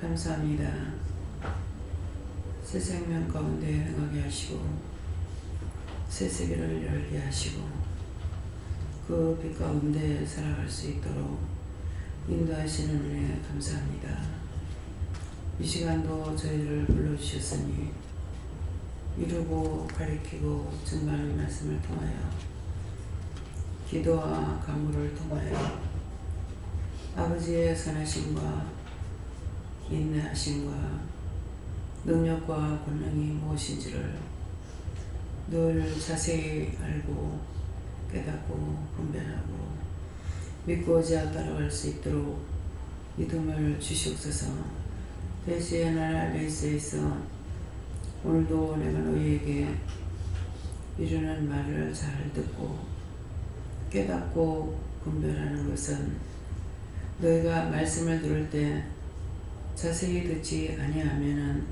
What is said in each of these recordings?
감사합니다. 새 생명 가운데 행하게 하시고 새 세계를 열게 하시고 그 빛 가운데 살아갈 수 있도록 인도하시는 은혜 감사합니다. 이 시간도 저희를 불러주셨으니 이루고 가리키고 증거하는 말씀을 통하여 기도와 간구를 통하여 아버지의 선하심과 인내하심과 능력과 권능이 무엇인지를 늘 자세히 알고 깨닫고 분별하고 믿고자 따라갈 수 있도록 믿음을 주시옵소서. 대지의 나라 레이스에서 오늘도 내가 너희에게 이르는 말을 잘 듣고 깨닫고 분별하는 것은 너희가 말씀을 들을 때 자세히 듣지 아니하면은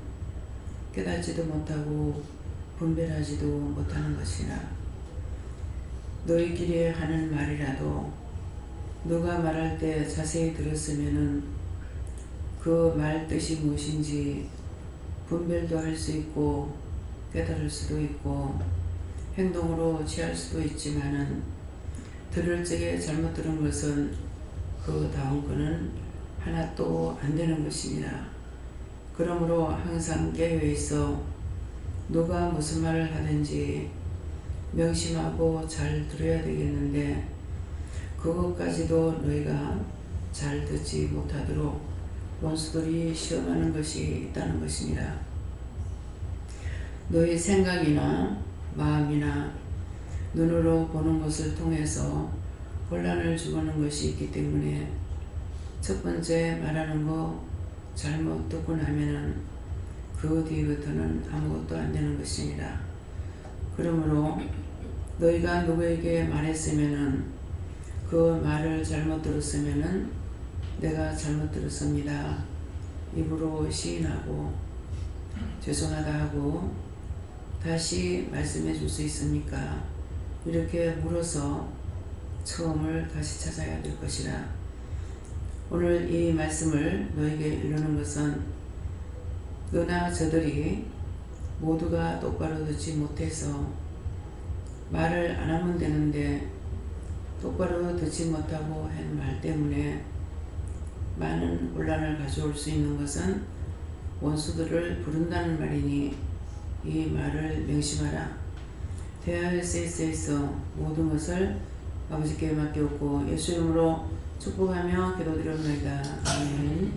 깨닫지도 못하고 분별하지도 못하는 것이라. 너희끼리 하는 말이라도 누가 말할 때 자세히 들었으면은 그 말 뜻이 무엇인지 분별도 할 수 있고 깨달을 수도 있고 행동으로 취할 수도 있지만은 들을 적에 잘못 들은 것은 그 다음 거는 하나도 안 되는 것입니다. 그러므로 항상 깨어 있어 누가 무슨 말을 하든지 명심하고 잘 들어야 되겠는데 그것까지도 너희가 잘 듣지 못하도록 원수들이 시험하는 것이 있다는 것입니다. 너희 생각이나 마음이나 눈으로 보는 것을 통해서 혼란을 주고는 것이 있기 때문에 첫 번째 말하는 거 잘못 듣고 나면은 그 뒤부터는 아무것도 안 되는 것입니다. 그러므로 너희가 누구에게 말했으면은 그 말을 잘못 들었으면은 내가 잘못 들었습니다. 입으로 시인하고 죄송하다 하고 다시 말씀해 줄 수 있습니까? 이렇게 물어서 처음을 다시 찾아야 될 것이라. 오늘 이 말씀을 너에게 이르는 것은 너나 저들이 모두가 똑바로 듣지 못해서 말을 안 하면 되는데 똑바로 듣지 못하고 한 말 때문에 많은 혼란을 가져올 수 있는 것은 원수들을 부른다는 말이니 이 말을 명심하라. 대하여 세이스에서 모든 것을 아버지께 맡겼고 예수 이름으로 축복하며 기도드립니다. 아멘.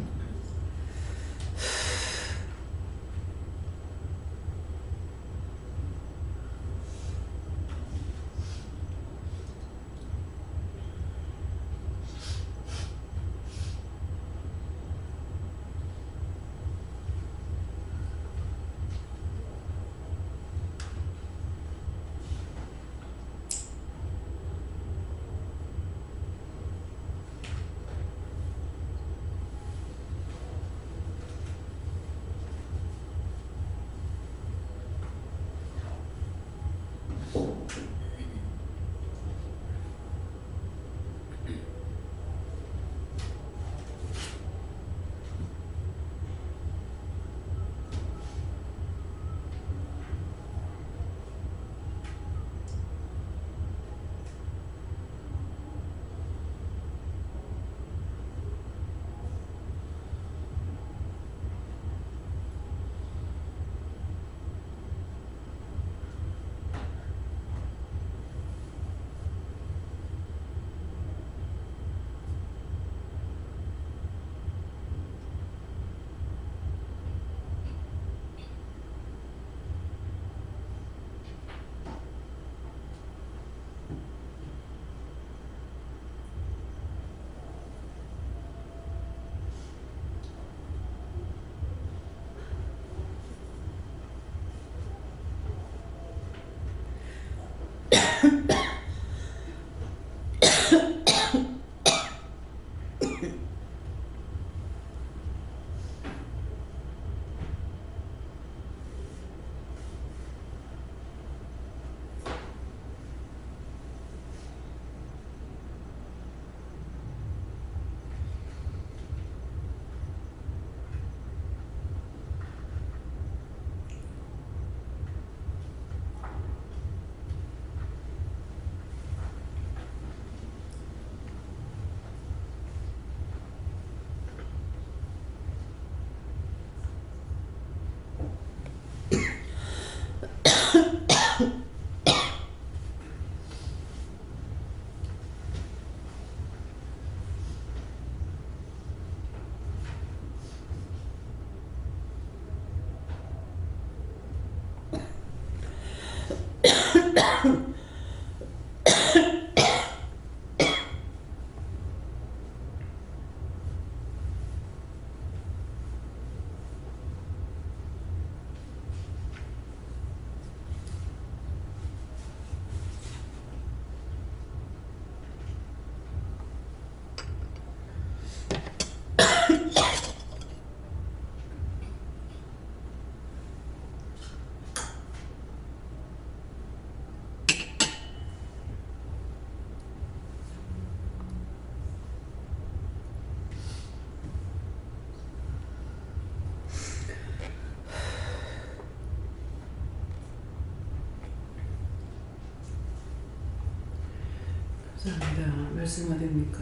감사합니다. 말씀 어딥니까?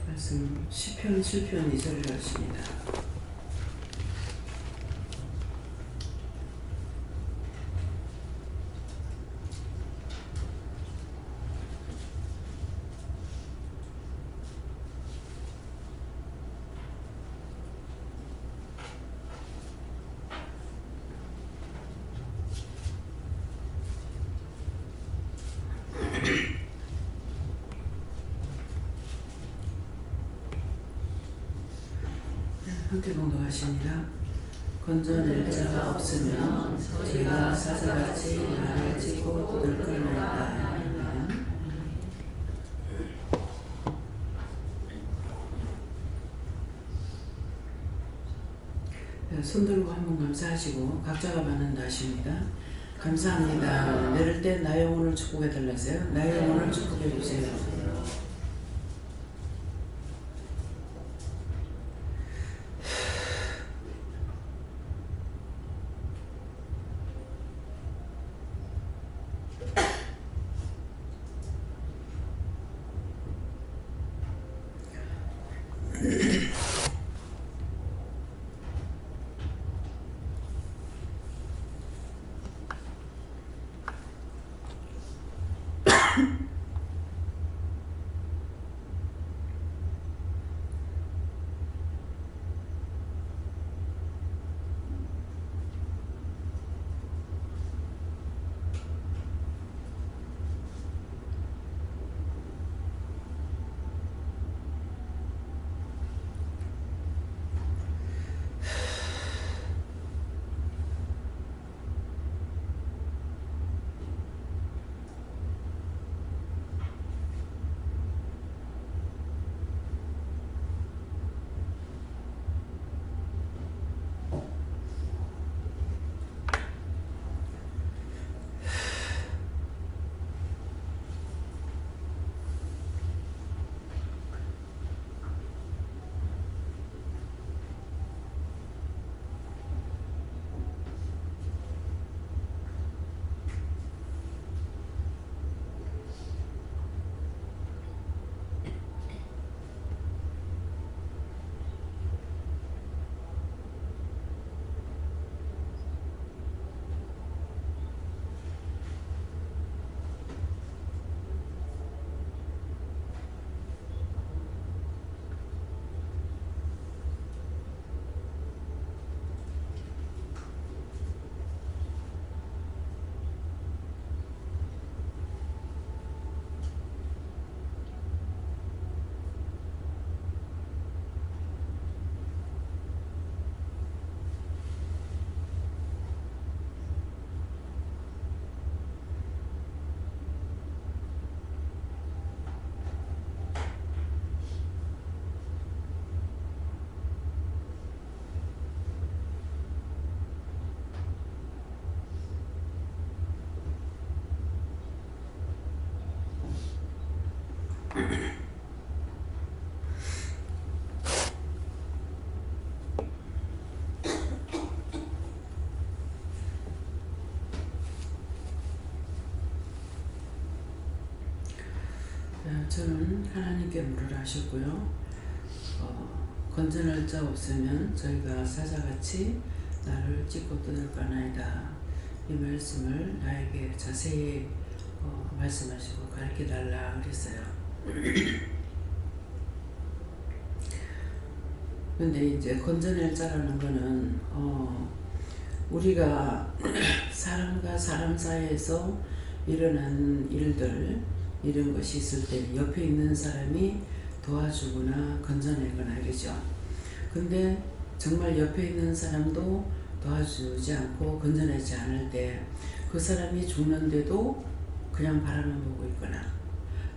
말씀 시편 7편 2절을 하십니다. 함께 공동하십니다. 건져낼 자가 없으면 저희가 사자같이 나를 찢고 뜯을 거니까. 손 들고 한번 감사하시고 각자가 받는다 하십니다. 감사합니다. 내릴 때 나의 영혼을 축복해 달라세요. 나의 영혼을 축복해 주세요. 저는 하나님께 물으라 하셨고요. 건져낼 자 없으면 저희가 사자같이 나를 찢고 뜯을 까나이다. 이 말씀을 나에게 자세히 말씀하시고 가르쳐달라 그랬어요. 근데 이제 건져낼 자라는 거는 우리가 사람과 사람 사이에서 일어난 일들 이런 것이 있을 때 옆에 있는 사람이 도와주거나 건져내거나 하겠죠. 근데 정말 옆에 있는 사람도 도와주지 않고 건져내지 않을 때 그 사람이 죽는데도 그냥 바라만 보고 있거나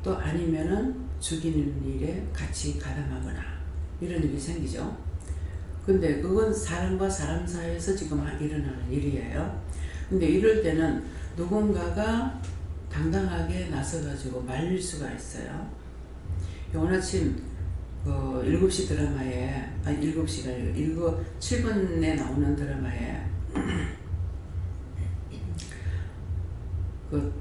또 아니면은 죽이는 일에 같이 가담하거나 이런 일이 생기죠. 근데 그건 사람과 사람 사이에서 지금 일어나는 일이에요. 근데 이럴 때는 누군가가 당당하게 나서가지고 말릴 수가 있어요. 오늘 아침 7시 드라마에 7시가 아니고 7분에 나오는 드라마에 그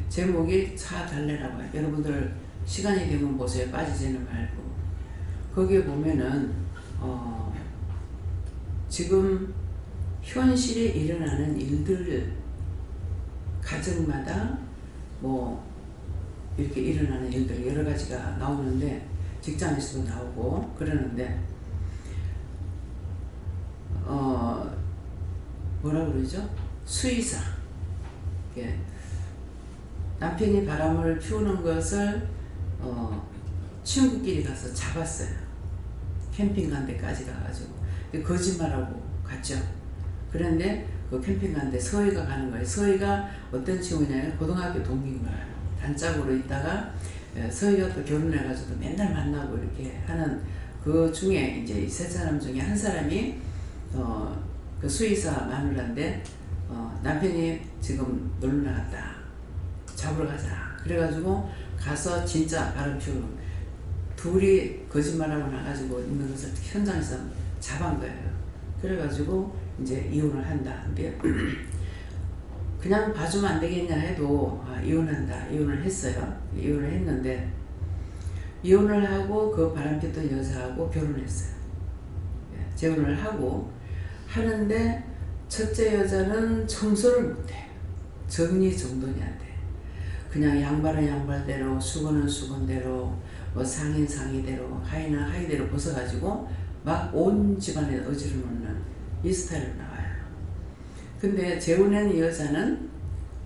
제목이 차달래라고 해요. 여러분들 시간이 되면 보세요. 빠지지는 말고. 거기에 보면은 지금 현실에 일어나는 일들, 가정마다 뭐 이렇게 일어나는 일들 여러 가지가 나오는데, 직장에서도 나오고 그러는데 뭐라 그러죠? 수의사. 예. 남편이 바람을 피우는 것을 친구끼리 가서 잡았어요. 캠핑 간 데까지 가가지고. 거짓말하고 갔죠. 그런데 그 캠핑 간데 서희가 가는 거예요. 서희가 어떤 친구냐면 고등학교 동기인 거예요. 단짝으로 있다가 서희가 또 결혼해가지고 맨날 만나고 이렇게 하는 그 중에 이제 이 세 사람 중에 한 사람이 그 수의사 마누라인데 남편이 지금 놀러 나갔다. 잡으러 가자. 그래가지고 가서 진짜 바람 피우는, 둘이 거짓말하고 나가지고 있는 것을 현장에서 잡은 거예요. 그래가지고 이제 이혼을 한다. 근데 그냥 봐주면 안 되겠냐 해도 이혼한다. 이혼을 했어요. 이혼을 했는데 이혼을 하고 그 바람폈던 여자하고 결혼했어요. 재혼을 하고 하는데 첫째 여자는 청소를 못해. 정리정돈이 안 돼. 그냥 양말은 양말대로, 수건은 수건대로, 뭐 상의는 상의대로, 하의는 하의대로 벗어가지고 막 온 집안에 어지러 놓는 이 스타일로 나와요. 근데 재혼한 여자는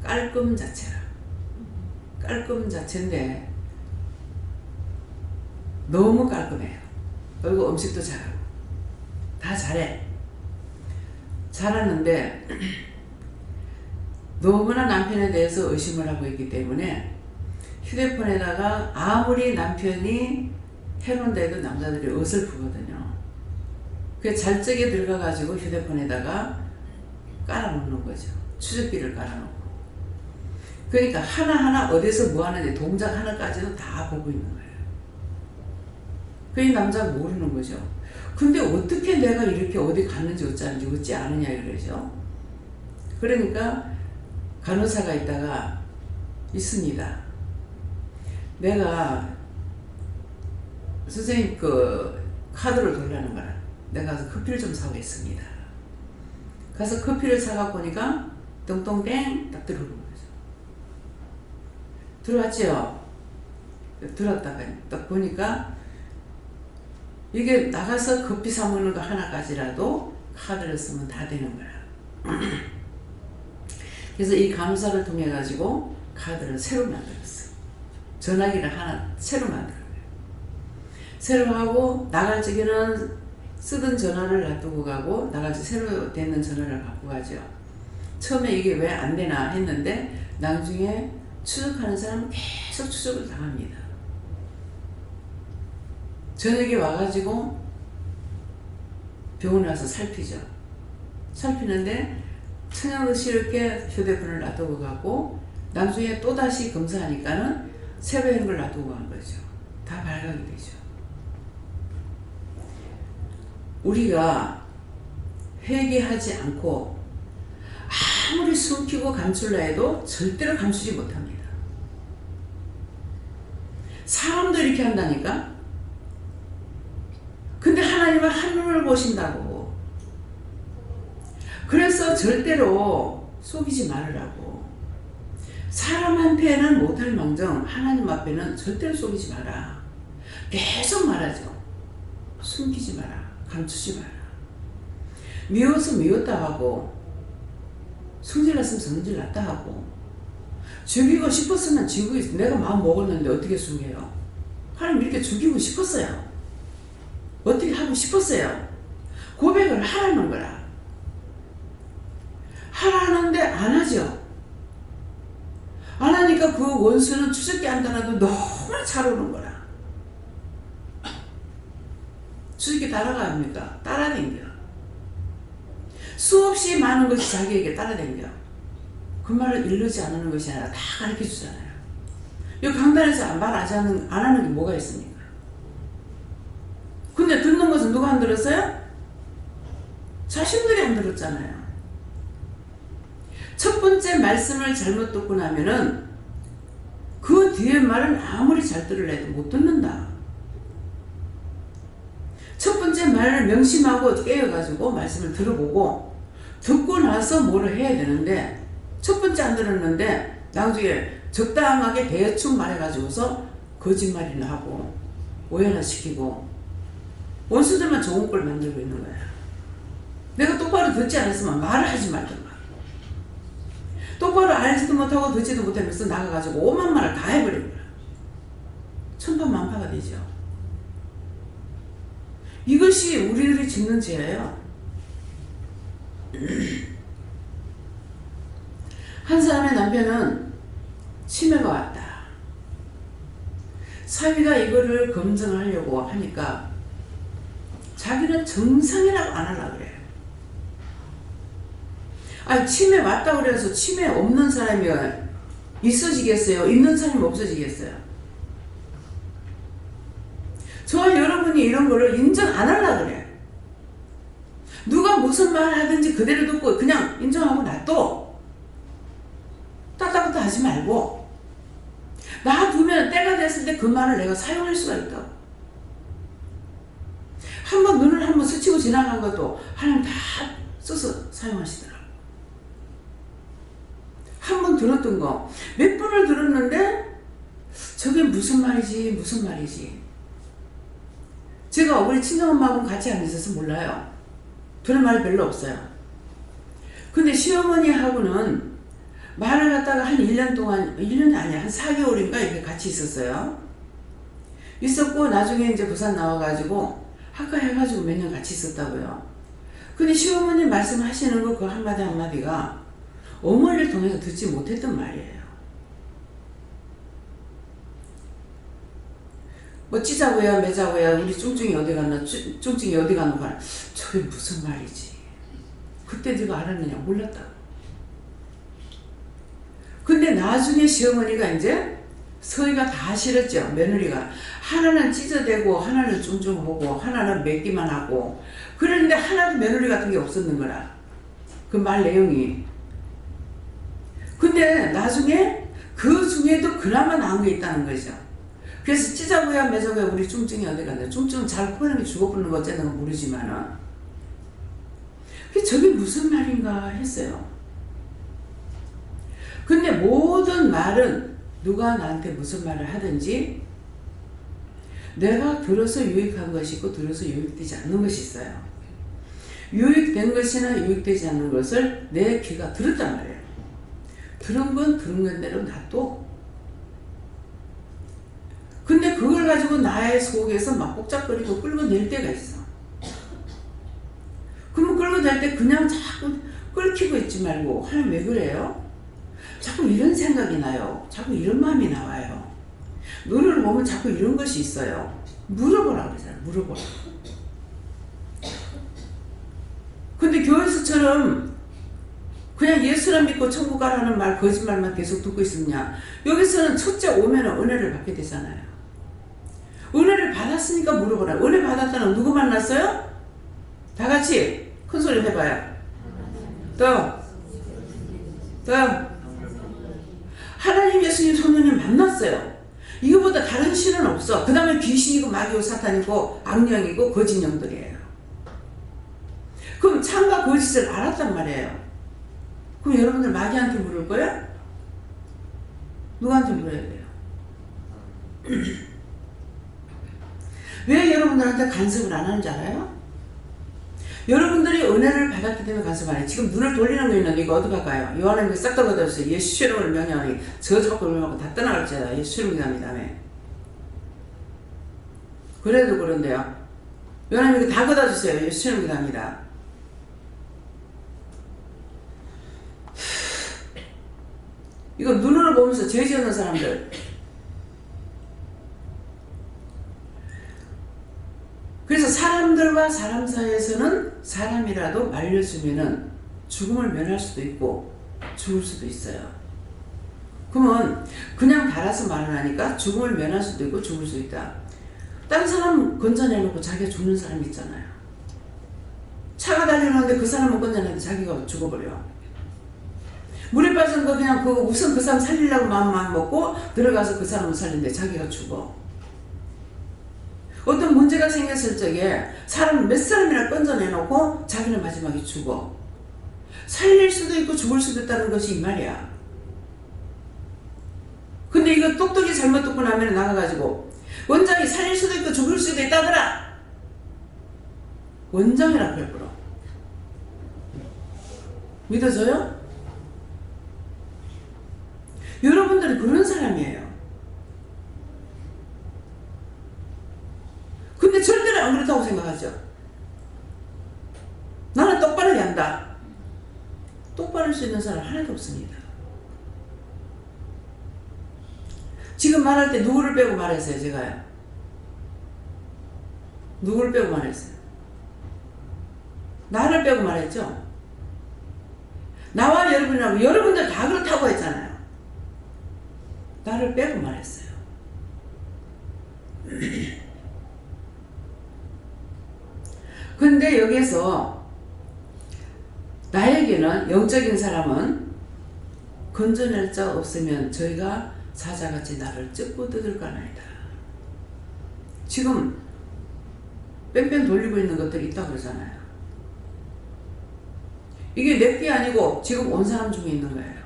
깔끔 자체라. 깔끔 자체인데 너무 깔끔해요. 그리고 음식도 잘하고 다 잘해. 잘하는데 너무나 남편에 대해서 의심을 하고 있기 때문에 휴대폰에다가 아무리 남편이 해놓는다 해도 남자들이 어설프거든요. 그래서 잘적에 들어가가지고 휴대폰에다가 깔아놓는 거죠. 추적기를 깔아놓고. 그러니까 하나하나 어디서 뭐 하는지 동작 하나까지도 다 보고 있는 거예요. 그 남자가 모르는 거죠. 근데 어떻게 내가 이렇게 어디 갔는지 어쩌는지 어찌 아느냐 이러죠. 그러니까 간호사가 있다가 있습니다. 내가 선생님 그 카드를 돌라는 거라. 내가 가서 커피를 좀 사오겠습니다. 가서 커피를 사갖고 보니까 똥똥땡 딱 들어오는 거죠. 들어왔죠? 들어왔다가 딱 보니까 이게 나가서 커피 사 먹는 거 하나까지라도 카드를 쓰면 다 되는 거야. 그래서 이 간호사를 통해 가지고 카드를 새로 만들었어. 전화기를 하나 새로 만들어요. 새로 하고 나갈 적에는 쓰던 전화를 놔두고 가고 나갈 때 새로 되는 전화를 갖고 가죠. 처음에 이게 왜 안 되나 했는데 나중에 추적하는 사람은 계속 추적을 당합니다. 저녁에 와가지고 병원에 와서 살피죠. 살피는데 천연의식이렇게 휴대폰을 놔두고 가고 나중에 또다시 검사하니까는 새로 한 걸 놔두고 간 거죠. 다 발각이 되죠. 우리가 회개하지 않고 아무리 숨기고 감출라 해도 절대로 감추지 못합니다. 사람도 이렇게 한다니까? 근데 하나님은 한눈을 보신다고. 그래서 절대로 속이지 말으라고. 사람한테는 못할 망정 하나님 앞에는 절대로 속이지 마라. 계속 말하죠. 숨기지 마라. 감추지 마라. 미워서 미웠다 하고 성질 났으면 성질 났다 하고 죽이고 싶었으면 죽이고 있어. 내가 마음 먹었는데 어떻게 숨겨요? 하나님 이렇게 죽이고 싶었어요. 어떻게 하고 싶었어요. 고백을 하라는 거라. 하라는데 안 하죠. 안 하니까 그 원수는 추적기 안 달아도 너무 잘 오는 거라. 추적기 따라갑니까? 따라댕겨. 수없이 많은 것이 자기에게 따라댕겨. 그 말을 일르지 않는 것이 아니라 다 가르쳐 주잖아요. 이 강단에서 말 안 하는 게 뭐가 있습니까? 근데 듣는 것은 누가 안 들었어요? 자신들이 안 들었잖아요. 첫 번째 말씀을 잘못 듣고 나면은 그 뒤에 말은 아무리 잘 들으려도 못 듣는다. 첫 번째 말을 명심하고 깨어가지고 말씀을 들어보고 듣고 나서 뭐를 해야 되는데 첫 번째 안 들었는데 나중에 적당하게 대충 말해가지고서 거짓말이나 하고 오해나 시키고 원수들만 좋은 꼴 만들고 있는 거야. 내가 똑바로 듣지 않았으면 말을 하지 말던가. 똑바로 알지도 못하고 듣지도 못하면서 나가가지고 오만 말을 다 해버린 거야. 천파만파가 되죠. 이것이 우리들이 짓는 죄예요. 한 사람의 남편은 치매가 왔다. 사위가 이거를 검증하려고 하니까 자기는 정상이라고 안 하려고 그래요. 아니 치매 왔다고 그래서 치매 없는 사람이 있어지겠어요? 있는 사람이 없어지겠어요? 저와 여러분이 이런 거를 인정 안 하려고 그래요. 누가 무슨 말 하든지 그대로 듣고 그냥 인정하고 놔둬. 따따부터 하지 말고 놔두면 때가 됐을 때 그 말을 내가 사용할 수가 있다고. 한번 눈을 한번 스치고 지나간 것도 하나님 다 써서 사용하시더라고. 한 번 들었던 거 몇 번을 들었는데 저게 무슨 말이지 무슨 말이지. 제가 우리 친정엄마하고 같이 안 있어서 몰라요. 들은 말이 별로 없어요. 근데 시어머니하고는 말을 갖다가 한 1년 동안 1년이 아니야 한 4개월인가 이렇게 같이 있었어요. 있었고 나중에 이제 부산 나와가지고 학과 해가지고 몇 년 같이 있었다고요. 근데 시어머니 말씀하시는 거 그 한마디 한마디가 어머니를 통해서 듣지 못했던 말이에요. 뭐 찌자고야 매자고야 우리 쫑쫑이 어디 갔나 쫑쫑이 어디 가는 거야. 저게 무슨 말이지. 그때 네가 알았느냐 몰랐다고. 근데 나중에 시어머니가 이제 서희가 다 싫었죠. 며느리가 하나는 찢어대고 하나는 쫑쫑하고 하나는 맺기만 하고 그런데 하나도 며느리 같은 게 없었는 거라. 그 말 내용이. 근데 나중에 그 중에도 그나마 나은 게 있다는 거죠. 그래서 찌자고야 매자고야 우리 쫑쫑이 어디 갔나. 쫑쫑은 잘 코는 죽어버리는 거 어쨌든 모르지만은 저게 무슨 말인가 했어요. 근데 모든 말은 누가 나한테 무슨 말을 하든지 내가 들어서 유익한 것이 있고 들어서 유익되지 않는 것이 있어요. 유익된 것이나 유익되지 않는 것을 내 귀가 들었단 말이에요. 들은 건 들은 건대로 놔둬. 근데 그걸 가지고 나의 속에서 막 복잡거리고 끌어낼 때가 있어. 그러면 끌어낼 때 그냥 자꾸 끌키고 있지 말고 하나님 왜 그래요? 자꾸 이런 생각이 나요. 자꾸 이런 마음이 나와요. 노래를 보면 자꾸 이런 것이 있어요. 물어보라 그러잖아요. 물어보라. 근데 교회에서처럼 그냥 예수를 믿고 천국 가라는 말 거짓말만 계속 듣고 있으냐. 여기서는 첫째 오면은 은혜를 받게 되잖아요. 은혜를 받았으니까 물어보라. 은혜 받았다는 누구 만났어요? 다 같이 큰 소리 해봐요. 더 하나님 예수님 성령님 만났어요. 이거보다 다른 신은 없어. 그 다음에 귀신이고 마귀고 사탄이고 악령이고 거짓 영들이에요. 그럼 참과 거짓을 알았단 말이에요. 그럼 여러분들 마귀한테 물을 거야? 누구한테 물어야 돼요? 왜 여러분들한테 간섭을 안 하는지 알아요? 여러분들이 은혜를 받았기 때문에 간섭 안 해요. 지금 눈을 돌리는 거 있는데 이거 어디 갈까요? 요한은 싹 다 걷어주세요. 예수 이름으로 명령하니 저 잡고 명하고 다 떠나갈지어다. 예수 이름으로 합니다며. 그래도 그런데요. 요한은 이거 다 걷어주세요. 예수 이름으로 합니다. 이거 눈으로 보면서 죄 지었는 사람들. 그래서 사람들과 사람 사이에서는 사람이라도 말려주면은 죽음을 면할 수도 있고 죽을 수도 있어요. 그러면 그냥 달아서 말을 하니까 죽음을 면할 수도 있고 죽을 수 있다. 다른 사람 건져내놓고 자기가 죽는 사람이 있잖아요. 차가 달려오는데 그 사람은 건져내는데 자기가 죽어버려. 물에 빠진 거 그냥 그 우선 그 사람 살리려고 마음만 먹고 들어가서 그 사람을 살리는데 자기가 죽어. 어떤 문제가 생겼을 적에 사람 몇 사람이나 건져내놓고 자기는 마지막에 죽어. 살릴 수도 있고 죽을 수도 있다는 것이 이 말이야. 근데 이거 똑똑히 잘못 듣고 나면 나가가지고 원장이 살릴 수도 있고 죽을 수도 있다더라. 원장이라 그럴 거로. 믿어져요? 여러분들은 그런 사람이에요. 근데 절대로 안 그렇다고 생각하죠. 나는 똑바르게 한다. 똑바로 할 수 있는 사람 하나도 없습니다. 지금 말할 때 누구를 빼고 말했어요, 제가요? 누구를 빼고 말했어요? 나를 빼고 말했죠? 나와 여러분이라고 여러분들 다 그렇다고 했잖아요. 나를 빼고 말했어요. 근데 여기에서 나에게는 영적인 사람은 건져낼 자 없으면 저희가 사자같이 나를 ጭ고 뜯을까나이다. 지금 뺑뺑 돌리고 있는 것들이 있다고 그러잖아요. 이게 내 게 아니고 지금 온 사람 중에 있는 거예요.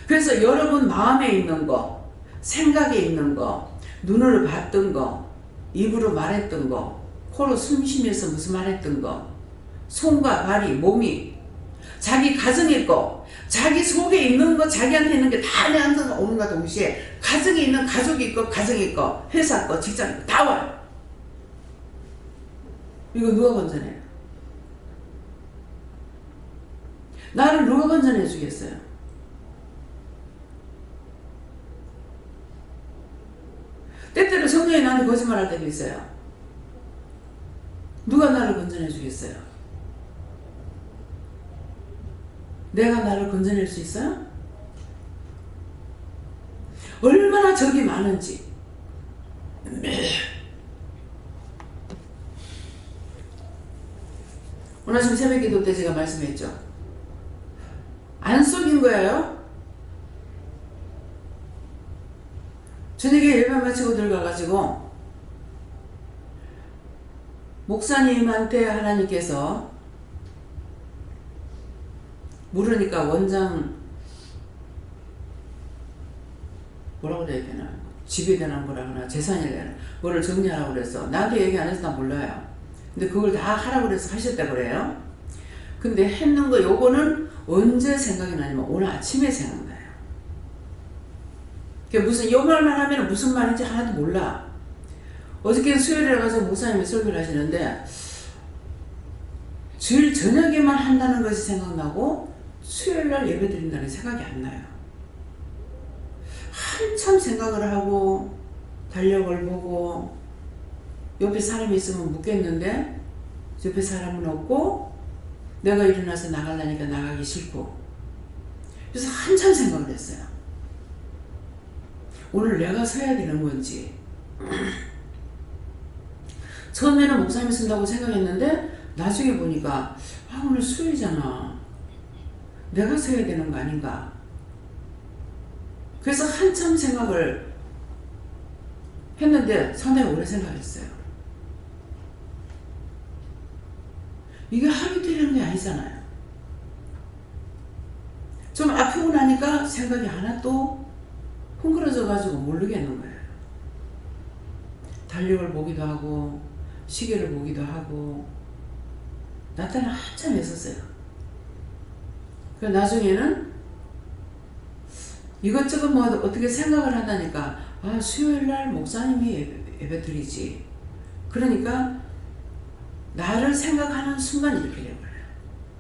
그래서 여러분 마음에 있는 거, 생각에 있는 거, 눈으로 봤던 거, 입으로 말했던 거, 코로 숨 쉬면서 무슨 말했던 거, 손과 발이, 몸이, 자기 가정에 있고, 자기 속에 있는 거, 자기한테 있는 게 다 내한테 오는가 동시에 가정에 있는 가족이 있고, 가정이 있고, 회사 있고, 직장 있고, 다 와요. 이거 누가 건져내요? 나를 누가 건져내 주겠어요? 때때로 성령이 나한테 거짓말할 때도 있어요. 누가 나를 건져내 주겠어요? 내가 나를 건져낼 수 있어요? 얼마나 적이 많은지. 오늘 아침 새벽 기도 때 제가 말씀했죠. 안 속인 거예요. 저녁에 예배 마치고 들어가가지고 목사님한테 하나님께서 물으니까 원장 뭐라고 그래야 되나, 집에 되나 뭐라 그러나 재산이 되나 뭐를 정리하라고 그래서 나한테 얘기 안 해서 나 몰라요. 근데 그걸 다 하라고 그래서 하셨다고 그래요. 근데 했는 거 요거는 언제 생각이 나냐면 오늘 아침에 생각나요. 무슨 요 말만 하면 무슨 말인지 하나도 몰라. 어저께 수요일에 가서 목사님이 설교를 하시는데 주일 저녁에만 한다는 것이 생각나고 수요일날 예배 드린다는 생각이 안 나요. 한참 생각을 하고 달력을 보고 옆에 사람이 있으면 묻겠는데 옆에 사람은 없고 내가 일어나서 나가려니까 나가기 싫고 그래서 한참 생각을 했어요. 오늘 내가 서야 되는 건지. 처음에는 목사님이 쓴다고 생각했는데 나중에 보니까 오늘 수요일이잖아. 내가 서야 되는 거 아닌가. 그래서 한참 생각을 했는데 상당히 오래 생각했어요. 이게 하루 이틀 하는 게 아니잖아요. 좀 아프고 나니까 생각이 하나도 흥그러져 가지고 모르겠는 거예요. 달력을 보기도 하고 시계를 보기도 하고 나타나 한참 했었어요. 나중에는 이것저것 뭐 어떻게 생각을 한다니까 수요일날 목사님이 예배 드리지. 그러니까 나를 생각하는 순간 이렇게 돼버려요.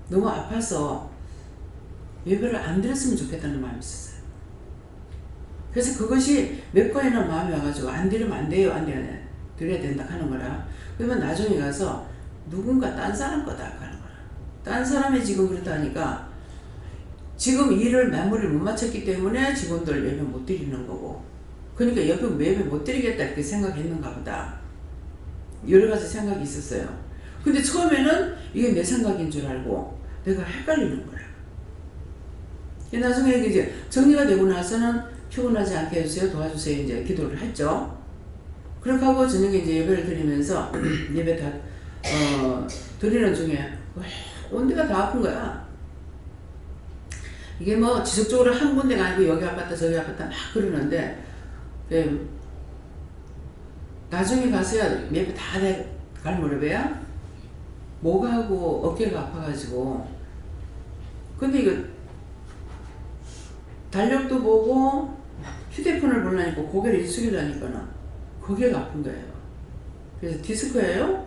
너무 아파서 예배를 안 드렸으면 좋겠다는 마음이 있었어요. 그래서 그것이 몇 번이나 마음이 와가지고 안 드리면 안 돼요, 안 돼요, 드려야 된다 하는 거라. 그러면 나중에 가서 누군가 딴 사람 거다 하는 거라. 딴 사람이 지금 그렇다 하니까 지금 일을 마무리를 못 마쳤기 때문에 직원들 예배 못 드리는 거고, 그러니까 예배 못 드리겠다 이렇게 생각했는가 보다. 여러 가지 생각이 있었어요. 근데 처음에는 이게 내 생각인 줄 알고 내가 헷갈리는 거야. 나중에 이제 정리가 되고 나서는 피곤하지 않게 해주세요, 도와주세요, 이제 기도를 했죠. 그렇게 하고 저녁에 이제 예배를 드리면서 예배 다 드리는 중에 온 데가 다 아픈 거야. 이게 뭐 지속적으로 한 군데가 아니고 여기 아팠다 저기 아팠다 막 그러는데 나중에 가서야 예배 다 갈 무렵에야 목하고 어깨가 아파가지고, 근데 이거 달력도 보고 휴대폰을 보려니까 고개를 숙이려니까는 고개가 아픈 거예요. 그래서 디스크예요?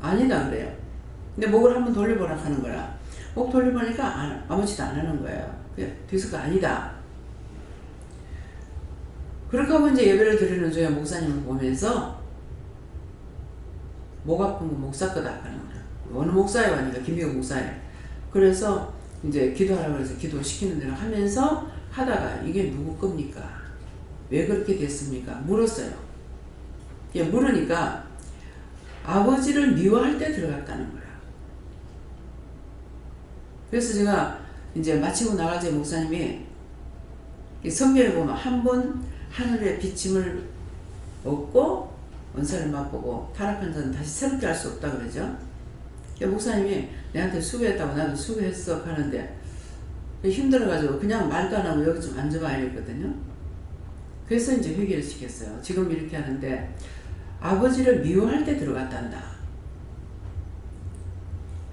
아니다 그래요. 근데 목을 한번 돌려보라 하는 거야. 목 돌려보니까 아무지도 안 하는 거예요. 디스크가 아니다. 그렇게 하고 이제 예배를 드리는 중에 목사님을 보면서 목 아픈 거 목사 거다 하는 거야. 어느 목사에 왔니까 김미경 목사에. 그래서 이제 기도하라고 해서 기도시키는 대로 하면서 하다가 이게 누구 겁니까? 왜 그렇게 됐습니까? 물었어요. 물으니까 아버지를 미워할 때 들어갔다는 거야. 그래서 제가 이제 마치고 나갈 때 목사님이 성경에 보면 한 번 하늘의 비침을 얻고 원사를 맛보고 타락한 자는 다시 새롭게 할 수 없다 그러죠. 목사님이 내한테 수고했다고 나도 수고했어 하는데 힘들어가지고 그냥 말도 안 하고 여기 좀 앉아봐 이랬거든요. 그래서 이제 회개를 시켰어요. 지금 이렇게 하는데 아버지를 미워할 때 들어갔단다.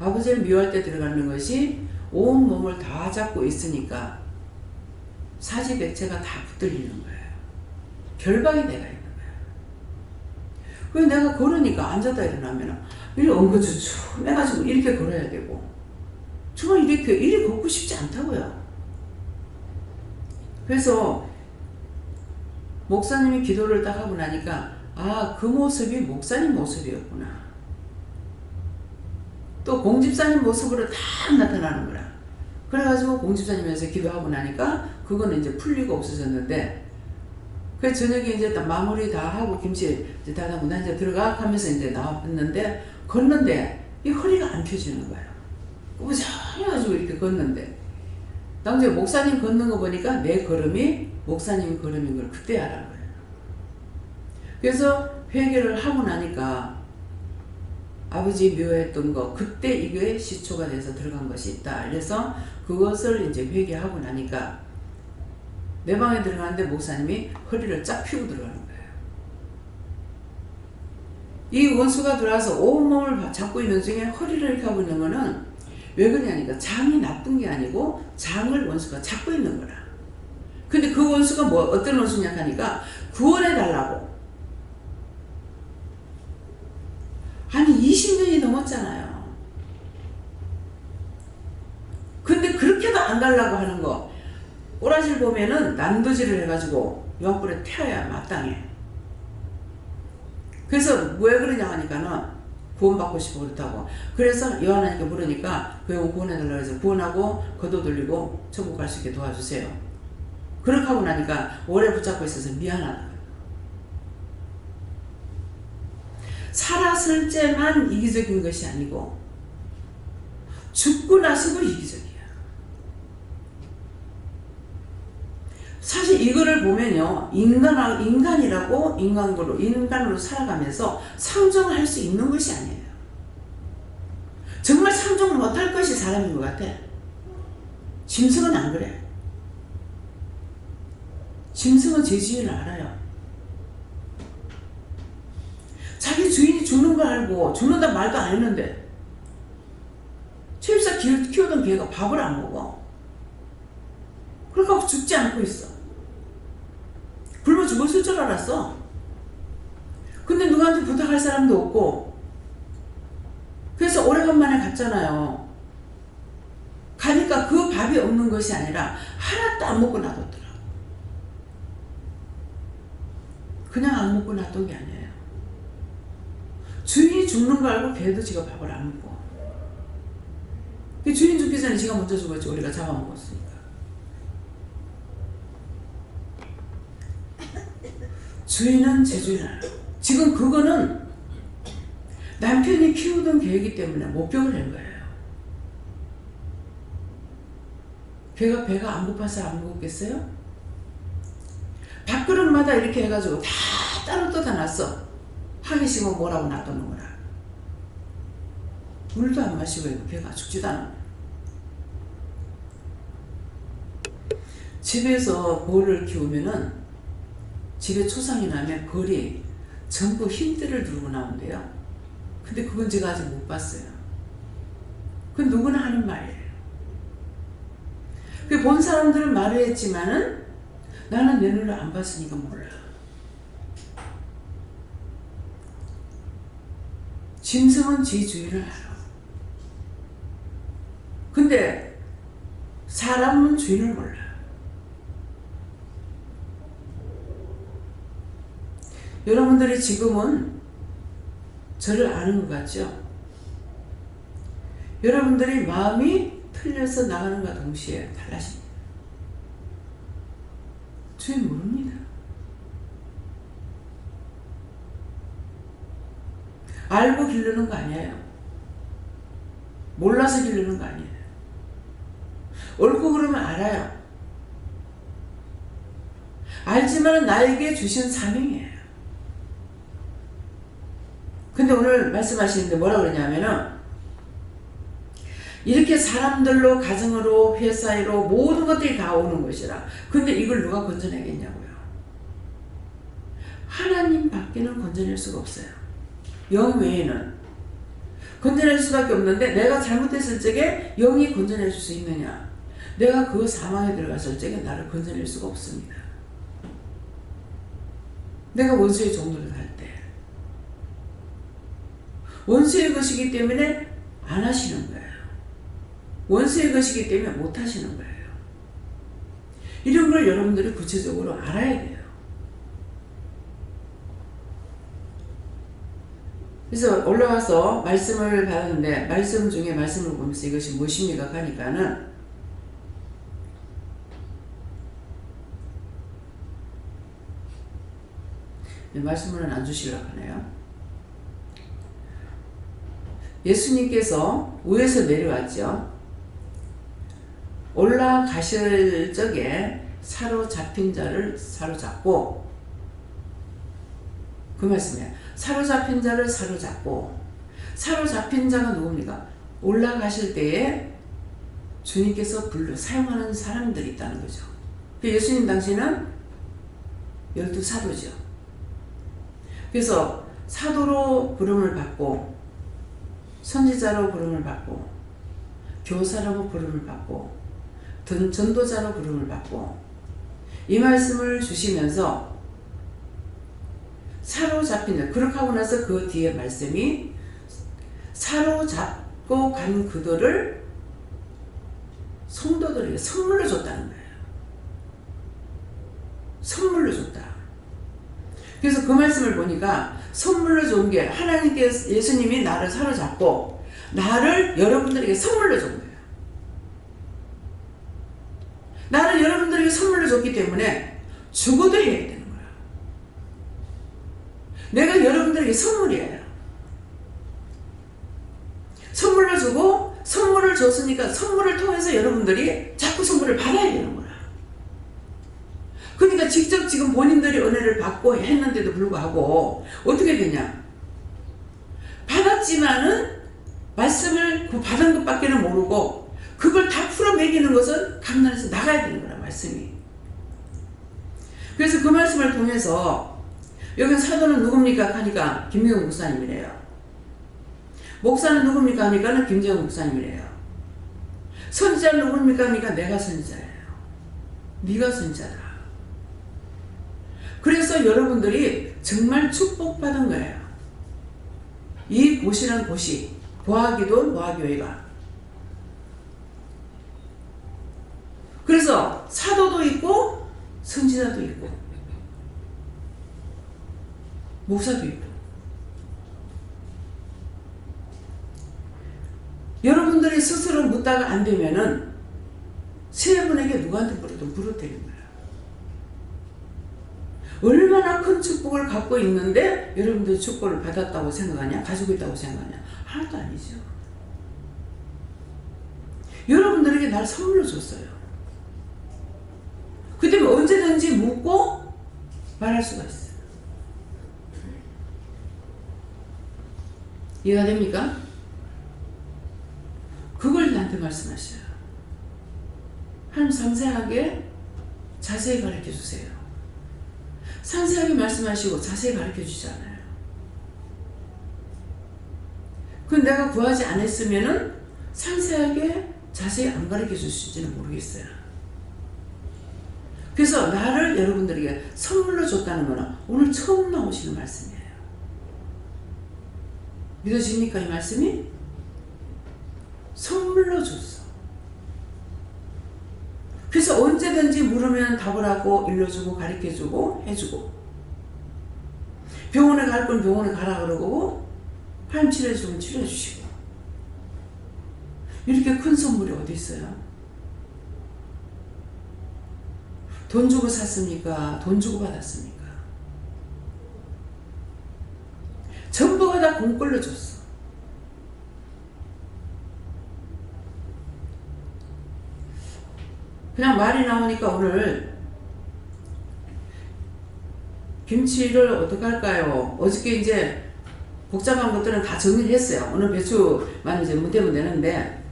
아버지를 미워할 때 들어가는 것이 온 몸을 다 잡고 있으니까 사지백체가 다 붙들리는 거예요. 결박이 내가 있는 거예요. 그래서 내가 걸으니까 앉았다 일어나면 이렇게 엉거주춤 해가지고 이렇게 걸어야 되고, 정말 이렇게 걷고 싶지 않다고요. 그래서 목사님이 기도를 딱 하고 나니까 그 모습이 목사님 모습이었구나. 또 공집사님 모습으로 다 나타나는 거라. 그래가지고 공집사님에서 기도하고 나니까 그거는 이제 풀리고 없어졌는데, 그래서 저녁에 이제 딱 마무리 다 하고 김치 이제 다 하고 나 이제 들어가 하면서 이제 나왔는데, 걷는데 이 허리가 안 펴지는 거예요. 우장해가지고 이렇게 걷는데, 나중에 목사님 걷는 거 보니까 내 걸음이 목사님 걸음인 걸 그때 알아요. 그래서 회개를 하고 나니까 아버지 미워했던 거 그때 이게 시초가 돼서 들어간 것이 있다. 그래서 그것을 이제 회개하고 나니까 내 방에 들어가는데 목사님이 허리를 쫙 펴고 들어가는 거예요. 이 원수가 들어와서 온몸을 잡고 있는 중에 허리를 이렇게 하고 있는 거는 왜 그러냐니까 장이 나쁜 게 아니고 장을 원수가 잡고 있는 거라. 근데 그 원수가 어떤 원수냐 하니까 구원해 달라고. 아니 20년이 넘었잖아요. 근데 그렇게도 안 가려고 하는 거. 꼬라지를 보면은 난도질을 해가지고 영불에 태워야 마땅해. 그래서 왜 그러냐 하니까는 구원받고 싶어 그렇다고. 그래서 요한하니까 물으니까 그 형 구원해달라고 해서 구원하고 거둬들리고 천국 갈 수 있게 도와주세요. 그렇게 하고 나니까 오래 붙잡고 있어서 미안하다. 살았을 때만 이기적인 것이 아니고 죽고 나서도 이기적이야. 사실 이거를 보면요, 인간이라고 인간으로 살아가면서 상종할 수 있는 것이 아니에요. 정말 상종 못할 것이 사람인 것 같아. 짐승은 안 그래. 짐승은 제 주인을 알아요. 자기 주인이 죽는 걸 알고 죽는다 말도 안 했는데 최입사 키우던 개가 밥을 안 먹어. 그러니까 죽지 않고 있어. 굶어 죽었을 줄 알았어. 근데 누구한테 부탁할 사람도 없고, 그래서 오래간만에 갔잖아요. 가니까 그 밥이 없는 것이 아니라 하나도 안 먹고 놔뒀더라. 그냥 안 먹고 놔둔 게 아니에요. 주인이 죽는 거 알고 걔도 지가 밥을 안 먹고. 주인 죽기 전에 지가 먼저 죽었지. 우리가 잡아먹었으니까. 주인은 제 주인을 알아. 지금 그거는 남편이 키우던 개이기 때문에 목격을 한 거예요. 배가 안 고파서 안 먹었겠어요? 밥그릇마다 이렇게 해가지고 다 따로 뜯어놨어. 하기 싫으면 뭐라고 놔두는 거라. 물도 안 마시고 이거 배가 죽지도 않아. 집에서 벌을 키우면은 집에 초상이 나면 벌이 전부 흰띠를 두르고 나온대요. 근데 그건 제가 아직 못 봤어요. 그건 누구나 하는 말이에요. 그 본 사람들은 말을 했지만은 나는 내 눈을 안 봤으니까 몰라. 짐승은 지 주인을 알아. 근데 사람은 주인을 몰라. 여러분들이 지금은 저를 아는 것 같죠? 여러분들이 마음이 틀려서 나가는과 동시에 달라집니다. 주인 모릅니다. 알고 기르는 거 아니에요. 몰라서 기르는 거 아니에요. 옳고 그러면 알아요. 알지만 나에게 주신 사명이에요. 근데 오늘 말씀하시는데 뭐라 그러냐면은 이렇게 사람들로, 가정으로, 회사로 모든 것들이 다 오는 것이라. 근데 이걸 누가 건져내겠냐고요. 하나님 밖에는 건져낼 수가 없어요. 영 외에는 건져낼 수밖에 없는데 내가 잘못했을 적에 영이 건져낼 수 있느냐. 내가 그 사망에 들어갔을 적에 나를 건져낼 수가 없습니다. 내가 원수의 종노릇 할 때 원수의 것이기 때문에 안 하시는 거예요. 원수의 것이기 때문에 못 하시는 거예요. 이런 걸 여러분들이 구체적으로 알아야 돼요. 그래서 올라와서 말씀을 받았는데 말씀 중에 말씀을 보면서 이것이 무엇입니까? 하니까는 말씀을 안 주시려고 하네요. 예수님께서 위에서 내려왔죠. 올라가실 적에 사로잡힌 자를 사로잡고, 그 말씀이에요. 사로잡힌 자를 사로잡고, 사로잡힌 자가 누굽니까? 올라가실 때에 주님께서 사용하는 사람들이 있다는 거죠. 예수님 당시는 12사도죠. 그래서 사도로 부름을 받고, 선지자로 부름을 받고, 교사로 부름을 받고, 전도자로 부름을 받고, 이 말씀을 주시면서 사로잡힌 자, 그렇게 하고 나서 그 뒤에 말씀이 사로잡고 간 그들을 성도들에게 선물로 줬다는 거예요. 선물로 줬다. 그래서 그 말씀을 보니까 선물로 준 게 하나님께서, 예수님이 나를 사로잡고 나를 여러분들에게 선물로 준 거예요. 나를 여러분들에게 선물로 줬기 때문에 죽어도 해야 되는 거야. 내가 여러분들에게 선물이에요. 선물로 주고 선물을 줬으니까 선물을 통해서 여러분들이 자꾸 선물을 받아야 되는 거야. 그러니까 직접 지금 본인들이 은혜를 받고 했는데도 불구하고 어떻게 되냐? 받았지만은 말씀을 그 받은 것밖에는 모르고 그걸 다 풀어 매기는 것은 강단에서 나가야 되는 거라, 말씀이. 그래서 그 말씀을 통해서 여기 사도는 누굽니까? 하니까 김명훈 목사님이래요. 목사는 누굽니까? 하니까는 김재훈 목사님이래요. 선지자는 누굽니까? 하니까 내가 선지자예요. 네가 선지자다. 그래서 여러분들이 정말 축복받은 거예요. 이 곳이란 곳이 보아기도 보아교회가. 그래서 사도도 있고 선지자도 있고 목사도 있고, 여러분들이 스스로 묻다가 안 되면은 세 분에게 누구한테 물어도 물어드린 거예요. 얼마나 큰 축복을 갖고 있는데 여러분들이 축복을 받았다고 생각하냐? 가지고 있다고 생각하냐? 하나도 아니죠. 여러분들에게 날 선물로 줬어요. 언제든지 묻고 말할 수가 있어요. 이해가 됩니까? 그걸 나한테 말씀하셔요. 하나님 상세하게 자세히 가르쳐 주세요. 상세하게 말씀하시고 자세히 가르쳐 주지 않아요. 그 내가 구하지 않았으면은 상세하게 자세히 안 가르쳐 주실지는 모르겠어요. 그래서 나를 여러분들에게 선물로 줬다는 거는 오늘 처음 나오시는 말씀이에요. 믿어집니까 이 말씀이? 선물로 줬어. 그래서 언제든지 물으면 답을 하고 일러주고 가르쳐주고 해주고, 병원에 갈 건 병원에 가라 그러고, 하나님 치료해주면 치료해주시고, 이렇게 큰 선물이 어디 있어요? 돈 주고 샀습니까? 돈 주고 받았습니까? 전부가 다 공꼴로 줬어. 그냥 말이 나오니까 오늘 김치를 어떻게 할까요? 어저께 이제 복잡한 것들은 다 정리를 했어요. 오늘 배추만 이제 무대면 되는데,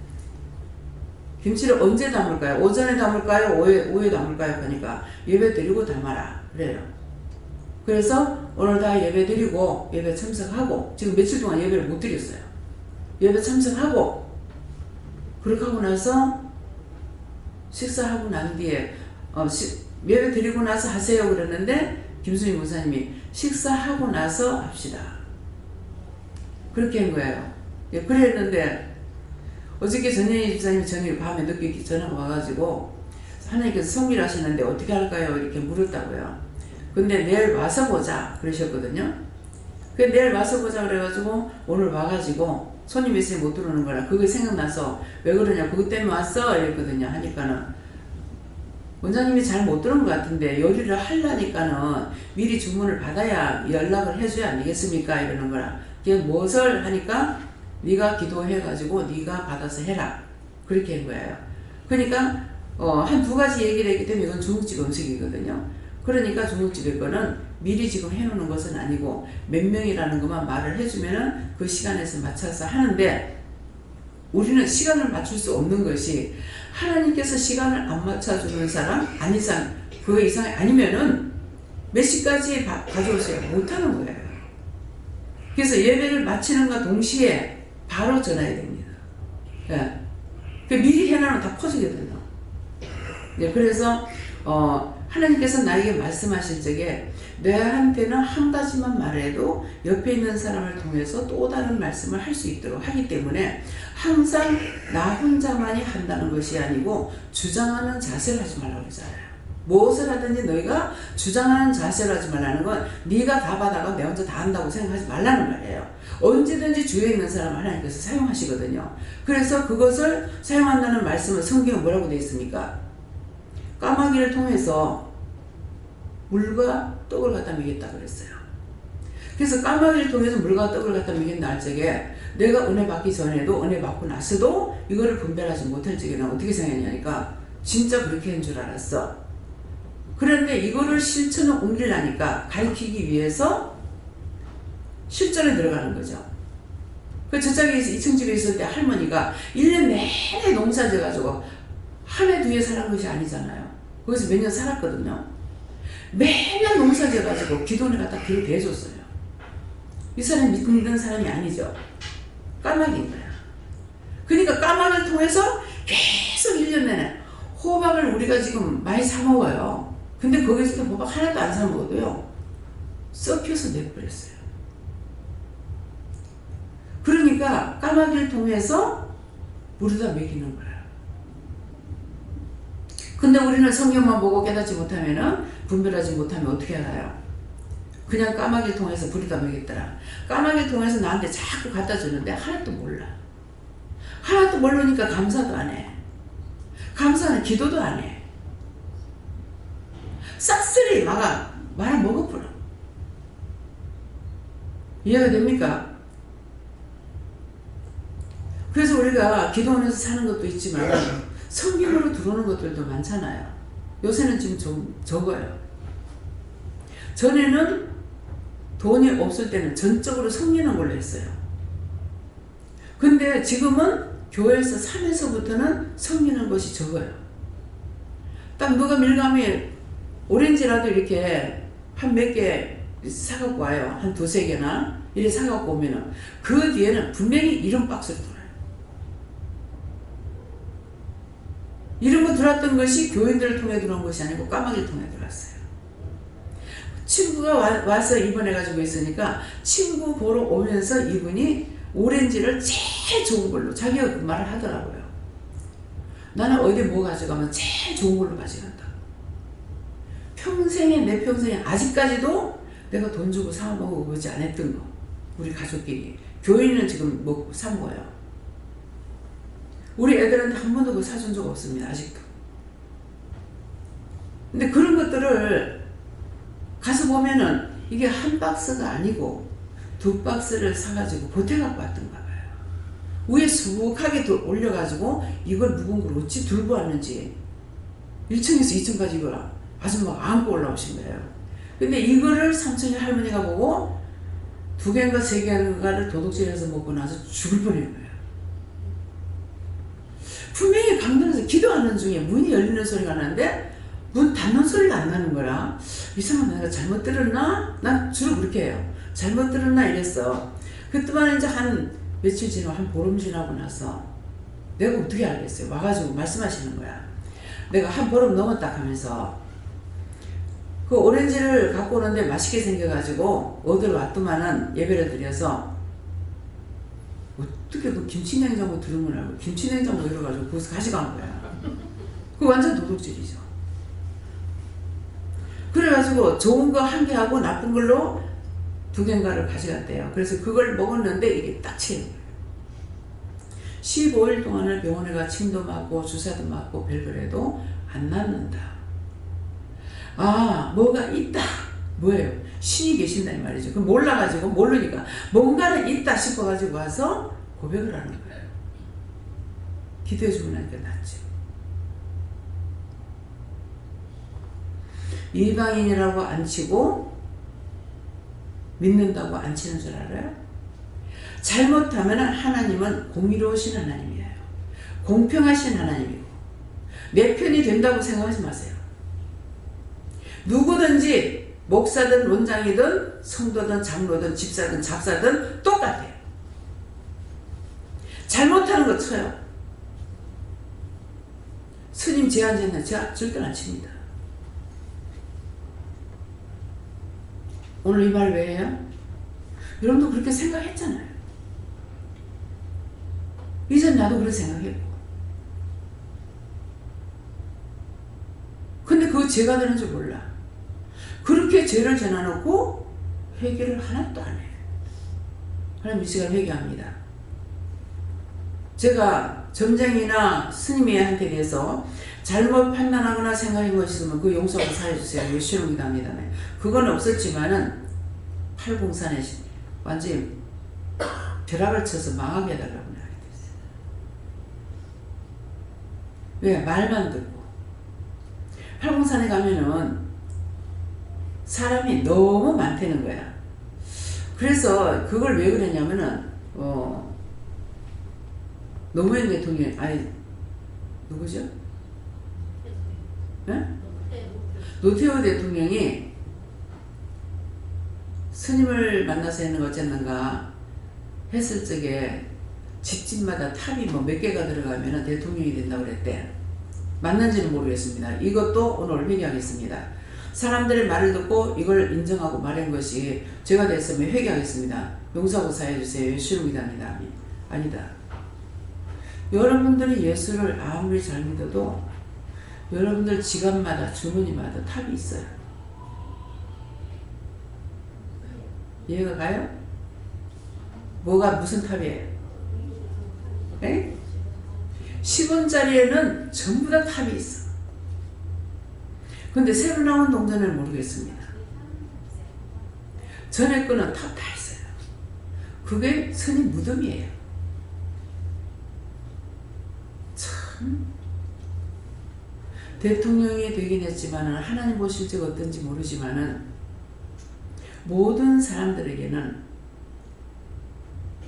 김치를 언제 담을까요? 오전에 담을까요? 오후에 담을까요? 하니까 예배 드리고 담아라 그래요. 그래서 오늘 다 예배 드리고 예배 참석하고, 지금 며칠 동안 예배를 못 드렸어요. 예배 참석하고, 그렇게 하고 나서 식사하고 난 뒤에 예배 드리고 나서 하세요 그랬는데 김수희 목사님이 식사하고 나서 합시다 그렇게 한 거예요. 예, 그랬는데 어저께 전현희 집사님이 저녁에 밤에 늦게 전화가 와가지고 하나님께서 성기를 하시는데 어떻게 할까요? 이렇게 물었다고요. 근데 내일 와서 보자 그러셨거든요. 그 내일 와서 보자 그래가지고 오늘 와가지고 손님 있으면 못 들어오는 거라 그게 생각나서 왜 그러냐 그것 때문에 왔어 이랬거든요. 하니까는 원장님이 잘 못 들은 것 같은데 요리를 하려니까는 미리 주문을 받아야 연락을 해줘야 안 되겠습니까 이러는 거라. 그냥 무엇을 하니까 네가 기도해가지고 네가 받아서 해라 그렇게 한 거예요. 그러니까 한 두 가지 얘기를 했기 때문에 이건 중국집 음식이거든요. 그러니까 중국집의 거는 미리 지금 해놓는 것은 아니고 몇 명이라는 것만 말을 해주면은 그 시간에서 맞춰서 하는데, 우리는 시간을 맞출 수 없는 것이 하나님께서 시간을 안 맞춰주는 사람 아닌 사람 그 이상 아니면은 몇 시까지 가져오세요 못하는 거예요. 그래서 예배를 마치는과 동시에 바로 전화해야 됩니다. 예. 미리 해놔면 다 퍼지거든요. 네, 그래서 하나님께서 나에게 말씀하실 적에 내한테는 한 가지만 말해도 옆에 있는 사람을 통해서 또 다른 말씀을 할 수 있도록 하기 때문에 항상 나 혼자만이 한다는 것이 아니고 주장하는 자세를 하지 말라고 그러잖아요. 무엇을 하든지 너희가 주장하는 자세를 하지 말라는 건 네가 다 받아가 내 혼자 다 한다고 생각하지 말라는 말이에요. 언제든지 주위에 있는 사람을 하나님께서 사용하시거든요. 그래서 그것을 사용한다는 말씀은 성경에 뭐라고 되어 있습니까? 까마귀를 통해서 물과 떡을 갖다 먹였다 그랬어요. 그래서 까마귀를 통해서 물과 떡을 갖다 먹였나 할 적에 내가 은혜 받기 전에도 은혜 받고 나서도 이거를 분별하지 못할 적에는 어떻게 생각했냐니까 진짜 그렇게 한 줄 알았어. 그런데 이거를 실천을 옮기려니까 가르치기 위해서 실전에 들어가는 거죠. 그 저짝에 2층 집에 있을 때 할머니가 1년 내내 농사 져가지고 한 해 두 해 살은 것이 아니잖아요. 거기서 몇 년 살았거든요. 매년 농사 져가지고 기도원에 갖다 길을 대줬어요. 이 사람이 믿는 사람이 아니죠. 까마귀인 거야. 그러니까 까마귀를 통해서 계속 1년 내내 호박을 우리가 지금 많이 사 먹어요. 근데 거기서 호박 하나도 안 사 먹어도요 썩혀서 내버렸어요. 그러니까 까마귀를 통해서 물에다 먹이는 거야. 근데 우리는 성경만 보고 깨닫지 못하면은 분별하지 못하면 어떻게 알아요? 그냥 까마귀를 통해서 물에다 먹였더라. 까마귀를 통해서 나한테 자꾸 갖다 주는데 하나도 몰라. 하나도 모르니까 감사도 안 해. 감사는 기도도 안 해. 싹쓸이 말아 먹어버려. 이해가 됩니까? 그래서 우리가 기도원에서 사는 것도 있지만 성경으로 들어오는 것들도 많잖아요. 요새는 지금 좀 적어요. 전에는 돈이 없을 때는 전적으로 섬기는 걸로 했어요. 근데 지금은 교회에서 3에서부터는 섬기는 것이 적어요. 딱 누가 밀감이 오렌지라도 이렇게 한 몇 개 사갖고 와요. 한 두세 개나 이렇게 사갖고 오면은 그 뒤에는 분명히 이런 박스로 돌아요. 이런 거 들어왔던 것이 교인들을 통해 들어온 것이 아니고 까마귀를 통해 들어왔어요. 친구가 와서 입원해가지고 있으니까 친구 보러 오면서 이분이 오렌지를 제일 좋은 걸로 자기가 그 말을 하더라고요. 나는 어디 뭐 가져가면 제일 좋은 걸로 가져간다. 평생에 내 평생에 아직까지도 내가 돈 주고 사 먹어보지 않았던 거. 우리 가족끼리. 교인은 지금 먹고 사 먹어요. 우리 애들한테 한 번도 그거 사준 적 없습니다. 아직도. 근데 그런 것들을 가서 보면은 이게 한 박스가 아니고 두 박스를 사가지고 보태갖고 왔던가 봐요. 위에 수북하게 올려가지고 이걸 무거운 걸 어찌 들고 왔는지 1층에서 2층까지 이걸 아줌마가 안고 올라오신 거예요. 근데 이거를 삼촌이 할머니가 보고 두 개인가 세 개인가를 도둑질해서 먹고 나서 죽을 뻔한 거예요. 분명히 강당에서 기도하는 중에 문이 열리는 소리가 나는데 문 닫는 소리가 안 나는 거라 이상하다. 내가 잘못 들었나? 난 주로 그렇게 해요. 잘못 들었나 이랬어. 그때만 이제 한 며칠 지나고 한 보름 지나고 나서 내가 어떻게 알겠어요. 와가지고 말씀하시는 거야. 내가 한 보름 넘었다 하면서 그 오렌지를 갖고 오는데 맛있게 생겨가지고 얻으러 왔더만은 예배를 드려서 어떻게 그 김치냉장고 들으면 알고 김치냉장고 이래가지고 거기서 가져간 거야. 그거 완전 도둑질이죠. 그래가지고 좋은 거 한 개 하고 나쁜 걸로 두 개인가를 가져갔대요. 그래서 그걸 먹었는데 이게 딱 채인 거예요. 15일 동안을 병원에 가 침도 맞고 주사도 맞고 별걸 해도 안 낫는다. 아, 뭐가 있다. 뭐예요? 신이 계신다 이 말이죠. 그 몰라가지고 모르니까 뭔가는 있다 싶어가지고 와서 고백을 하는 거예요. 기도해주고 나니까 낫죠. 이방인이라고 안 치고 믿는다고 안 치는 줄 알아요? 잘못하면 하나님은 공의로우신 하나님이에요. 공평하신 하나님이고 내 편이 된다고 생각하지 마세요. 누구든지 목사든 원장이든 성도든 장로든 집사든 잡사든 똑같아요. 잘못하는 거 쳐요. 스님 제안 제는 제가 절대 안 칩니다. 오늘 이 말 왜 해요? 여러분도 그렇게 생각했잖아요. 이전 나도 그렇게 생각했고. 근데 그거 죄가 되는 줄 몰라. 그렇게 죄를 전해놓고 회개를 하나도 안 해요. 하나님 이 시간 회개합니다. 제가 점쟁이나 스님한테 대해서 잘못 판단하거나 생각한 것이 있으면 그 용서하고 사해주세요. 예수로 기도합니다. 그건 없었지만은 팔공산에 완전히 벼락을 쳐서 망하게 해달라고 나게 됐어요. 왜? 말만 듣고. 팔공산에 가면은 사람이 너무 많다는 거야. 그래서 그걸 왜 그랬냐면은 노무현 대통령 누구죠? 네? 노태우 대통령이 스님을 만나서 했는 거 어쨌는가 했을 적에 집집마다 탑이 뭐 몇 개가 들어가면 대통령이 된다고 그랬대. 맞는지는 모르겠습니다. 이것도 오늘 회개하겠습니다. 사람들의 말을 듣고 이걸 인정하고 말한 것이 제가 됐으면 회개하겠습니다. 용서하고 사해주세요. 예수를 믿습니다. 아니다. 여러분들이 예수를 아무리 잘 믿어도 여러분들 지갑마다 주머니마다 탑이 있어요. 이해가 가요? 뭐가 무슨 탑이에요? 에? 10원짜리에는 전부 다 탑이 있어. 근데 새로 나온 동전을 모르겠습니다. 전에 거는 탑 다 있어요. 그게 스님 무덤이에요. 참 대통령이 되긴 했지만은 하나님 보실 적 어떤지 모르지만은 모든 사람들에게는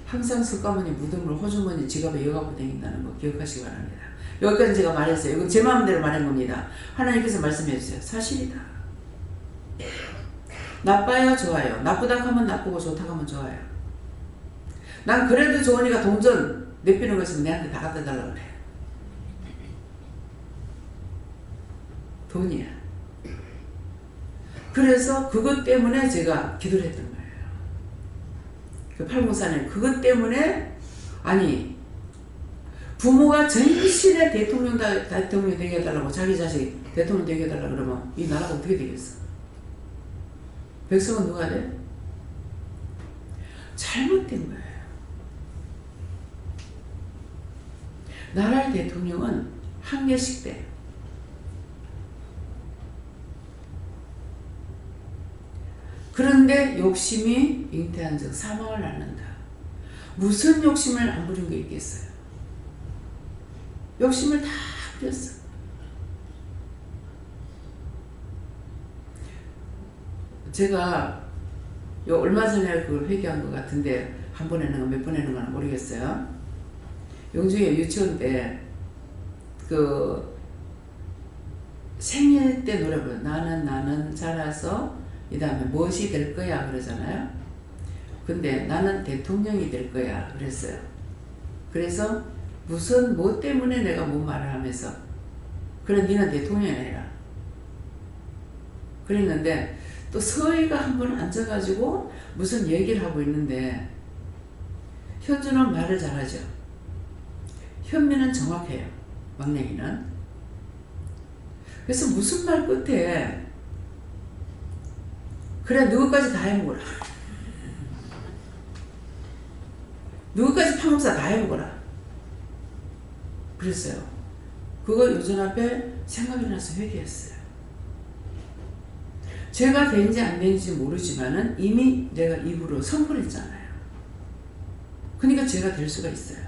항상 석가모니 무덤을 호주머니 지갑에 이어갖고 다닌다는 거 기억하시기 바랍니다. 여기까지 제가 말했어요. 이건 제 마음대로 말한 겁니다. 하나님께서 말씀해 주세요. 사실이다. 나빠요, 좋아요. 나쁘다 하면 나쁘고 좋다 하면 좋아요. 난 그래도 좋으니까 동전 내피는 거 있으면 내한테 다 갖다 달라고 그래. 돈이야. 그래서 그것 때문에 제가 기도를 했던 거예요. 그 팔공산에 그것 때문에 아니 부모가 전신에 대통령 되게 해달라고 자기 자식 대통령 되게 해달라고 그러면 이 나라가 어떻게 되겠어? 백성은 누가 돼? 잘못된 거예요. 나라의 대통령은 한 개씩 돼. 그런데 욕심이 잉태한 즉 사망을 낳는다. 무슨 욕심을 안 부린 게 있겠어요? 욕심을 다 부렸어. 제가 얼마 전에 그걸 회개한 것 같은데 한 번 했는가 몇 번 했는가 모르겠어요. 영주에 유치원 때 그 생일 때 노래 불러. 나는 자라서 이 다음에 무엇이 될 거야 그러잖아요. 근데 나는 대통령이 될 거야 그랬어요. 그래서 무슨 뭐 때문에 내가 뭔 말을 하면서 그래 니는 대통령이 아니라 그랬는데 또 서희가 한 번 앉아가지고 무슨 얘기를 하고 있는데 현주는 말을 잘하죠. 현미는 정확해요. 막내기는. 그래서 무슨 말 끝에 그래 누구까지 다 해먹어라. 누구까지 판검사 다 해먹어라. 그랬어요. 그거 요즘 앞에 생각이 나서 회개했어요. 제가 된지 안 된지 모르지만은 이미 내가 입으로 선포했잖아요. 그러니까 제가 될 수가 있어요.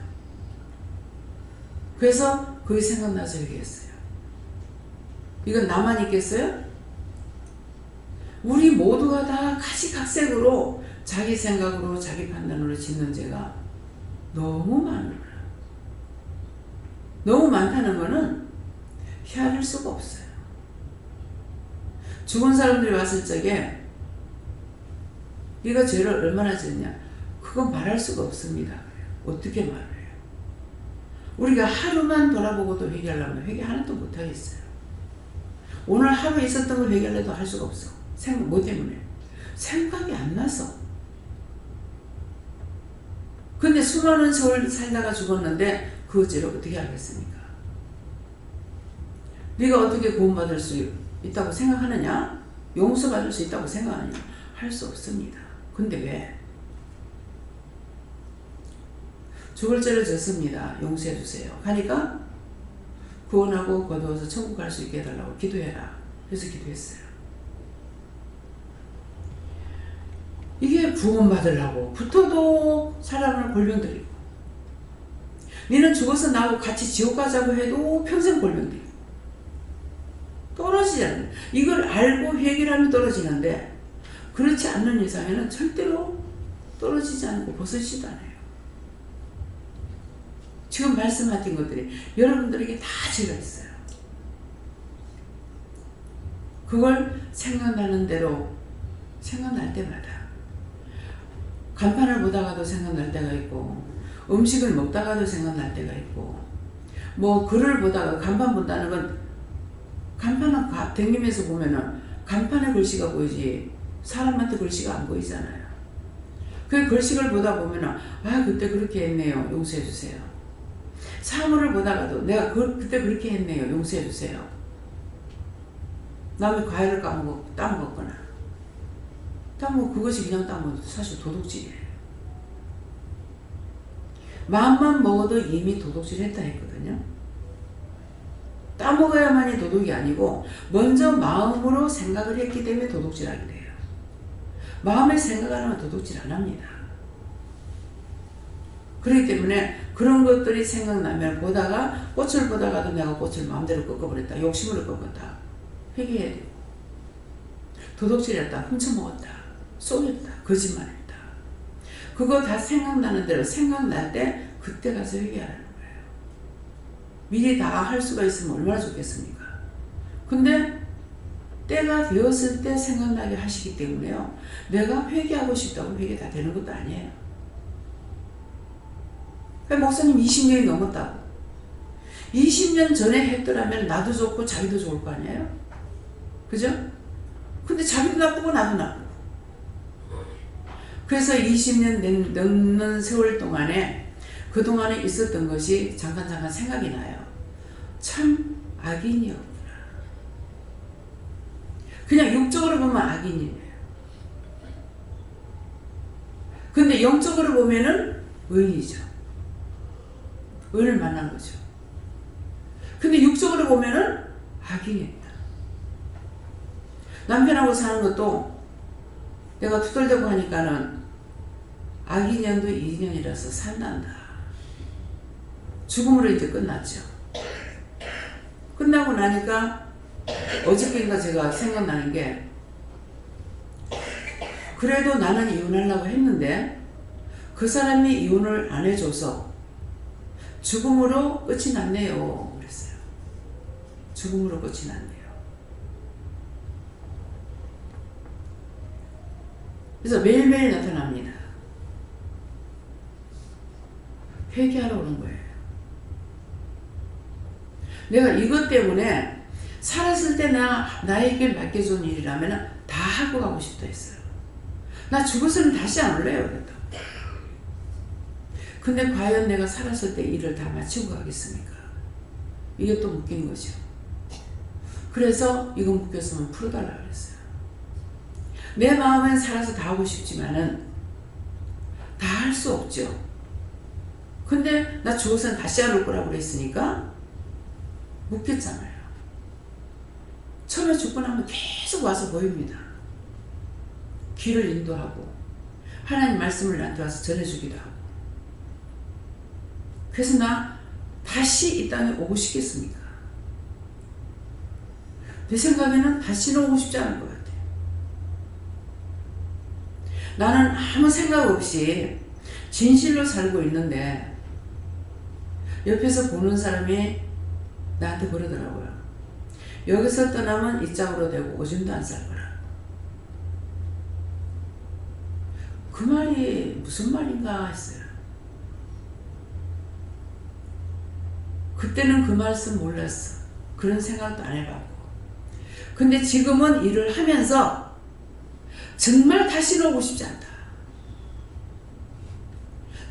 그래서 그게 생각나서 회개했어요. 이건 나만 있겠어요? 우리 모두가 다 가시각색으로 자기 생각으로 자기 판단으로 짓는 죄가 너무 많은 거야. 너무 많다는 거는 헤아릴 수가 없어요. 죽은 사람들이 왔을 적에 네가 죄를 얼마나 졌냐? 그건 말할 수가 없습니다. 어떻게 말해요? 우리가 하루만 돌아보고도 회개하려면 회개 하나도 못하겠어요. 오늘 하루 있었던 걸 회개하려도 할 수가 없어. 뭐 때문에? 생각이 안 나서. 근데 수많은 세월 살다가 죽었는데 그 어째를 어떻게 알겠습니까? 네가 어떻게 구원받을 수 있다고 생각하느냐? 용서받을 수 있다고 생각하느냐? 할 수 없습니다. 근데 왜? 죽을 죄를 졌습니다. 용서해 주세요. 하니까 구원하고 거두어서 천국 갈 수 있게 해달라고 기도해라. 그래서 기도했어요. 이게 구원받으려고 붙어도 사람을 골병들이고 니는 죽어서 나하고 같이 지옥 가자고 해도 평생 골병들이고 떨어지지 않는 이걸 알고 회개하면 떨어지는데 그렇지 않는 이상에는 절대로 떨어지지 않고 벗어지지도 않아요. 지금 말씀하신 것들이 여러분들에게 다 죄가 있어요. 그걸 생각나는 대로 생각날 때마다 간판을 보다가도 생각날 때가 있고 음식을 먹다가도 생각날 때가 있고 뭐 글을 보다가 간판 본다는 건 간판은 댕기면서 보면은 간판에 글씨가 보이지 사람한테 글씨가 안 보이잖아요. 그 글씨를 보다 보면은 아 그때 그렇게 했네요. 용서해 주세요. 사물을 보다가도 내가 그때 그렇게 했네요. 용서해 주세요. 남의 과일을 따먹었거나 그것이 그냥 따먹어도 사실 도둑질이에요. 마음만 먹어도 이미 도둑질 했다 했거든요. 따먹어야만이 도둑이 아니고 먼저 마음으로 생각을 했기 때문에 도둑질하게 돼요. 마음에 생각 안 하면 도둑질 안 합니다. 그렇기 때문에 그런 것들이 생각나면 보다가 꽃을 보다가도 내가 꽃을 마음대로 꺾어버렸다. 욕심으로 꺾었다. 회개해야 돼요. 도둑질했다. 훔쳐먹었다. 쏘였다. 거짓말했다. 그거 다 생각나는 대로 생각날 때 그때 가서 회개하라는 거예요. 미리 다 할 수가 있으면 얼마나 좋겠습니까? 근데 때가 되었을 때 생각나게 하시기 때문에요. 내가 회개하고 싶다고 회개 다 되는 것도 아니에요. 목사님 20년이 넘었다고. 20년 전에 했더라면 나도 좋고 자기도 좋을 거 아니에요? 그죠? 근데 자기도 나쁘고 나도 나쁘고. 그래서 20년 넘는 세월 동안에 그동안에 있었던 것이 잠깐 생각이 나요. 참 악인이었구나. 그냥 육적으로 보면 악인이에요. 근데 영적으로 보면은 의인이죠. 의인을 만난 거죠. 근데 육적으로 보면은 악인이었다. 남편하고 사는 것도 내가 투덜대고 하니까는 악인년도 2년이라서 산단다. 죽음으로 이제 끝났죠. 끝나고 나니까 어저께인가 제가 생각나는 게, 그래도 나는 이혼하려고 했는데 그 사람이 이혼을 안 해줘서 죽음으로 끝이 났네요. 그랬어요. 죽음으로 끝이 났네요. 그래서 매일매일 나타납니다. 회개하러 오는 거예요. 내가 이것 때문에 살았을 때 나에게 맡겨준 일이라면 다 하고 가고 싶다 했어요. 나 죽어서는 다시 안 올래요. 그랬다. 근데 과연 내가 살았을 때 일을 다 마치고 가겠습니까? 이게 또 묶인 거죠. 그래서 이거 묶였으면 풀어달라 그랬어요. 내 마음은 살아서 다 하고 싶지만은 다 할 수 없죠. 근데 나 죽어서는 다시 안 올 거라고 그랬으니까 묶였잖아요. 처음에 죽고 나면 계속 와서 보입니다. 길을 인도하고 하나님 말씀을 나한테 와서 전해주기도 하고. 그래서 나 다시 이 땅에 오고 싶겠습니까? 내 생각에는 다시는 오고 싶지 않을 것 같아요. 나는 아무 생각 없이 진실로 살고 있는데 옆에서 보는 사람이 나한테 그러더라고요. 여기서 떠나면 이 짝으로 되고 오줌도 안 쌀 거라. 그 말이 무슨 말인가 했어요. 그때는 그 말씀 몰랐어. 그런 생각도 안 해봤고. 근데 지금은 일을 하면서 정말 다시는 오고 싶지 않다.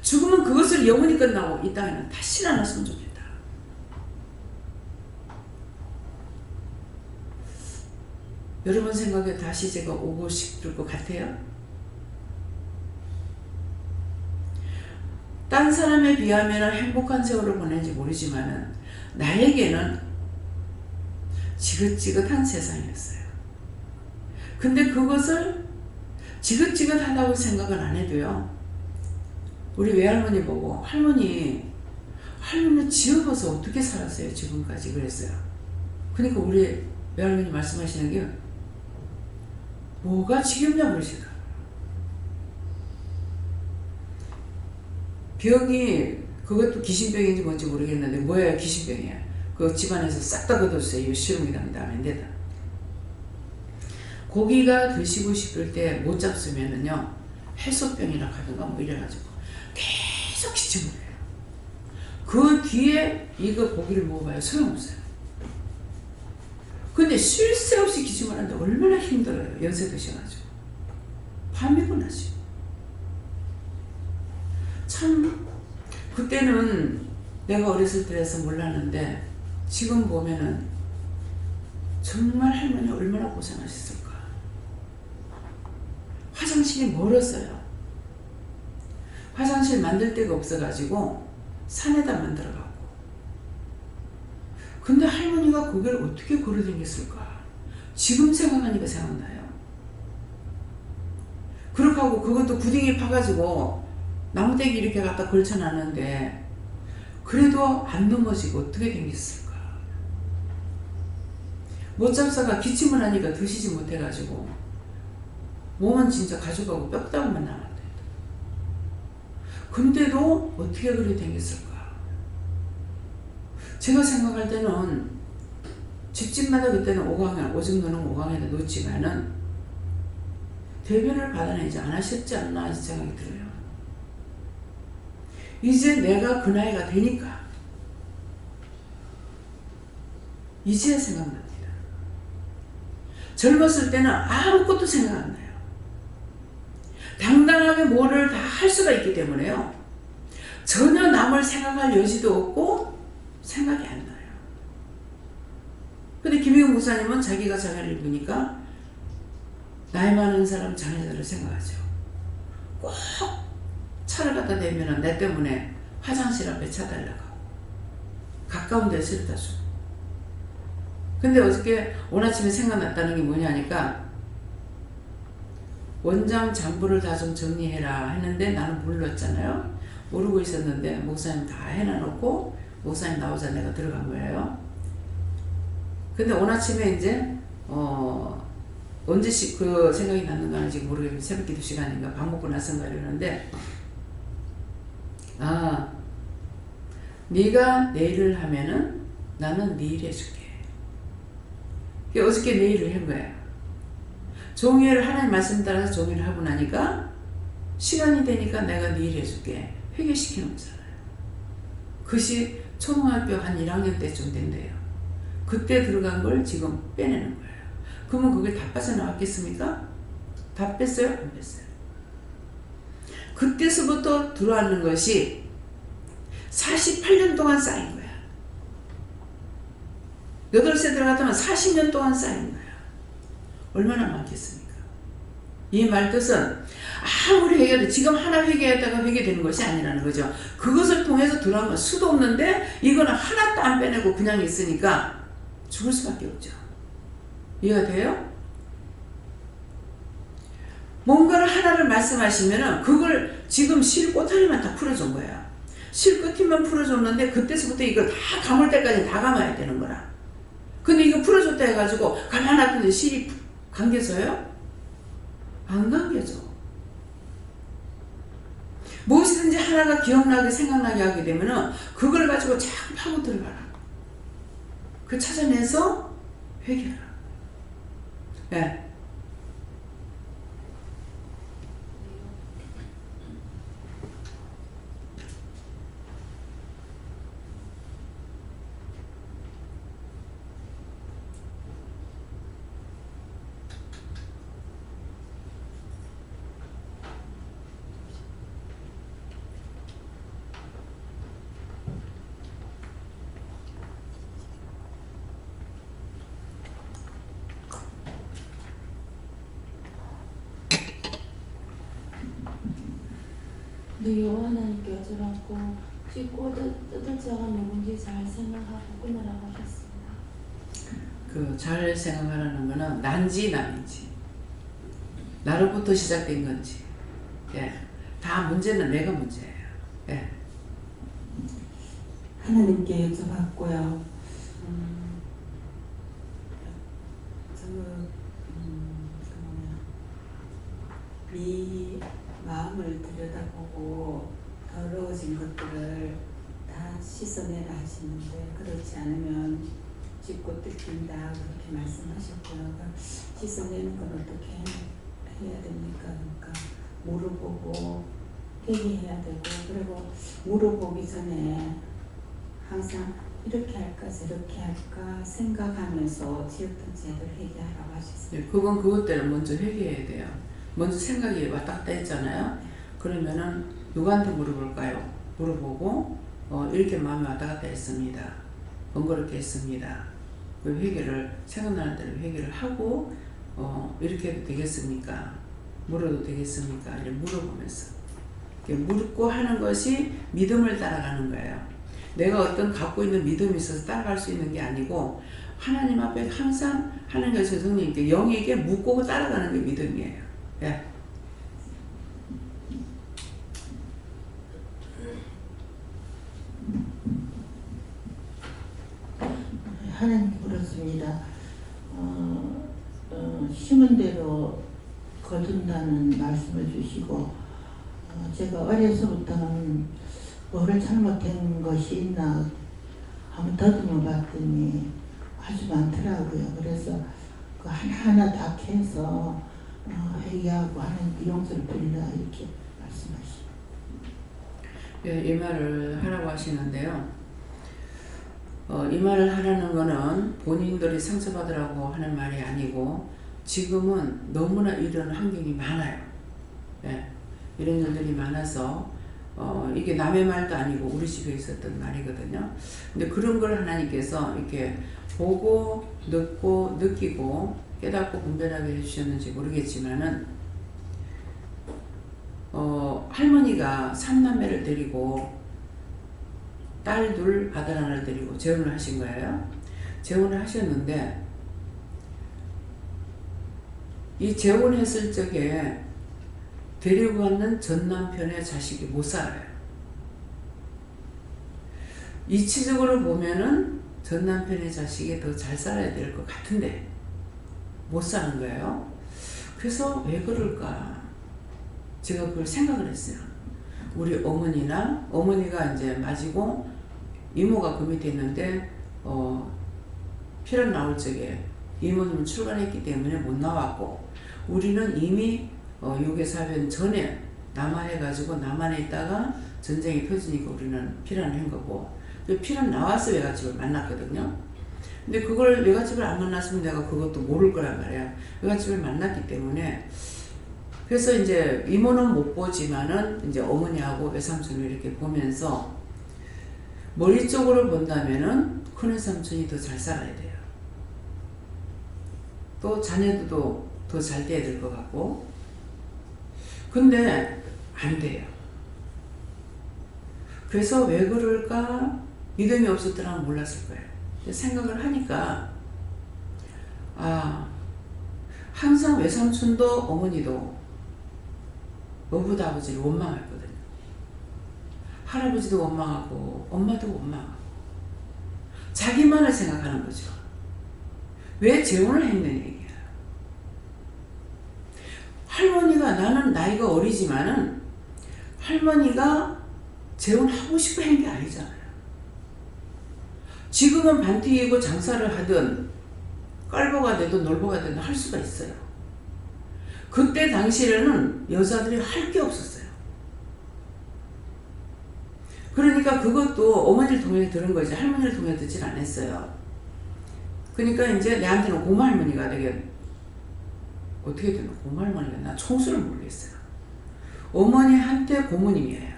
죽으면 그것을 영원히 끝나고 이 땅에는 다시는 안 왔으면 좋겠다. 여러분 생각에 다시 제가 오고 싶을 것 같아요? 딴 사람에 비하면 행복한 세월을 보낸지 모르지만은 나에게는 지긋지긋한 세상이었어요. 근데 그것을 지긋지긋하다고 생각은 안 해도요. 우리 외할머니 보고 할머니 지어봐서 어떻게 살았어요 지금까지 그랬어요. 그러니까 우리 외할머니 말씀하시는 게 뭐가 지겹냐 그러시더라고요. 병이 그것도 귀신병인지 뭔지 모르겠는데 뭐야 귀신병이야. 그 집안에서 싹 다 걷어주세요. 이거 실험이랍니다. 안 된다. 고기가 드시고 싶을 때 못 잡수면은요 해소병이라 하든가 뭐 이래가지고 계속 기침을 해요. 그 뒤에 이거 고기를 먹어봐요. 소용없어요. 근데 쉴 새 없이 기침을 하는데 얼마나 힘들어요. 연세 드셔가지고 밤이 끝나죠. 참 그때는 내가 어렸을 때라서 몰랐는데 지금 보면은 정말 할머니 얼마나 고생하셨을까. 화장실이 멀었어요. 화장실 만들 데가 없어가지고 산에다 만들어가고. 근데 할머니가 거기를 어떻게 걸어다녔을까. 지금 생각하니까 생각나요. 그렇게 하고 그것도 구덩이 파가지고 나무대기 이렇게 갖다 걸쳐놨는데 그래도 안 넘어지고 어떻게 생겼을까? 못 잡사가 기침을 하니까 드시지 못해가지고 몸은 진짜 가져가고 뼈다귀만 남았대. 근데도 어떻게 그렇게 생겼을까? 제가 생각할 때는 집집마다 그때는 오줌 누는 오강에다 놓지만은 대변을 받아내지 않으셨지 않나 생각이 들어요. 이제 내가 그 나이가 되니까 이제야 생각납니다. 젊었을 때는 아무것도 생각 안 나요. 당당하게 뭐를 다 할 수가 있기 때문에요. 전혀 남을 생각할 여지도 없고 생각이 안 나요. 근데 김희웅 목사님은 자기가 자기를 보니까 나이 많은 사람 자녀들을 생각하죠. 꼭 차를 갖다 대면 내 때문에 화장실 앞에 차 달라고 가까운 데 실다 줘. 근데 어저께 오늘 아침에 생각났다는 게 뭐냐니까 원장 장부를 다 좀 정리해라 했는데 나는 몰랐잖아요. 모르고 있었는데 목사님 다 해놔놓고 목사님 나오자 내가 들어간 거예요. 근데 오늘 아침에 이제 언제 그 생각이 났는가는 지금 모르겠는데 새벽 기도 시간인가 밥 먹고 나선가 이러는데 네가 내 일을 하면은 나는 네 일 해줄게. 어저께 내 일을 한 거예요. 종일을 하나님 말씀 따라서 종일을 하고 나니까 시간이 되니까 내가 네 일 해줄게. 회개시키는 거잖아요. 그것이 초등학교 한 1학년 때쯤 된대요. 그때 들어간 걸 지금 빼내는 거예요. 그러면 그게 다 빠져나왔겠습니까? 다 뺐어요? 안 뺐어요. 그때서부터 들어왔는 것이 48년 동안 쌓인 거야. 8세 들어갔다면 40년 동안 쌓인 거야. 얼마나 많겠습니까? 이 말 뜻은 아무리 회개해도 지금 하나 회개했다가 회개되는 것이 아니라는 거죠. 그것을 통해서 들어간 건 수도 없는데 이거는 하나도 안 빼내고 그냥 있으니까 죽을 수밖에 없죠. 이해가 돼요? 뭔가를 하나를 말씀하시면은 그걸 지금 실 꼬타리만 다 풀어준 거야. 실 끝만 풀어줬는데 그때서부터 이걸 다 감을 때까지 다 감아야 되는 거라. 근데 이거 풀어줬다 해가지고 감아놨더니 실이 감겨져요? 안 감겨져. 무엇이든지 하나가 기억나게 생각나게 하게 되면은 그걸 가지고 자꾸 파고 들어가라. 그 찾아내서 회개하라. 네. 네 여호와 하나님께 여쭈라고 씻고 뜯을 자가 누군지 잘 생각하고 끊으라고 하셨습니다. 그 잘 생각하라는 거는 난지 남인지 나로부터 시작된 건지 예. 다 문제는 내가 문제예요. 예. 하나님께 여쭤봤고요. 네 마음을 들여다보고 더러워진 것들을 다 씻어내라 하시는데 그렇지 않으면 찢고 뜯긴다 그렇게 말씀하셨고요. 씻어내는 건 어떻게 해야 됩니까? 그러니까 물어보고 회개해야 되고 그리고 물어보기 전에 항상 이렇게 할까 저렇게 할까 생각하면서 지었던 죄를 회개하라고 하셨어요. 예, 그건 그것대로 먼저 회개해야 돼요. 먼저 생각이 왔다 갔다 했잖아요. 그러면은 누구한테 물어볼까요? 물어보고 이렇게 마음이 왔다 갔다 했습니다. 번거롭게 했습니다. 그 회개를 생각나는 대로 회개를 하고 이렇게 해도 되겠습니까? 물어도 되겠습니까? 이렇게 물어보면서 이렇게 묻고 하는 것이 믿음을 따라가는 거예요. 내가 어떤 갖고 있는 믿음이 있어서 따라갈 수 있는 게 아니고 하나님 앞에 항상 하나님께서 성령님께 영에게 묻고 따라가는 게 믿음이에요. 예. 심은 대로 거둔다는 말씀을 주시고 제가 어려서부터는 뭐를 잘못한 것이 있나 한번 더듬어 봤더니 아주 많더라고요. 그래서 그 하나하나 다 캐서 회개하고 하나님께 용서를 빌라 이렇게 말씀하시죠. 예, 이 말을 하라고 하시는데요. 이 말을 하라는 거는 본인들이 상처받으라고 하는 말이 아니고 지금은 너무나 이런 환경이 많아요. 예, 이런 일들이 많아서 이게 남의 말도 아니고 우리 집에 있었던 말이거든요. 근데 그런 걸 하나님께서 이렇게 보고 듣고 느끼고 깨닫고 분별하게 해주셨는지 모르겠지만은 할머니가 3남매를 데리고 딸 둘, 아들 하나를 데리고 재혼을 하신 거예요. 재혼을 하셨는데 이 재혼했을 적에 데리고 갔는 전 남편의 자식이 못 살아요. 이치적으로 보면은 전 남편의 자식이 더 잘 살아야 될 것 같은데 못 사는 거예요. 그래서 왜 그럴까? 제가 그걸 생각을 했어요. 우리 어머니가 이제 맞이고 이모가 그 밑에 있는데 피란 나올 적에 이모님은 출간했기 때문에 못 나왔고 우리는 이미 6개 사변 전에 남하해가지고 남한에 있다가 전쟁이 터지니까 우리는 피란을 한 거고 피란 나와서 외갓집을 만났거든요. 근데 그걸 외갓집을 안 만났으면 내가 그것도 모를 거란 말이야. 외갓집을 만났기 때문에 그래서 이제 이모는 못 보지만은 이제 어머니하고 외삼촌을 이렇게 보면서 머리 쪽으로 본다면은 큰외삼촌이 더 잘 살아야 돼요. 또 자녀들도 더 잘 돼야 될 것 같고 근데 안 돼요. 그래서 왜 그럴까? 믿음이 없었더라면 몰랐을 거예요. 생각을 하니까 항상 외삼촌도 어머니도 어부도 아버지를 원망했거든요. 할아버지도 원망하고 엄마도 원망하고 자기만을 생각하는 거죠. 왜 재혼을 했느냐 얘기야. 할머니가 나는 나이가 어리지만은 할머니가 재혼하고 싶어 한 게 아니잖아요. 지금은 반티이고 장사를 하든 깔보가 되든 놀보가 되든 할 수가 있어요. 그때 당시에는 여자들이 할 게 없었어요. 그러니까 그것도 어머니를 통해 들은 거지 할머니를 통해 듣질 않았어요. 그러니까 이제 내한테는 고모할머니가 되게 어떻게 되나 고모할머니가 나 총수를 모르겠어요. 어머니한테 고모님이에요.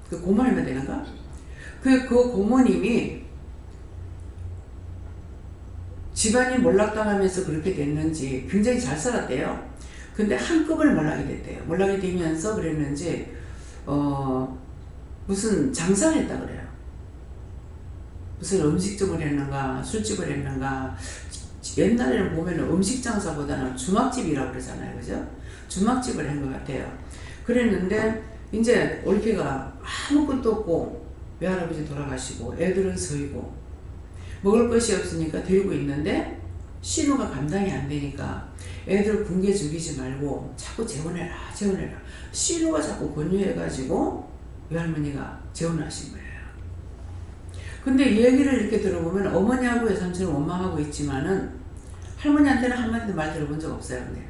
그 고모할머니 되는가? 그 고모님이 집안이 몰락당하면서 그렇게 됐는지 굉장히 잘 살았대요. 근데 한 급을 몰락이 됐대요. 몰락이 되면서 그랬는지 무슨 장사를 했다 그래요. 무슨 음식점을 했는가 술집을 했는가. 옛날에는 보면 음식 장사보다는 주막집이라고 그러잖아요. 그죠? 주막집을 한 것 같아요. 그랬는데 이제 올케가 아무것도 없고 외할아버지 돌아가시고 애들은 서이고 먹을 것이 없으니까 데리고 있는데 신우가 감당이 안 되니까 애들 굶게 죽이지 말고 자꾸 재혼해라. 신우가 자꾸 권유해가지고 외할머니가 재혼을 하신 거예요. 근데 이 얘기를 이렇게 들어보면 어머니하고 외삼촌은 원망하고 있지만은 할머니한테는 한마디도 말 들어본 적 없어요. 근데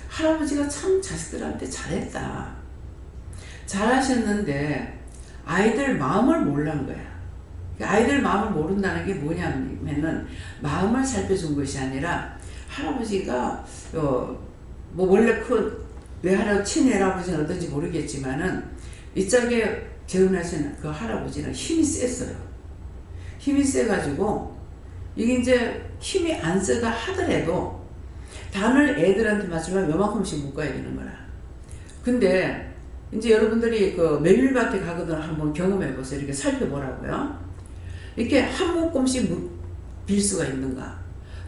할아버지가 참 자식들한테 잘했다. 잘하셨는데 아이들 마음을 모르는 거야. 아이들 마음을 모른다는 게 뭐냐면은 마음을 살펴준 것이 아니라 할아버지가 뭐 원래 그 친할아버지는 어떤지 모르겠지만은 이짝에 재혼하신 그 할아버지는 힘이 셌어요. 힘이 세가지고 이게 이제 힘이 안 세다 하더라도 단을 애들한테 맞추면 요만큼씩 묶어야 되는 거라. 근데 이제 여러분들이 그 메밀밭에 가거든 한번 경험해 보세요. 이렇게 살펴보라고요. 이렇게 한 묶음씩 빌 수가 있는가?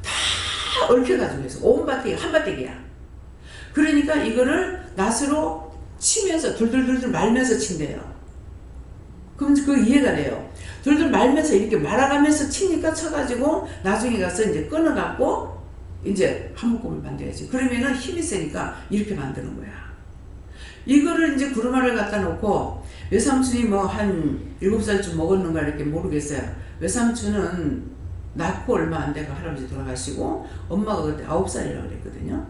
다 얽혀가지고 해서 온 밭이 한 밭대기야. 그러니까 이거를 낫으로 치면서 둘둘둘둘 말면서 친대요. 그럼 그 이해가 돼요. 둘둘 말면서 이렇게 말아가면서 치니까 쳐가지고 나중에 가서 이제 끊어갖고 이제 한 묶음을 만들어야지. 그러면은 힘이 세니까 이렇게 만드는 거야. 이거를 이제 구루마를 갖다 놓고 외삼촌이 뭐 한 7살쯤 먹었는가 이렇게 모르겠어요. 외삼촌은 낳고 얼마 안 돼가 할아버지 돌아가시고 엄마가 그때 9살이라고 그랬거든요.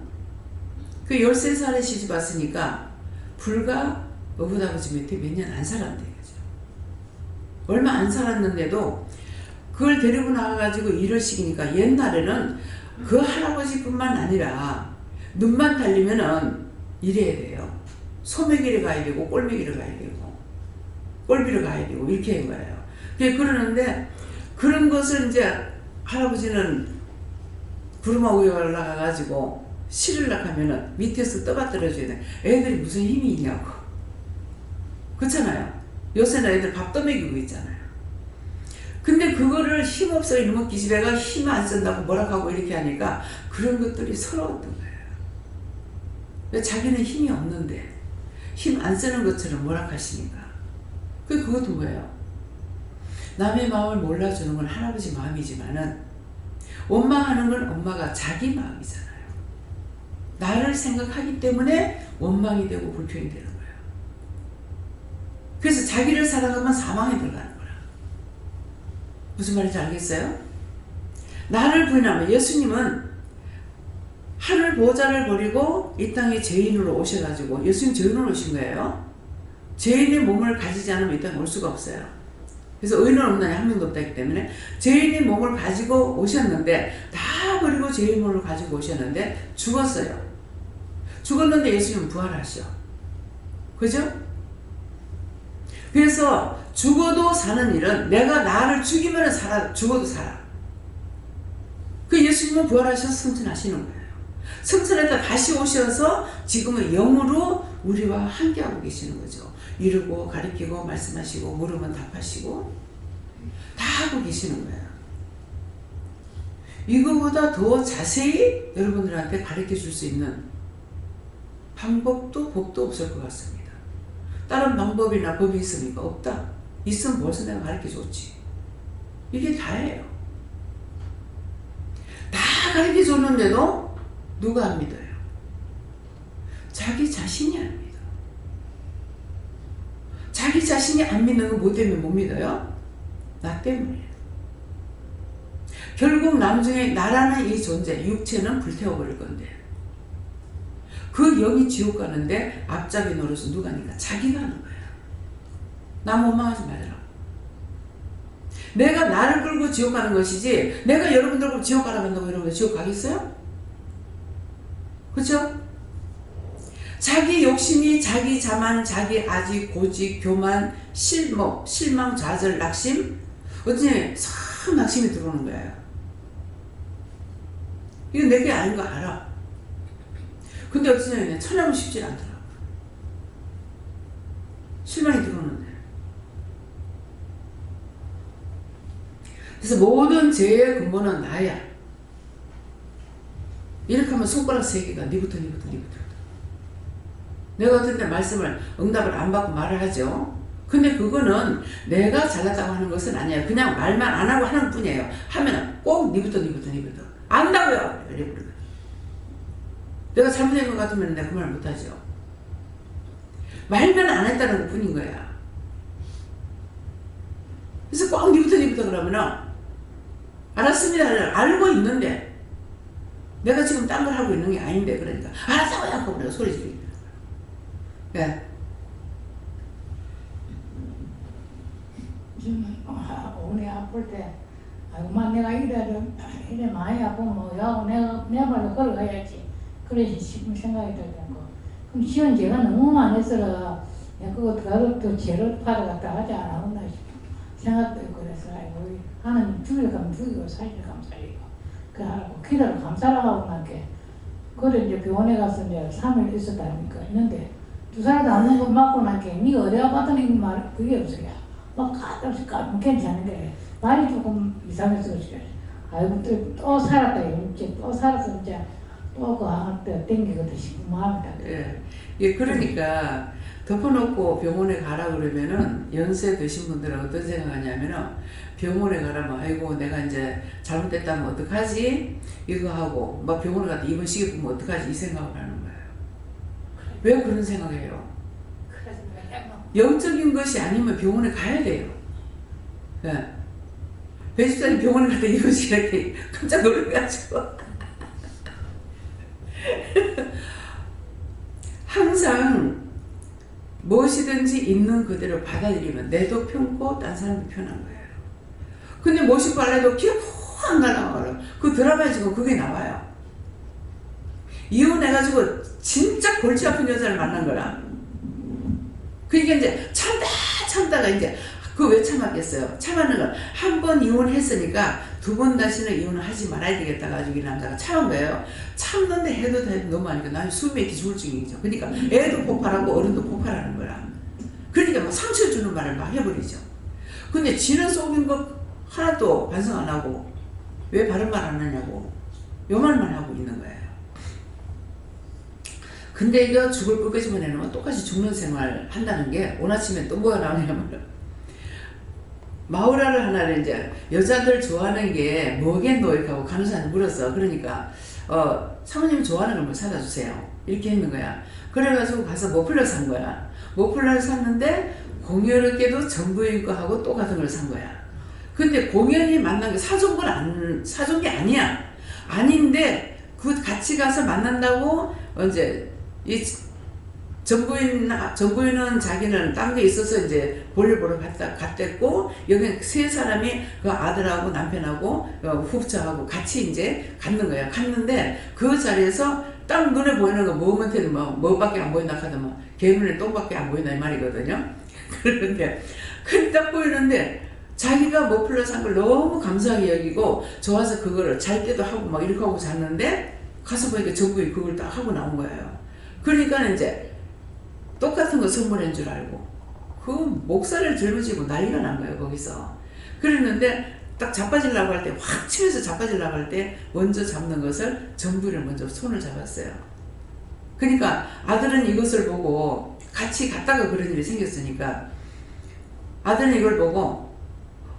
그 13살에 시집 왔으니까 불과 어부다버지 밑에 몇 년 안 살았대. 얼마 안 살았는데도 그걸 데리고 나가가지고 일을 시키니까 옛날에는 그 할아버지뿐만 아니라 눈만 달리면은 일해야 돼요. 소매기를 가야 되고 꼴매기를 가야 되고 꼴비를 가야 되고 이렇게 한 거예요. 그러는데 그런 것을 이제 할아버지는 구루마 위에 올라가가지고 실으려고 하면은 밑에서 떠받들어줘야 돼. 애들이 무슨 힘이 있냐고. 그렇잖아요. 요새는 애들 밥 떠먹이고 있잖아요. 근데 그거를 힘없어 이놈의 기집애가 힘 안 쓴다고 뭐라 하고 이렇게 하니까 그런 것들이 서러웠던 거예요. 자기는 힘이 없는데 힘 안 쓰는 것처럼 뭐라 하시니까. 그것도 뭐예요? 남의 마음을 몰라주는 건 할아버지 마음이지만은 원망하는 건 엄마가 자기 마음이잖아요. 나를 생각하기 때문에 원망이 되고 불평이 되는 거예요. 그래서 자기를 사랑하면 사망에 들어가는 거라. 무슨 말인지 알겠어요? 나를 부인하면 예수님은 하늘 보좌를 버리고 이 땅에 죄인으로 오셔가지고 예수님 죄인으로 오신 거예요. 죄인의 몸을 가지지 않으면 이 땅에 올 수가 없어요. 그래서 의인은 없나니 한 명도 없다기 때문에 죄인의 몸을 가지고 오셨는데 다 버리고 죄인 몸을 가지고 오셨는데 죽었어요. 죽었는데 예수님은 부활하셔. 그죠? 그래서 죽어도 사는 일은 내가 나를 죽이면 살아, 죽어도 살아. 그 예수님은 부활하셔서 승천하시는 거예요. 승천했다 다시 오셔서 지금은 영으로 우리와 함께하고 계시는 거죠. 이루고 가리키고 말씀하시고 물으면 답하시고 다 하고 계시는 거예요. 이거보다 더 자세히 여러분들한테 가르쳐 줄 수 있는 방법도 법도 없을 것 같습니다. 다른 방법이나 법이 있습니까? 없다. 있으면 벌써 내가 가르쳐 줬지. 이게 다예요. 다 가르쳐 줬는데도 누가 안 믿어요? 자기 자신이 안 믿어. 자기 자신이 안 믿는 건 뭐 때문에 못 믿어요? 나 때문에. 결국 나중에 나라는 이 존재, 육체는 불태워버릴 건데 그 영이 지옥 가는데 앞잡이 노릇은 누가 하니까? 자기가 하는 거야. 남 원망하지 말라고. 내가 나를 끌고 지옥 가는 것이지 내가 여러분들 끌고 지옥 가라고 한다고 여러분들 지옥 가겠어요? 그렇죠? 자기 욕심이 자기 자만, 자기 아직, 고직, 교만, 실목, 실망, 좌절, 낙심 어쩌니 참 낙심이 들어오는 거예요. 이건 내게 아닌 거 알아. 근데 어쩌니 천하고 쉽지 않더라고. 실망이 들어오는데. 그래서 모든 죄의 근본은 나야. 이렇게 하면 손가락 3개가 니부터. 내가 어떤 때 말씀을 응답을 안 받고 말을 하죠. 근데 그거는 내가 잘났다고 하는 것은 아니에요. 그냥 말만 안 하고 하는 뿐이에요. 하면 꼭 니부터. 안다고요. 이래 부르거든. 내가 잘못된 것 같으면 내가 그 말 못하죠. 말만 안 했다는 것 뿐인 거야. 그래서 꼭 니부터 그러면은 알았습니다. 알고 있는데 내가 지금 딴 걸 하고 있는 게 아닌데 그러니까 알았다고 하고 내가 소리 지르는 거야. 네. 오늘 아플 때 엄마 내가 이래 많이 아프면 뭐야 내 발로 걸어가야지 그래서 싶은 생각이 들고 그럼 시원 제가 너무 많이 했어라 그거 가서 또 재료 팔아 갖다 하지 않았나 싶어 생각도 있고 그래서 아이고 하나님 죽일 가면 죽이고 살릴 가면 살리고 그래갖고 기도를 감사라고 하고 나게 그래 이제 병원에 가서 이제 3일 있었다니까 있는데 주사도 안 놓고 맞고 나게 니가 어디가 봤더니 말 그게 없어요. 막 가끔씩 괜찮은 게 말이 조금 이상해서 그렇지. 아이고 또 살았다 이제 또 살았어 이제 또 그 때 땡기거든 싶은 마음이다. 예, 그러니까 덮어놓고 병원에 가라 그러면은 연세 드신 분들은 어떤 생각하냐면은 병원에 가라면 아이고 내가 이제 잘못됐다면 어떡하지? 이거 하고 막 병원에 가서 입원시켜 보면 어떡하지? 이 생각을 하는 거예요. 왜 그런 생각해요? 영적인 것이 아니면 병원에 가야 돼요. 네. 배 집사님 병원에 갔다 입원시키는데 깜짝 놀라가지고 항상 무엇이든지 있는 그대로 받아들이면 내도 편고 딴 사람도 편한 거예요. 근데 무엇이 빨래도 기가 안 가나와요. 그 드라마에 지금 그게 나와요. 이혼해가지고 진짜 골치 아픈 여자를 만난 거라. 그러니까 이제 참다가 이제 그 왜 참았겠어요? 참았는 건 한 번 이혼했으니까 두 번 다시는 이혼을 하지 말아야 되겠다 가지고 이 남자가 참은 거예요. 참는데 해도 너무 하니까 나는 숨이 기술증이죠. 그러니까 애도 폭발하고 어른도 폭발하는 거라. 그러니까 막 상처 주는 말을 막 해버리죠. 근데 지는 속인 거 하나도 반성 안 하고 왜 바른 말 안 하냐고 요 말만 하고 있는 거예요. 근데 이거 죽을 끝까지만 해놓으면 똑같이 죽는 생활 한다는 게 오늘 아침에 또 뭐가 나오냐면 마우라를 하나를 이제 여자들 좋아하는 게 뭐겠노 이렇게 하고 간호사한테 물었어. 그러니까 사모님이 좋아하는 걸 뭐 사다 주세요 이렇게 했는 거야. 그래가지고 가서 머플러 산 거야. 머플러를 샀는데 공교롭게도 전부인 거하고 또 같은 걸 산 거야. 근데 공연히 만난 게 사준 게 아니야. 아닌데 그 같이 가서 만난다고 이제 이 전부인은 자기는 딴 데 있어서 이제 볼일 보러 갔댔고 여기 세 사람이 그 아들하고 남편하고 후부처하고 같이 이제 갔는 거야. 갔는데 그 자리에서 딱 눈에 보이는 거 뭐한테는 뭐밖에 안 보인다 하더만 걔 눈에 똥밖에 안 보인다 이 말이거든요. 그런데 딱 보이는데 자기가 머플러 산 걸 너무 감사하게 여기고 좋아서 그거를 잘 때도 하고 막 이렇게 하고 잤는데 가서 보니까 전부인 그걸 딱 하고 나온 거예요. 그러니까 이제 똑같은 거 선물한 줄 알고 그 목살을 짊어지고 난리가 난 거예요 거기서. 그랬는데 딱 자빠지려고 할 때 확 치면서 자빠지려고 할 때 먼저 잡는 것을 전부를 먼저 손을 잡았어요. 그러니까 아들은 이것을 보고 같이 갔다가 그런 일이 생겼으니까 아들은 이걸 보고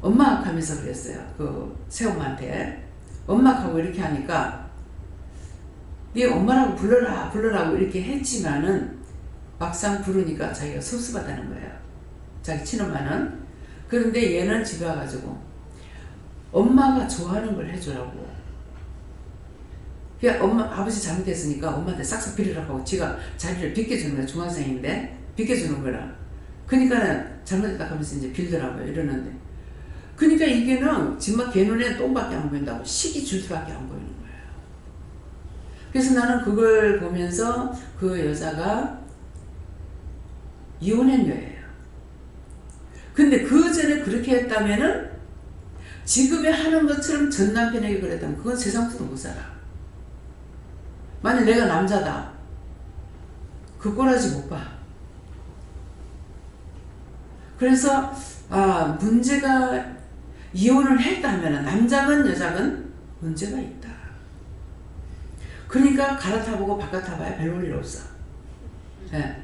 엄마 하면서 그랬어요. 그 새엄마한테 엄마하고 이렇게 하니까 네 엄마라고 불러라고 이렇게 했지만은 막상 부르니까 자기가 섭섭하다는 거예요. 자기 친엄마는. 그런데 얘는 집에 와가지고 엄마가 좋아하는 걸 해주라고. 그냥 아버지 잘못했으니까 엄마한테 싹싹 빌으라고 하고 지가 자리를 비켜주는 거야. 중학생인데 비켜주는 거라. 그러니까 잘못했다 하면서 이제 빌더라고요. 이러는데. 그러니까 이게는 정말 걔 눈에 똥밖에 안 보인다고 식이 줄수밖에 안 보이는 거예요. 그래서 나는 그걸 보면서 그 여자가 이혼했녀예요. 근데 그 전에 그렇게 했다면은 지금에 하는 것처럼 전 남편에게 그랬다면 그건 세상부터 못 살아. 만약 내가 남자다. 그 꼬라지 못 봐. 그래서 문제가 이혼을 했다면 남자건 여자건 문제가 있다. 그러니까 갈아타보고 바꿔타봐야 별 볼 일 없어. 네.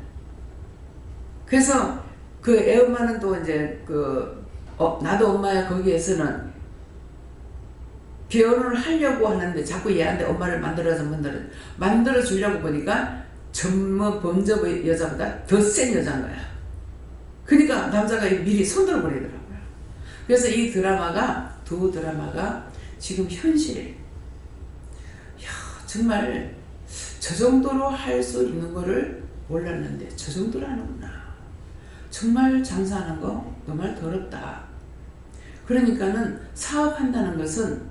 그래서 그 애엄마는 또 이제 나도 엄마야 거기에서는 결혼을 하려고 하는데 자꾸 얘한테 엄마를 만들어 주려고 보니까 전무 범죄 여자보다 더 센 여자인 거야. 그러니까 남자가 미리 손들어 버리더라고요. 그래서 이 두 드라마가 지금 현실에 정말 저 정도로 할 수 있는 거를 몰랐는데 저 정도로 하는구나. 정말 장사하는 거 정말 더럽다. 그러니까는 사업한다는 것은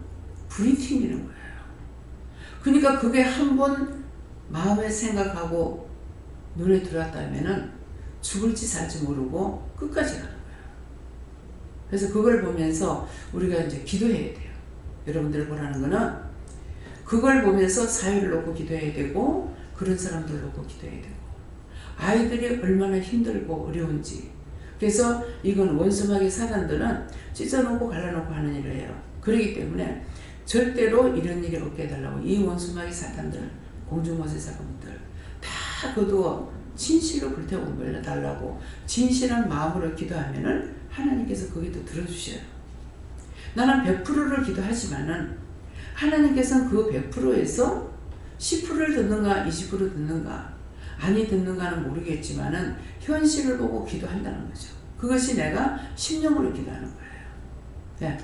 불이 튕기는 거예요. 그러니까 그게 한번 마음에 생각하고 눈에 들어왔다면은 죽을지 살지 모르고 끝까지 가는 거예요. 그래서 그걸 보면서 우리가 이제 기도해야 돼요. 여러분들 보라는 거는 그걸 보면서 사회를 놓고 기도해야 되고 그런 사람들 놓고 기도해야 되고 아이들이 얼마나 힘들고 어려운지. 그래서 이건 원수마귀 사단들은 찢어놓고 갈라놓고 하는 일을 해요. 그렇기 때문에 절대로 이런 일이 없게 해달라고 이 원수마귀 사단들 공중모세 사범들 다 다 거두어 진실로 불태우고 말려달라고 진실한 마음으로 기도하면은 하나님께서 거기도 들어주셔요. 나는 100%를 기도하지만은 하나님께서는 그 100%에서 10%를 듣는가 20% 듣는가 아니 듣는가는 모르겠지만은 현실을 보고 기도한다는 거죠. 그것이 내가 심령으로 기도하는 거예요. 네.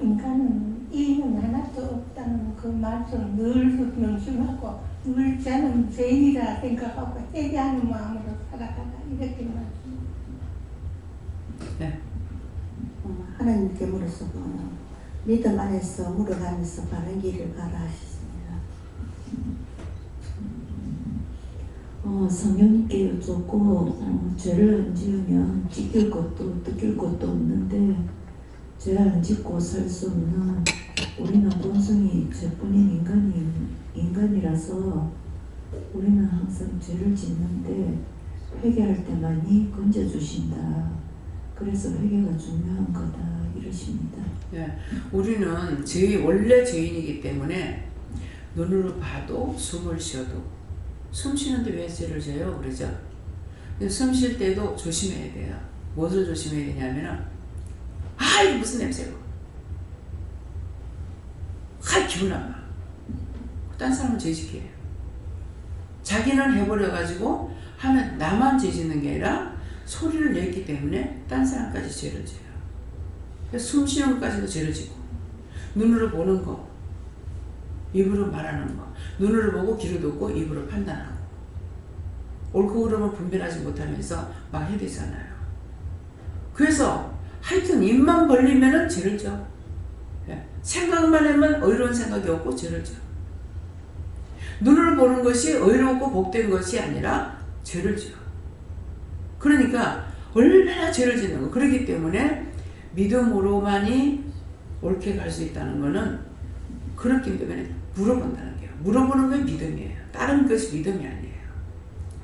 인간은 이는 하나도 없다는 그 말씀 늘 명심하고 늘 저는 죄인이라 생각하고 회개하는 마음으로 살아가라 이렇게 말씀합니다. 네. 하나님께 물어서 믿음 안에서 물어가면서 바른 길을 가라 하셨습니다. 성령님께 여쭙고 죄를 안 지으면 지킬 것도 뜯길 것도 없는데 죄 안 짓고 살 수 없는 우리는 본성이 죄뿐인 인간이라서 우리는 항상 죄를 짓는데 회개할 때만이 건져주신다. 그래서 회개가 중요한 거다 이러십니다. 네. 우리는 원래 죄인이기 때문에 눈으로 봐도 숨을 쉬어도 숨 쉬는데 왜 죄를 져요? 그러죠? 숨 쉴 때도 조심해야 돼요. 무엇을 조심해야 되냐면은 이게 무슨 냄새고 기분 나빠. 딴 사람은 죄 짓게 해요. 자기는 해버려가지고 하면 나만 죄 짓는 게 아니라 소리를 냈기 때문에 딴 사람까지 죄를 져요. 숨 쉬는 것까지도 죄를 지고 눈으로 보는 거 입으로 말하는 거 눈으로 보고 귀로 듣고 입으로 판단하고 옳고 그름을 분별하지 못하면서 막 해대잖아요. 그래서 하여튼 입만 벌리면은 죄를 져. 생각만 하면 의로운 생각이 없고 죄를 져. 눈으로 보는 것이 의롭고 복된 것이 아니라 죄를 져. 그러니까 얼마나 죄를 짓는 거. 그렇기 때문에 믿음으로만이 옳게 갈 수 있다는 것은 그렇기 때문에 물어본다는 거예요. 물어보는 건 믿음이에요. 다른 것이 믿음이 아니에요.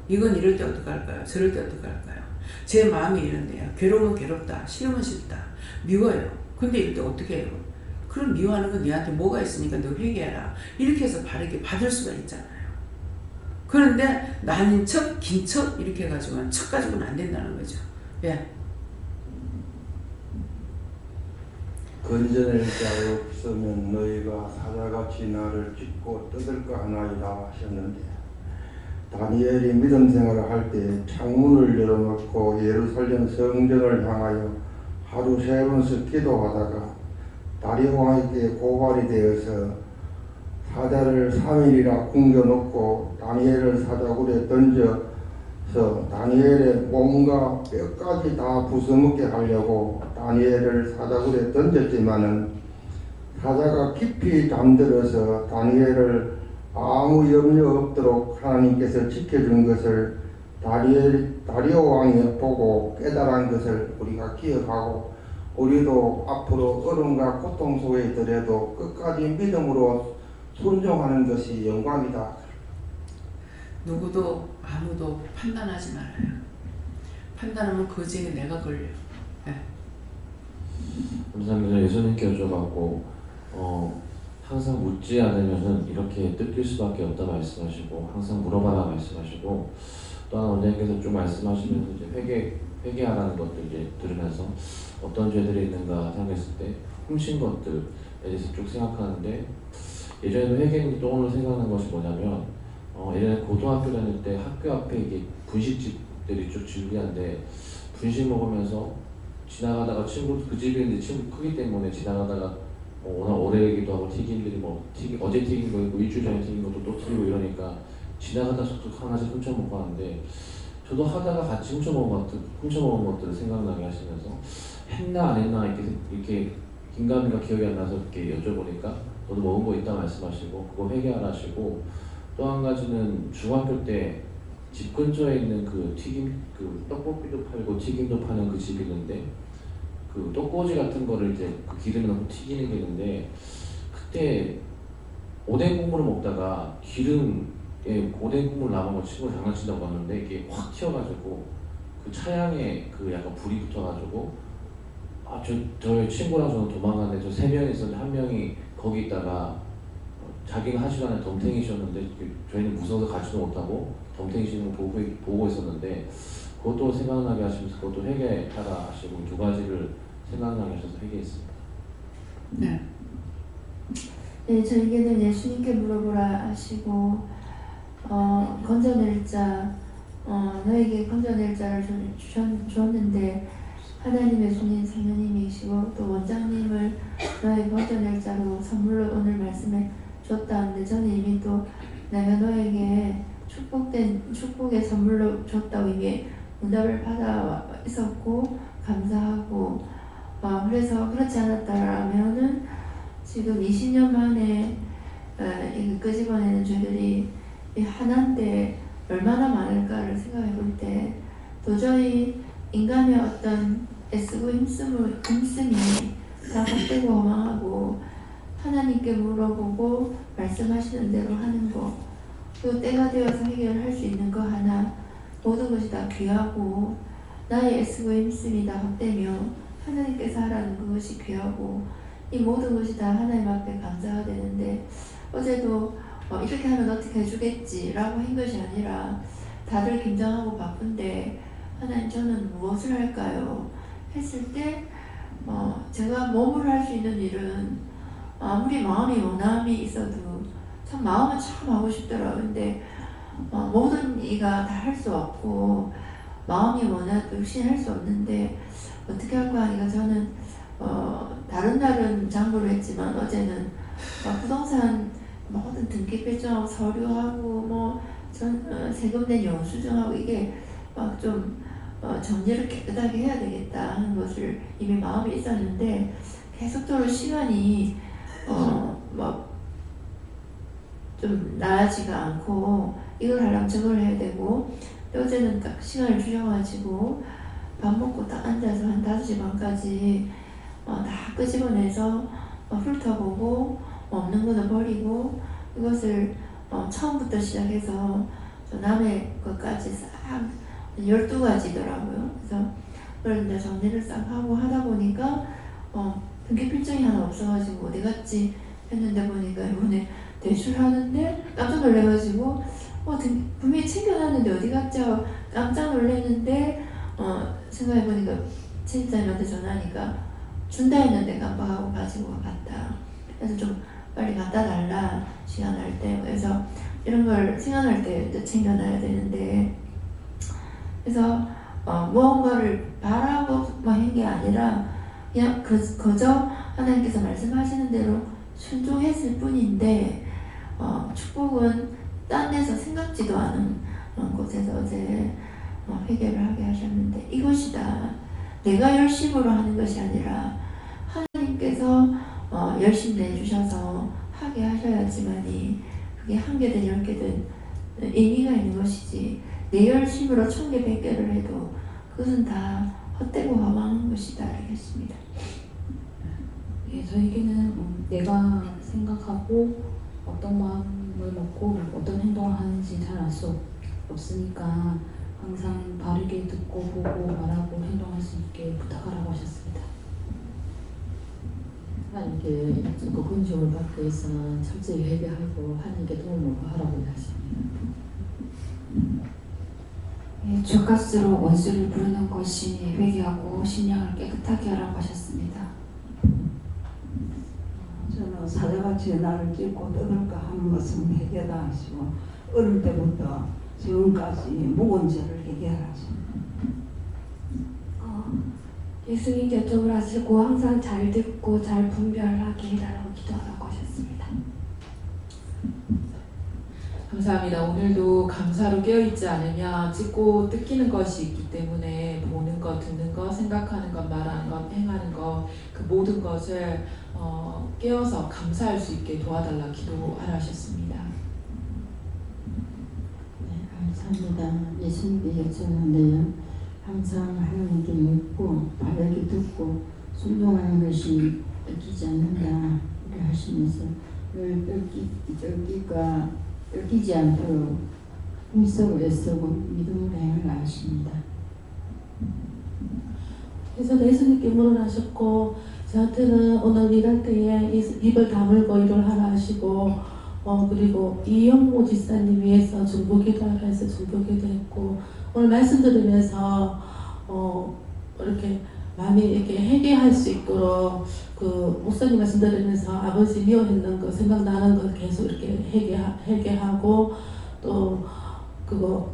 이건 이럴 때 어떡할까요? 저럴 때 어떡할까요? 제 마음이 이런데요. 괴로우면 괴롭다. 싫으면 싫다. 미워요. 근데 이럴 때 어떻게 해요? 그럼 미워하는 건 너한테 뭐가 있으니까 너 회개해라. 이렇게 해서 바르게 받을 수가 있잖아요. 그런데 나는 척, 긴 척 이렇게 해가지고는 척 가지고는 안 된다는 거죠. 예. 건져낼 자 없으면 너희가 사자같이 나를 찢고 뜯을까 하나이다 하셨는데 다니엘이 믿음 생활을 할 때 창문을 열어놓고 예루살렘 성전을 향하여 하루 3번씩 기도하다가 다리오 왕에게 고발이 되어서 사자를 3일이나 굶겨놓고 다니엘을 사자굴에 던져서 다니엘의 몸과 뼈까지 다 부숴먹게 하려고 다니엘을 사자굴에 던졌지만은 사자가 깊이 잠들어서 다니엘을 아무 염려 없도록 하나님께서 지켜준 것을 다리오 왕이 보고 깨달은 것을 우리가 기억하고 우리도 앞으로 어려움과 고통 속에 있더라도 끝까지 믿음으로 순종하는 것이 영광이다. 누구도 아무도 판단하지 말아요. 판단하면 그 죄에 내가 걸려요. 네. 감사합니다. 예수님께 여쭤봤고 항상 묻지 않으면 이렇게 뜯길 수밖에 없다 말씀하시고 항상 물어봐라 말씀하시고 또한 원장님께서 좀 말씀하시면서 이제 회개하라는 것들 이제 들으면서 어떤 죄들이 있는가 생각했을 때 훔친 것들에 대해서 쭉 생각하는데 예전에도 회개는 떠오르는 생각하는 것이 뭐냐면 예전에 고등학교 다닐 때 학교 앞에 이게 분식집들이 쭉 준비한데 분식 먹으면서 지나가다가 친구 그 집이 있는데 친구 크기 때문에 지나가다가 워낙 오래기도 하고 튀김들이 어제 튀긴 거 있고 일주일 전에 튀긴 것도 또 튀기고 이러니까 지나가다 하나씩 훔쳐먹고 하는데 저도 하다가 같이 훔쳐먹은 것들을 생각나게 하시면서 했나 안 했나 이렇게 긴가민가 기억이 안 나서 이렇게 여쭤보니까 너도 먹은 거 있다 말씀하시고 그거 회개하라 하시고 또 한 가지는 중학교 때 집 근처에 있는 그 떡볶이도 팔고 튀김도 파는 그 집이 있는데 그 떡꼬지 같은 거를 이제 그 기름에 넣고 튀기는 게 있는데 그때 오뎅 국물을 먹다가 기름에 오뎅 국물 남은 거 친구가 장난친다고 하는데 이게 확 튀어가지고 그 차량에 그 약간 불이 붙어가지고 저희 친구랑 저는 도망갔는데 저 3명이 있었는데 한 명이 거기 있다가 자기가 한 시간에 덤탱이셨는데 저희는 무서워서 가지도 못하고 덤탱이시는 거 보고 있었는데 그것도 생각나게 하시면서 그것도 회개하라 하시고 두 가지를 생각나게 하셔서 회개했습니다. 네. 네, 저에게는 예수님께 물어보라 하시고 건져낼 자 너에게 건져낼 자를 주셨는데 하나님의 손인 성령님이시고 또 원장님을 너의 건져낼 자로 선물로 오늘 말씀에 줬다는데 저는 이미 또 내가 너에게 축복의 선물로 줬다고 이미 응답을 받아 있었고 감사하고 그래서 그렇지 않았다라면은 지금 20년 만에 이거 끄집어내는 죄들이 하나인데 얼마나 많을까를 생각해 볼 때 도저히 인간의 어떤 애쓰고 힘씀이 다 헛되고 허망하고 하나님께 물어보고 말씀하시는 대로 하는 거 또 때가 되어서 해결할 수 있는 거 하나 모든 것이 다 귀하고 나의 애쓰고 힘씀이 다 헛되며 하나님께서 하라는 그것이 귀하고 이 모든 것이 다 하나님 앞에 감사가 되는데 어제도 이렇게 하면 어떻게 해주겠지 라고 한 것이 아니라 다들 긴장하고 바쁜데 하나님 저는 무엇을 할까요? 했을 때 제가 몸으로 할 수 있는 일은 아무리 마음이 원함이 있어도 참 마음은 참 하고 싶더라고요. 근데 모든 이가 다 할 수 없고 마음이 원해도 역시 할 수 없는데 어떻게 할까 하니까 저는 다른 날은 장부를 했지만 어제는 부동산 모든 등기 필정하고 서류하고 세금 낸 영수증하고 이게 막 좀 정리를 깨끗하게 해야 되겠다 하는 것을 이미 마음에 있었는데 계속적으로 시간이 좀 나아지가 않고 이걸 하려면 저걸 해야 되고 어제는 딱 시간을 주셔가지고 밥 먹고 딱 앉아서 한 5시 반까지 다 끄집어내서 훑어보고 없는 거는 버리고 이것을 처음부터 시작해서 남의 것까지 싹 12가지더라고요. 그래서 그걸 이제 정리를 싹 하고 하다 보니까 등기 필정이 하나 없어가지고 어디 갔지 했는데 보니까 이번에 대출하는데 깜짝 놀래가지고 분명히 챙겨놨는데 어디 갔지 하고 깜짝 놀랐는데 생각해보니까 책임자님한테 전화하니까 준다 했는데 깜빡하고 가지고 갔다. 그래서 좀 빨리 갖다 달라 시간 날 때. 그래서 이런 걸 생각할 때 이제 챙겨놔야 되는데 그래서 무언가를 바라고 한 게 아니라 그냥 그저 하나님께서 말씀하시는 대로 순종했을 뿐인데 축복은 딴 데서 생각지도 않은 곳에서 어제 회개를 하게 하셨는데 이것이다. 내가 열심으로 하는 것이 아니라 하나님께서 열심 내주셔서 하게 하셔야지만이 그게 한 개든 10개든 의미가 있는 것이지 내 열심으로 1000개 100개를 해도 그것은 다 헛되고 허망한 것이다 알겠습니다. 예, 저에게는 내가 생각하고 어떤 마음을 먹고 어떤 행동을 하는지 잘 알 수 없으니까 항상 바르게 듣고 보고 말하고 행동할 수 있게 부탁하라고 하셨습니다. 하나님께 약속과 권총을 받기 위해서는 철저히 회개하고 하나님께 도움을 구하라고 하십니다. 예, 죄값으로 원수를 부르는 것이 회개하고 심령을 깨끗하게 하라고 하셨습니다. 저는 사자같이 나를 찢고 뜯을까 하는 것은 회개다 하시고 어릴 때부터 지금까지 묵은 죄를 회개하십니다. 예수님 결정을 하시고 항상 잘 듣고 잘 분별하게 해달라고 기도하라고 하셨습니다. 감사합니다. 오늘도 감사로 깨어있지 않으면 찢고 뜯기는 것이 있기 때문에 보는 것, 듣는 것, 생각하는 것, 말하는 것, 행하는 것 그 모든 것을 깨어서 감사할 수 있게 도와달라 기도하라 하셨습니다. 네, 감사합니다. 예수님께 여쭤는데요. 항상 하나님께 묻고 바르게 듣고 순종하는 것이 뜯기지 않는다 이렇게 하시면서 늘 뜯기지 않도록 힘쓰고 애쓰고 믿음으로 행을 하십니다. 그래서 예수님께 물어나셨고 저한테는 오늘 일할 때에 입을 다물고 일을 하라 하시고 그리고 이영모 지사님 위해서 중보기도하라 해서 중보기도했고 오늘 말씀 들으면서 이렇게 많이 이렇게 회개할 수 있도록 그 목사님 말씀 들으면서 아버지 미워했는 거 생각나는 거 계속 이렇게 회개하고 또 그거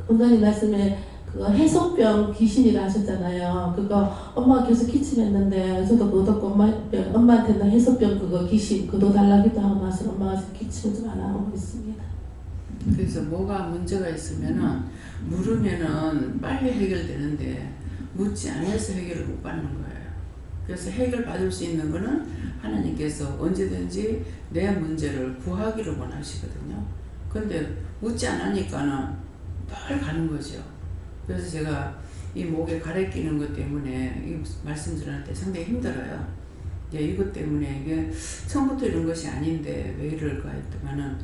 원장님 말씀에 그거 해소병 귀신이라 하셨잖아요. 그거 엄마가 계속 기침했는데 저도 그거 듣고 엄마한테는 해소병 그거 귀신 그거 달라기도 하고 나서 엄마가 기침을 좀 안 하고 있습니다. 그래서 뭐가 문제가 있으면은 물으면은 빨리 해결되는데 묻지 않아서 해결을 못 받는 거예요. 그래서 해결 받을 수 있는 거는 하나님께서 언제든지 내 문제를 구하기를 원하시거든요. 근데 묻지 않으니까는 늘 가는 거죠. 그래서 제가 이 목에 가래 끼는 것 때문에 이 말씀 드릴 때 상당히 힘들어요. 이것 때문에 이게 처음부터 이런 것이 아닌데 왜 이럴까 했더만은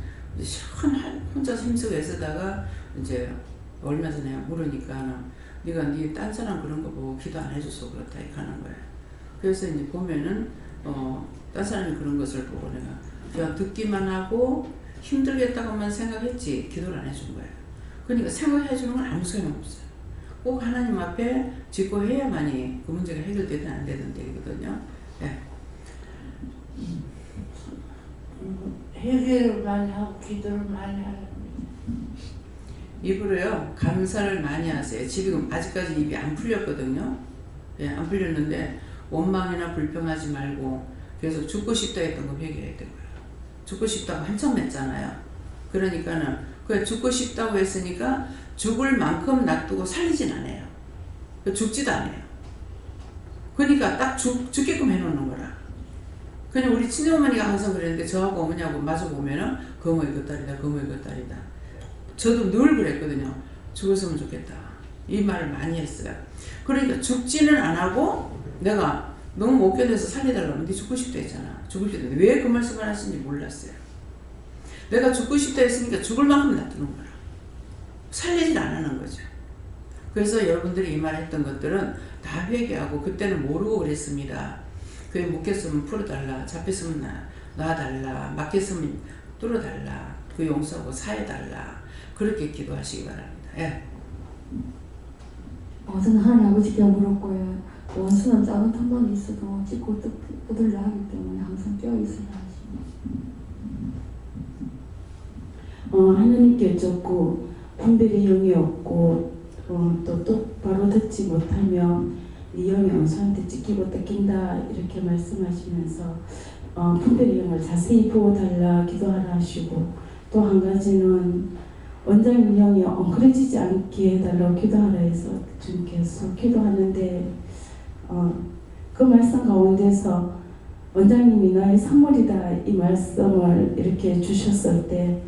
혼자 힘쓰고 애쓰다가 이제 얼마 전에 물으니까 네가 네 딴 사람 그런 거 보고 기도 안 해줘서 그렇다 이렇게 하는 거예요. 그래서 이제 보면은 딴 사람이 그런 것을 보고 내가 그냥 듣기만 하고 힘들겠다고만 생각했지 기도를 안 해준 거예요. 그러니까 생각해 주는 건 아무 소용 없어요. 꼭 하나님 앞에 짚고 해야만이 그 문제가 해결되든 안 되든 되거든요. 네. 회개를 많이 하고 기도를 많이 하랍니다. 입으로요 감사를 많이 하세요. 지금 아직까지 입이 안 풀렸거든요. 예, 안 풀렸는데 원망이나 불평하지 말고 계속 죽고 싶다 했던 거 회개해야 되고요. 죽고 싶다고 한참 했잖아요. 그러니까는 그 죽고 싶다고 했으니까 죽을 만큼 놔두고 살리진 않아요. 죽지도 않아요. 그러니까 딱 죽게끔 해놓는 거라. 그냥 우리 친정어머니가 항상 그랬는데 저하고 어머니하고 마주 보면은 거모의 그 딸이다 거모의 그 딸이다. 저도 늘 그랬거든요. 죽었으면 좋겠다. 이 말을 많이 했어요. 그러니까 죽지는 안 하고 내가 너무 못 견뎌서 살려달라고 네 죽고 싶다 했잖아. 죽고 싶다 했는데 왜 그 말씀을 하시는지 몰랐어요. 내가 죽고 싶다 했으니까 죽을 만큼 놔두는 거라. 살리질 안 하는 거죠. 그래서 여러분들이 이 말 했던 것들은 다 회개하고 그때는 모르고 그랬습니다. 그게 묶였으면 풀어달라. 잡혔으면 놔달라. 막혔으면 뚫어달라. 그 용서하고 사해달라. 그렇게 기도하시기 바랍니다. 예. 저는 하나님 아버지께 물었고요. 원수는 작은 탐방이 있어도 찢고 뜯으려 하기 때문에 항상 깨어있으라 하시고 하나님께 쫓고 분별의 영이 없고 또 똑바로 듣지 못하며 네 영이 원수한테 찢기고 뜯긴다 이렇게 말씀하시면서 분별의 영을 자세히 보호달라 기도하라 하시고 또 한 가지는 원장님 영이 엉클어지지 않게 해달라고 기도하라 해서 좀 계속 기도하는데 그 말씀 가운데서 원장님이 나의 선물이다 이 말씀을 이렇게 주셨을 때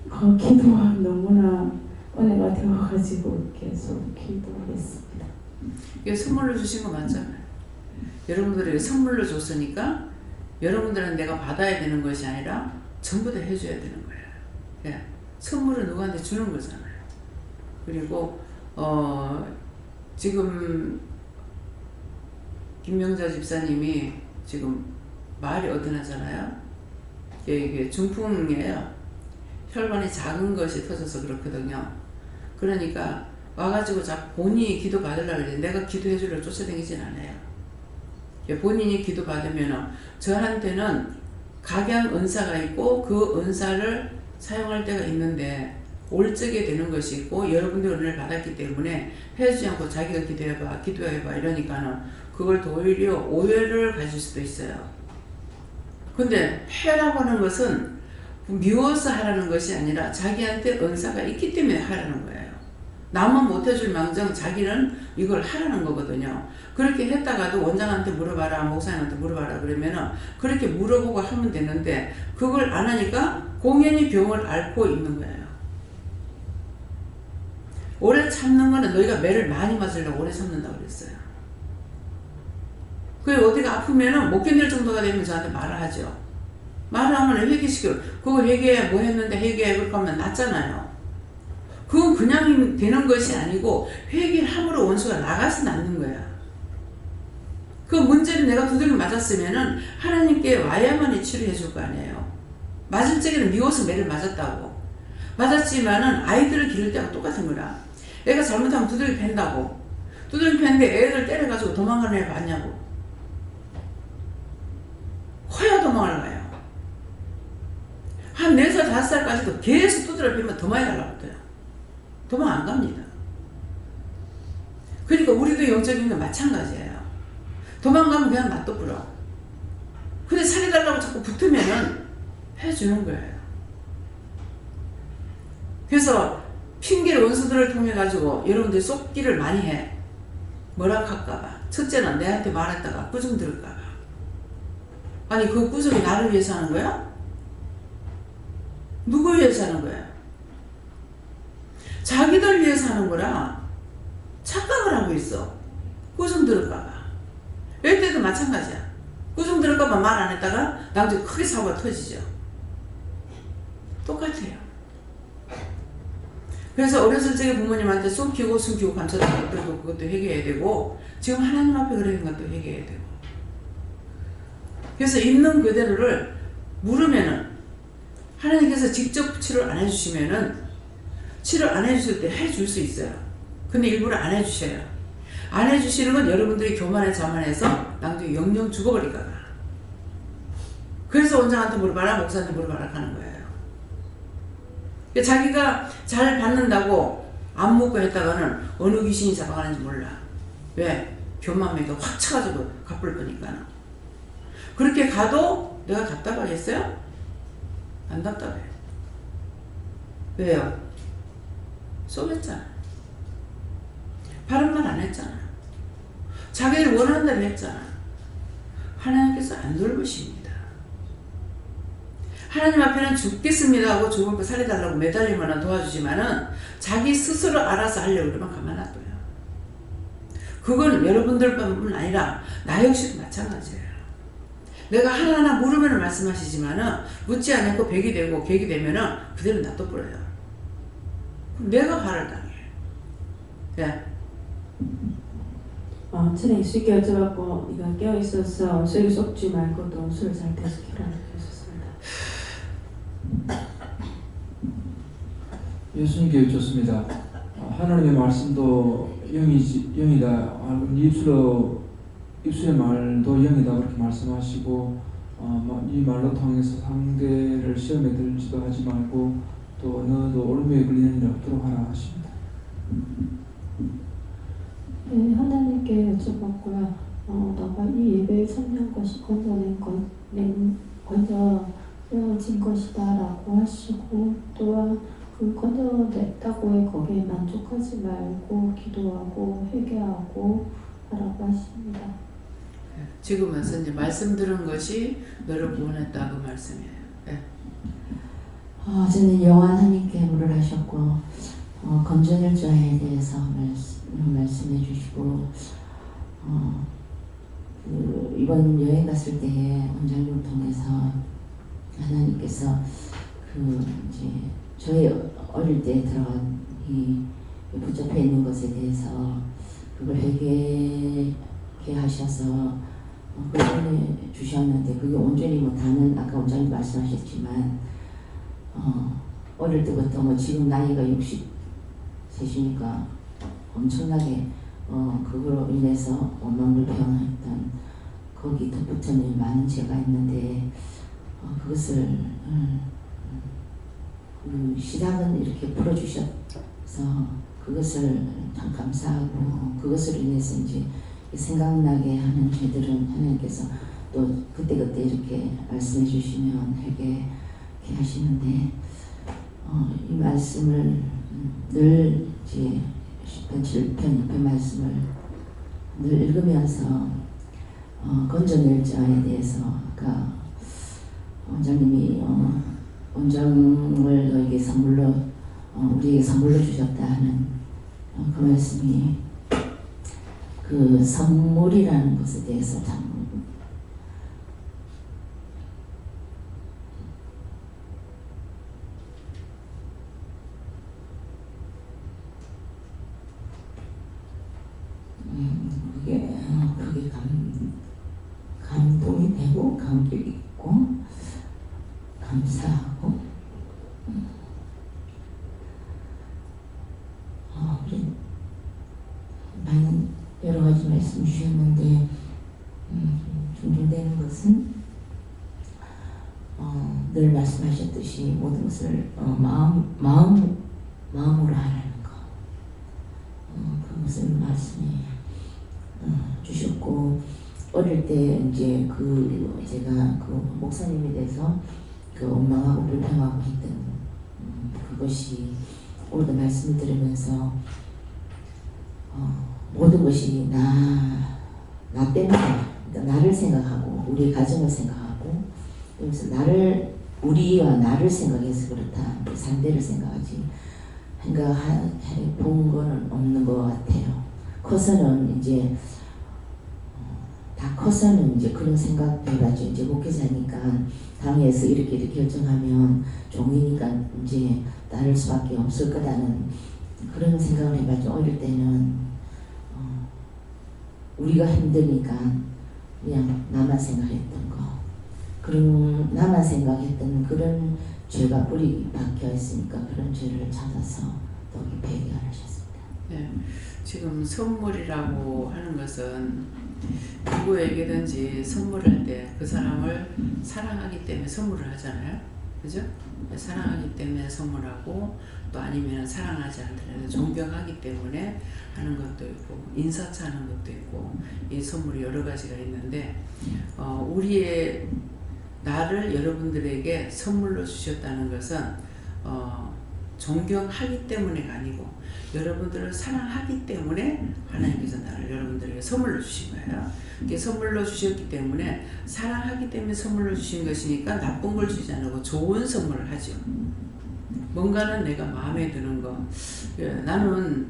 그 기도가 너무나 은혜가 되어가지고 계속 기도했습니다. 이게 선물로 주신 거 맞잖아요. 여러분들에게 선물로 줬으니까 여러분들은 내가 받아야 되는 것이 아니라 전부 다 해줘야 되는 거예요. 예. 선물을 누구한테 주는 거잖아요. 그리고 지금 김명자 집사님이 지금 말이 어긋나잖아요. 이게 중풍이에요. 혈관이 작은 것이 터져서 그렇거든요. 그러니까 와가지고 본인이 기도 받으려고 그래. 내가 기도해 주려고 쫓아다니진 않아요. 본인이 기도 받으면 저한테는 각양 은사가 있고 그 은사를 사용할 때가 있는데 올적에 되는 것이 있고 여러분들 은혜를 받았기 때문에 해주지 않고 자기가 기도해봐 이러니까는 그걸 오히려 오해를 가질 수도 있어요. 근데 해라고 하는 것은 미워서 하라는 것이 아니라 자기한테 은사가 있기 때문에 하라는 거예요. 남은 못해줄 망정 자기는 이걸 하라는 거거든요. 그렇게 했다가도 원장한테 물어봐라 목사님한테 물어봐라 그러면은 그렇게 물어보고 하면 되는데 그걸 안 하니까 공연히 병을 앓고 있는 거예요. 오래 참는 거는 너희가 매를 많이 맞으려고 오래 참는다고 그랬어요. 그리고 어디가 아프면은 못 견딜 정도가 되면 저한테 말을 하죠. 말을 하면 회개시켜. 그거 회개해 뭐 했는데 회개해 그렇게 하면 낫잖아요. 그건 그냥 되는 것이 아니고 회개를 함으로 원수가 나가서 낫는 거야. 그 문제를 내가 두들겨 맞았으면은 하나님께 와야만이 치료해 줄 거 아니에요. 맞을 적에는 미워서 매를 맞았다고. 맞았지만은 아이들을 기를 때하고 똑같은 거라. 애가 잘못하면 두들기 팬다고. 두들기 팼는데 애들 때려가지고 도망가는 애 봤냐고. 커야 도망을 가요. 한 4살, 5살까지도 계속 두드려 패면 더 많이 달라붙어요. 도망 안 갑니다. 그러니까 우리도 영적인 건 마찬가지예요. 도망가면 그냥 놔둬 불어. 근데 살려달라고 자꾸 붙으면은 해주는 거예요. 그래서 핑계를 원수들을 통해 가지고 여러분들 쏟기를 많이 해. 뭐라 할까봐. 첫째는 내한테 말했다가 꾸중 들을까봐. 아니 그 꾸중이 나를 위해서 하는 거야? 누구 위해서 하는 거야? 자기들 위해서 하는 거라 착각을 하고 있어. 꾸중 들을까봐. 이럴 때도 마찬가지야. 꾸중 들을까봐 말 안 했다가 나중에 크게 사고가 터지죠. 똑같아요. 그래서 어렸을 적에 부모님한테 숨기고 감췄던 것들도 그것도 해결해야 되고 지금 하나님 앞에 그러는 것도 해결해야 되고. 그래서 있는 그대로를 물으면은 하나님께서 직접 치료를 안 해주시면은 치료 안 해주실 때 해줄 수 있어요. 근데 일부러 안 해주셔요. 안 해주시는 건 여러분들이 교만에 자만해서 나중에 영영 죽어버릴까 봐. 그래서 원장한테 물어봐라, 목사한테 물어봐라 하는 거예요. 자기가 잘 받는다고 안 묻고 했다가는 어느 귀신이 잡아가는지 몰라. 왜? 교만매가 확 쳐가지고 갚을 거니까. 그렇게 가도 내가 답답하겠어요? 안 답답해. 왜요? 쏘겠잖아. 바른 말 안 했잖아. 자기를 원하는 대로 했잖아. 하나님께서 안 돌보십니다. 하나님 앞에는 죽겠습니다 하고 죽을 거 살려달라고 매달리면 도와주지만은 자기 스스로 알아서 하려고 그러면 가만 놔둬요. 그건 여러분들뿐만 아니라 나 역시도 마찬가지예요. 내가 하나하나 물으면 말씀하시지만은 묻지 않고 백이 되고 객이 되면은 그대로 놔둬버려요. 그럼 내가 화를 당해. 예. 전에 쉽게 여쭤봤고 네가 깨어있어서 술을 쏟지 말고도 술을 잘 계속해라 하셨습니다. 예수님께 여쭙습니다. 하나님의 말씀도 영이다. 입술의 말도 영이다. 그렇게 말씀하시고 이 말로 통해서 상대를 시험에 들지도 하지 말고 또 너도 올무에 걸리는 일 없도록 하라 하십니다. 네, 하나님께 여쭤봤고요. 너가 이 예배를 참여한 것이 건져진 것이다 라고 하시고 또한 그 건져냈다고 해 거기에 만족하지 말고 기도하고 회개하고 하라고 하십니다. 지금 와서 이제 말씀 들은 것이 너를 구원했다 그 말씀이에요. 네. 어제는 영원 하나님께 물을 하셨고 건전일자에 대해서 말씀해 주시고 이번 여행 갔을 때에 원장님을 통해서 하나님께서 이제 저희 어릴 때 들어간 이 붙잡혀 있는 것에 대해서 그걸 회개하게 하셔서 그걸 주셨는데 그게 온전히 다는 아까 원장님 말씀하셨지만 어릴 때부터 지금 나이가 60세시니까 엄청나게 그거로 인해서 원망불평했던 거기 덧붙여는 많은 죄가 있는데 그것을 그 시작은 이렇게 풀어주셔서 그것을 참 감사하고 그것으로 인해서 이제 생각나게 하는 죄들은 하나님께서 또 그때그때 이렇게 말씀해 주시면 회개케 하시는데 이 말씀을 늘 이제 10편, 7편, 2편 말씀을 늘 읽으면서 건져낼 자에 대해서 아까 원장님이 원장을 너에게 선물로 우리에게 선물로 주셨다 하는 그 말씀이 그 선물이라는 것에 대해서 참 그게 감동이 되고 감격이 있고 감사하고 우리 많은 여러 가지 말씀 주셨는데 존중되는 것은 늘 말씀하셨듯이 모든 것을 마음으로 하라는 거 그것을 말씀해 주셨고 어릴 때 이제 제가 목사님에 대해서 원망하고 불평하고 했던 그것이 오늘도 말씀을 들으면서 모든 것이 나 때문에 그러니까 나를 생각하고 우리 가정을 생각하고 그래서 우리와 나를 생각해서 그렇다 상대를 생각하지 본 거는 없는 것 같아요. 커서는 이제 이제 그런 생각 해봤죠. 이제 목회자니까 당에서 이렇게 결정하면 종이니까 이제 따를 수밖에 없을 거라는 그런 생각을 해봤죠. 어릴 때는 우리가 힘드니까 그냥 나만 생각했던 거 그런 나만 생각했던 그런 죄가 뿌리 박혀 있으니까 그런 죄를 찾아서 또 회개를 하셨습니다. 네, 지금 선물이라고 하는 것은 누구에게든지 선물할 때 그 사람을 사랑하기 때문에 선물을 하잖아요. 그죠? 사랑하기 때문에 선물하고 또 아니면 사랑하지 않더라도 존경하기 때문에 하는 것도 있고 인사차하는 것도 있고 이 선물이 여러 가지가 있는데 우리의 나를 여러분들에게 선물로 주셨다는 것은 존경하기 때문에가 아니고 여러분들을 사랑하기 때문에 하나님께서 나를 여러분들에게 선물로 주신 거예요. 이렇게 선물로 주셨기 때문에 사랑하기 때문에 선물로 주신 것이니까 나쁜 걸 주지 않고 좋은 선물을 하죠. 뭔가는 내가 마음에 드는 거. 나는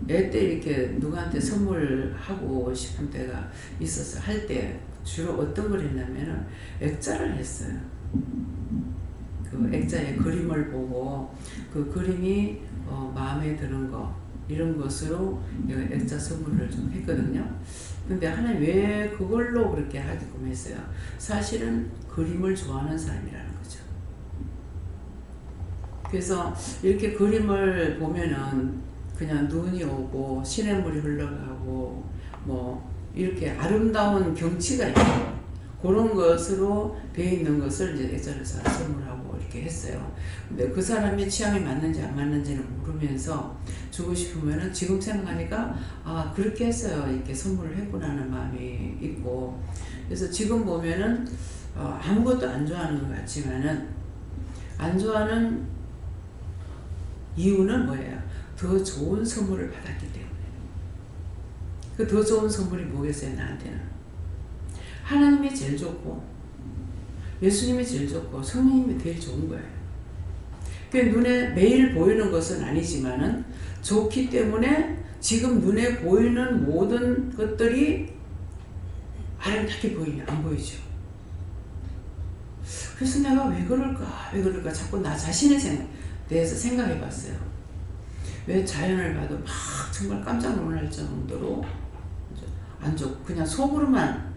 애 때 이렇게 누구한테 선물하고 싶은 때가 있어서 할 때 주로 어떤 걸 했냐면은 액자를 했어요. 그 액자의 그림을 보고 그 그림이 마음에 드는 거 이런 것으로 액자 선물을 좀 했거든요. 근데 하나님 왜 그걸로 그렇게 하게끔 했어요? 사실은 그림을 좋아하는 사람이라는 거죠. 그래서 이렇게 그림을 보면은 그냥 눈이 오고 시냇물이 흘러가고 뭐 이렇게 아름다운 경치가 있고 그런 것으로 되어 있는 것을 이제 액자를 선물하고 이렇게 했어요. 근데 그 사람의 취향에 맞는지 안 맞는지는 모르면서 주고 싶으면은 지금 생각하니까 그렇게 했어요. 이렇게 선물을 했구나는 마음이 있고 그래서 지금 보면은 아무것도 안 좋아하는 것 같지만은 안 좋아하는 이유는 뭐예요? 더 좋은 선물을 받았기 때문에. 그 더 좋은 선물이 뭐겠어요? 나한테는 하나님이 제일 좋고 예수님이 제일 좋고 성령님이 제일 좋은 거예요. 그 눈에 매일 보이는 것은 아니지만은 좋기 때문에 지금 눈에 보이는 모든 것들이 아름답게 보이냐 안 보이죠. 그래서 내가 왜 그럴까 자꾸 나 자신에 대해서 생각해 봤어요. 왜 자연을 봐도 막 정말 깜짝 놀랄 정도로 안 좋고 그냥 속으로만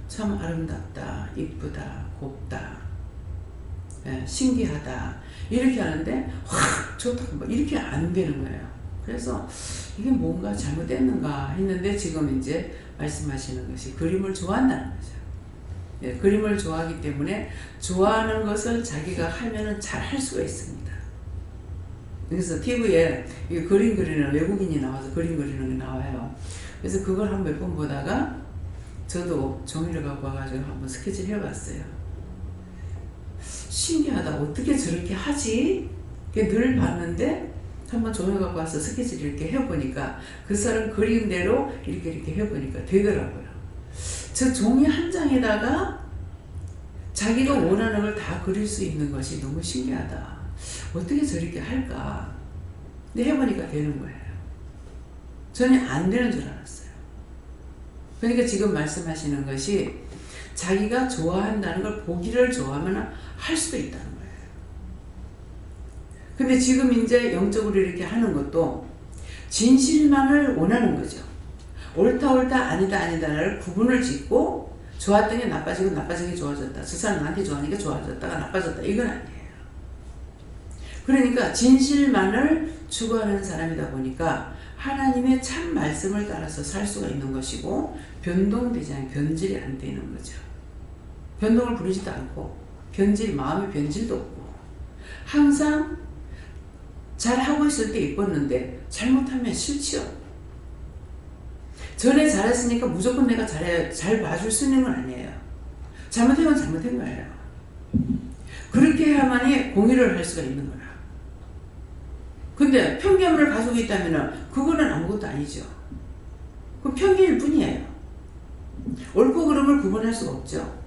참 아름답다, 이쁘다, 곱다, 신기하다 이렇게 하는데 확 좋다 뭐 이렇게 안 되는 거예요. 그래서 이게 뭔가 잘못됐는가 했는데 지금 이제 말씀하시는 것이 그림을 좋아한다는 거죠. 그림을 좋아하기 때문에 좋아하는 것을 자기가 하면은 잘 할 수가 있습니다. 그래서 TV에 그림 그리는 외국인이 나와서 그림 그리는 게 나와요. 그래서 그걸 한 몇 번 보다가 저도 종이를 갖고 와가지고 한번 스케치를 해봤어요. 신기하다. 어떻게 저렇게 하지? 늘 봤는데 한번 종이 갖고 와서 스케치를 이렇게 해보니까 그 사람 그림대로 이렇게 해보니까 되더라고요. 저 종이 한 장에다가 자기가 원하는 걸 다 그릴 수 있는 것이 너무 신기하다. 어떻게 저렇게 할까? 근데 해보니까 되는 거예요. 전혀 안 되는 줄 알았어요. 그러니까 지금 말씀하시는 것이 자기가 좋아한다는 걸 보기를 좋아하면 할 수도 있다는 거예요. 근데 지금 이제 영적으로 이렇게 하는 것도 진실만을 원하는 거죠. 옳다 아니다를 구분을 짓고 좋았던 게 나빠지고 나빠진 게 좋아졌다. 저 사람 나한테 좋아하니까 좋아졌다가 나빠졌다. 이건 아니에요. 그러니까 진실만을 추구하는 사람이다 보니까 하나님의 참 말씀을 따라서 살 수가 있는 것이고 변동되지 않고 변질이 안 되는 거죠. 변동을 부리지도 않고 마음의 변질도 없고 항상 잘하고 있을 때 이뻤는데 잘못하면 싫지요. 전에 잘했으니까 무조건 내가 잘 봐줄 수 있는 건 아니에요. 잘못한 건 잘못한 거예요. 그렇게 해야만이 공의를 할 수가 있는 거라. 근데 편견을 가지고 있다면 그거는 아무것도 아니죠. 그건 편견일 뿐이에요. 옳고 그름을 구분할 수가 없죠.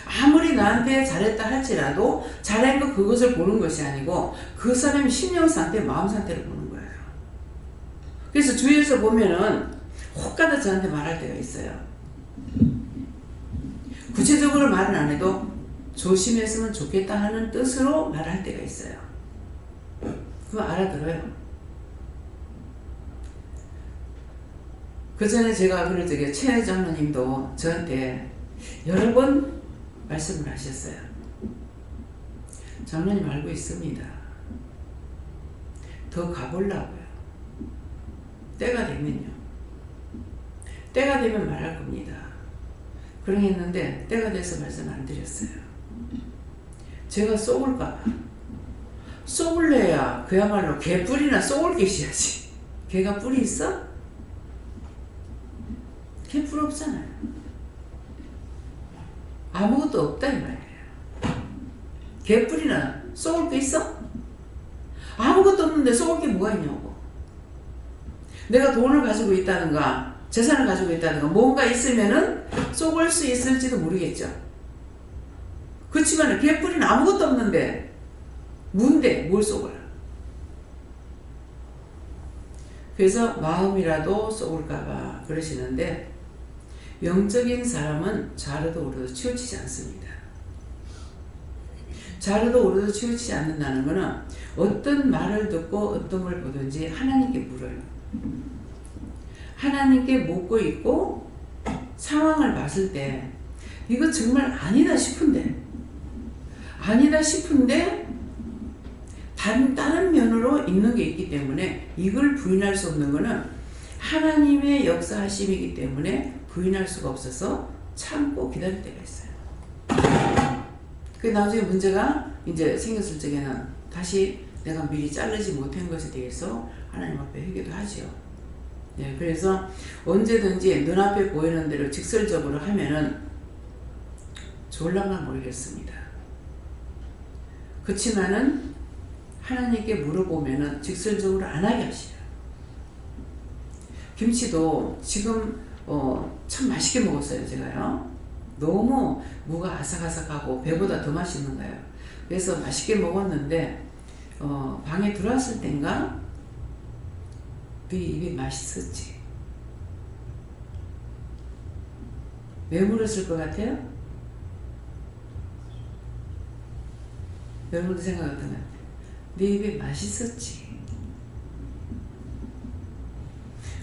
아무리 나한테 잘했다 할지라도 잘한 거 그것을 보는 것이 아니고 그 사람의 심령 상태, 마음 상태를 보는 거예요. 그래서 주위에서 보면은 혹가다 저한테 말할 때가 있어요. 구체적으로 말은 안 해도 조심했으면 좋겠다 하는 뜻으로 말할 때가 있어요. 그거 알아들어요. 그 전에 제가 그럴 적에 최 장로님도 저한테 여러 번 말씀을 하셨어요. 장로님 알고 있습니다. 더 가보려고요. 때가 되면요. 때가 되면 말할 겁니다. 그러겠는데 때가 돼서 말씀 안 드렸어요. 제가 쏘을까 봐. 쏘을래야 그야말로 개뿔이나 쏘을 계셔야지. 개가 뿔이 있어? 개 뿔 없잖아요. 아무것도 없다 이 말이에요. 개뿔이나 쏘을 게 있어? 아무것도 없는데 쏘을 게 뭐가 있냐고. 내가 돈을 가지고 있다든가 재산을 가지고 있다든가 뭔가 있으면은 쏘을 수 있을지도 모르겠죠. 그렇지만 개뿔이는 아무것도 없는데 뭔데 뭘 쏘거라. 그래서 마음이라도 쏘을까봐 그러시는데 영적인 사람은 좌로도 우로도 치우치지 않습니다. 좌로도 우로도 치우치지 않는다는 것은 어떤 말을 듣고 어떤 걸 보든지 하나님께 물어요. 하나님께 묻고 있고 상황을 봤을 때 이거 정말 아니다 싶은데 다른 면으로 있는 게 있기 때문에 이걸 부인할 수 없는 것은 하나님의 역사하심이기 때문에 부인할 수가 없어서 참고 기다릴 때가 있어요. 그 나중에 문제가 이제 생겼을 적에는 다시 내가 미리 자르지 못한 것에 대해서 하나님 앞에 회개도 하죠. 네, 그래서 언제든지 눈앞에 보이는 대로 직설적으로 하면은 좋을랑가 모르겠습니다. 그렇지만은 하나님께 물어보면은 직설적으로 안 하게 하시요. 김치도 지금 참 맛있게 먹었어요, 제가요. 너무 무가 아삭아삭하고 배보다 더 맛있는 거예요. 그래서 맛있게 먹었는데 방에 들어왔을 땐가 네 입이 맛있었지. 왜 물었을 것 같아요? 여러분도 생각 어떤 것 같아요? 네 입이 맛있었지.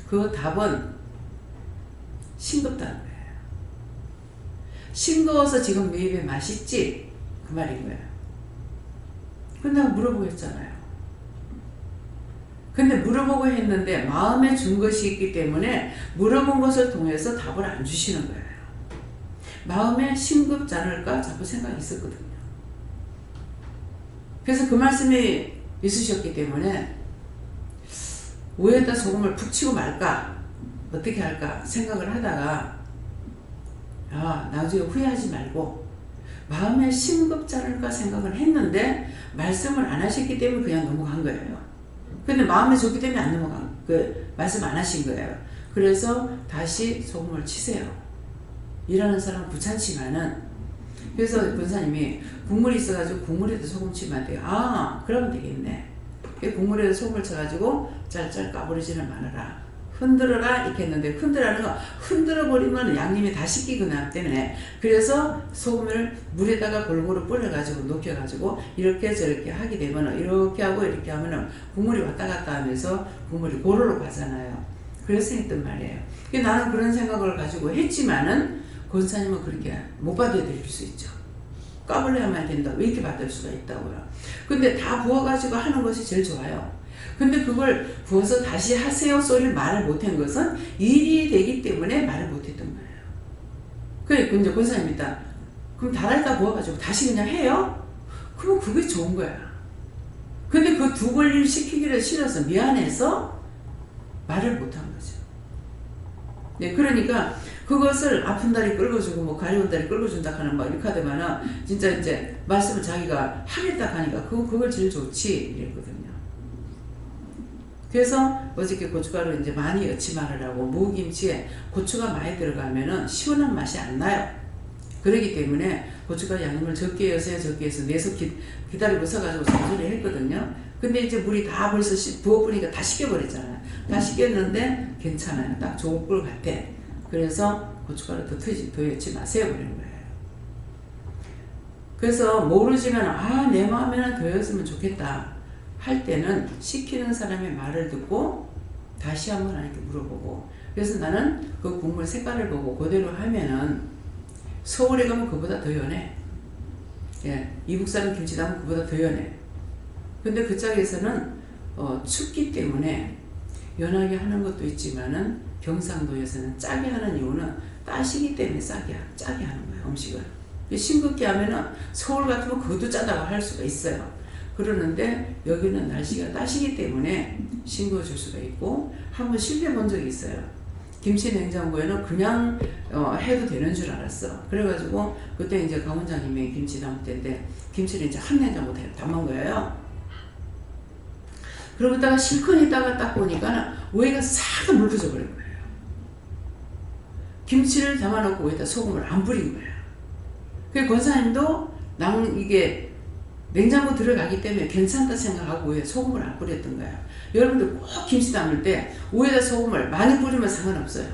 그 답은 싱겁다는 거예요. 싱거워서 지금 네 입에 맛있지? 그 말인 거예요. 근데 내가 물어보겠잖아요. 근데 물어보고 했는데 마음에 준 것이 있기 때문에 물어본 것을 통해서 답을 안 주시는 거예요. 마음에 싱겁지 않을까 자꾸 생각이 있었거든요. 그래서 그 말씀이 있으셨기 때문에 우에다 소금을 푹 치고 말까 어떻게 할까 생각을 하다가 나중에 후회하지 말고 마음에 싱겁지 않을까 생각을 했는데 말씀을 안 하셨기 때문에 그냥 넘어간 거예요. 근데 마음에 좋기 때문에 안 넘어간 말씀 안 하신 거예요. 그래서 다시 소금을 치세요. 일하는 사람 귀찮지만은 그래서 권사님이 국물이 있어가지고 국물에도 소금 치면 안 돼요. 그러면 되겠네. 국물에도 소금을 쳐가지고 짤짤 까부리지는 말아라. 흔들어라 이렇게 했는데 흔들라는 거 흔들어 버리면 양념이 다 씻기거나 때문에 그래서 소금을 물에다가 골고루 불려가지고 녹여가지고 이렇게 저렇게 하게 되면 이렇게 하고 이렇게 하면은 국물이 왔다 갔다 하면서 국물이 고루로 가잖아요. 그래서 했던 말이에요. 나는 그런 생각을 가지고 했지만은 권사님은 그렇게 못 받아들일 수 있죠. 까불려야만 된다. 왜 이렇게 받을 수가 있다고요. 근데 다 부어가지고 하는 것이 제일 좋아요. 근데 그걸 부어서 다시 하세요 소리를 말을 못한 것은 일이 되기 때문에 말을 못했던 거예요. 그래 이제 권사님이 딱 그럼 달아다 부어가지고 다시 그냥 해요? 그럼 그게 좋은 거야. 근데 그 두 번을 시키기를 싫어서 미안해서 말을 못한 거죠. 네, 그러니까 그것을 아픈 다리 끌어주고 뭐 가려운 다리 끌어준다 하는 막 이렇게 하더만은 진짜 이제 말씀을 자기가 하겠다 하니까 그걸 제일 좋지 이랬거든요. 그래서 어저께 고춧가루 이제 많이 넣지 말으라고 무김치에 고추가 많이 들어가면은 시원한 맛이 안 나요. 그렇기 때문에 고춧가루 양념을 적게 넣으세요. 적게 해서 내서 기다리고 서가지고 잔소리 했거든요. 근데 이제 물이 다 벌써 부어보니까 다 식혀버렸잖아요. 다 식혔는데 괜찮아요. 딱 좋을 것 같아. 그래서 고춧가루 더 넣지 마세요. 그런 거예요. 그래서 모르지만 내 마음에는 더 넣었으면 좋겠다 할 때는 시키는 사람의 말을 듣고 다시 한번 하나님께 물어보고 그래서 나는 그 국물 색깔을 보고 그대로 하면은 서울에 가면 그보다 더 연해. 예, 이북 사람 김치 담으면 그보다 더 연해. 근데 그 짝에서는 춥기 때문에 연하게 하는 것도 있지만은 경상도에서는 짜게 하는 이유는 따시기 때문에 짜게 하는 거예요. 음식을. 싱겁게 하면은 서울 같으면 그것도 짜다고 할 수가 있어요. 그러는데 여기는 날씨가 따시기 때문에 싱거워질 수가 있고 한번 실패 본 적이 있어요. 김치 냉장고에는 그냥 해도 되는 줄 알았어. 그래가지고 그때 이제 강 원장님이 김치 담을 때인데 김치를 이제 한 냉장고 담은 거예요. 그러고 있다가 실컷 있다가 딱 보니까 오이가 싹 묽어져 버린 거예요. 김치를 담아놓고 오이에다 소금을 안 뿌린 거예요. 그 권사님도 이게 냉장고 들어가기 때문에 괜찮다 생각하고 오이에 소금을 안 뿌렸던 거예요. 여러분들 꼭 김치 담을 때 오이에다 소금을 많이 뿌리면 상관없어요.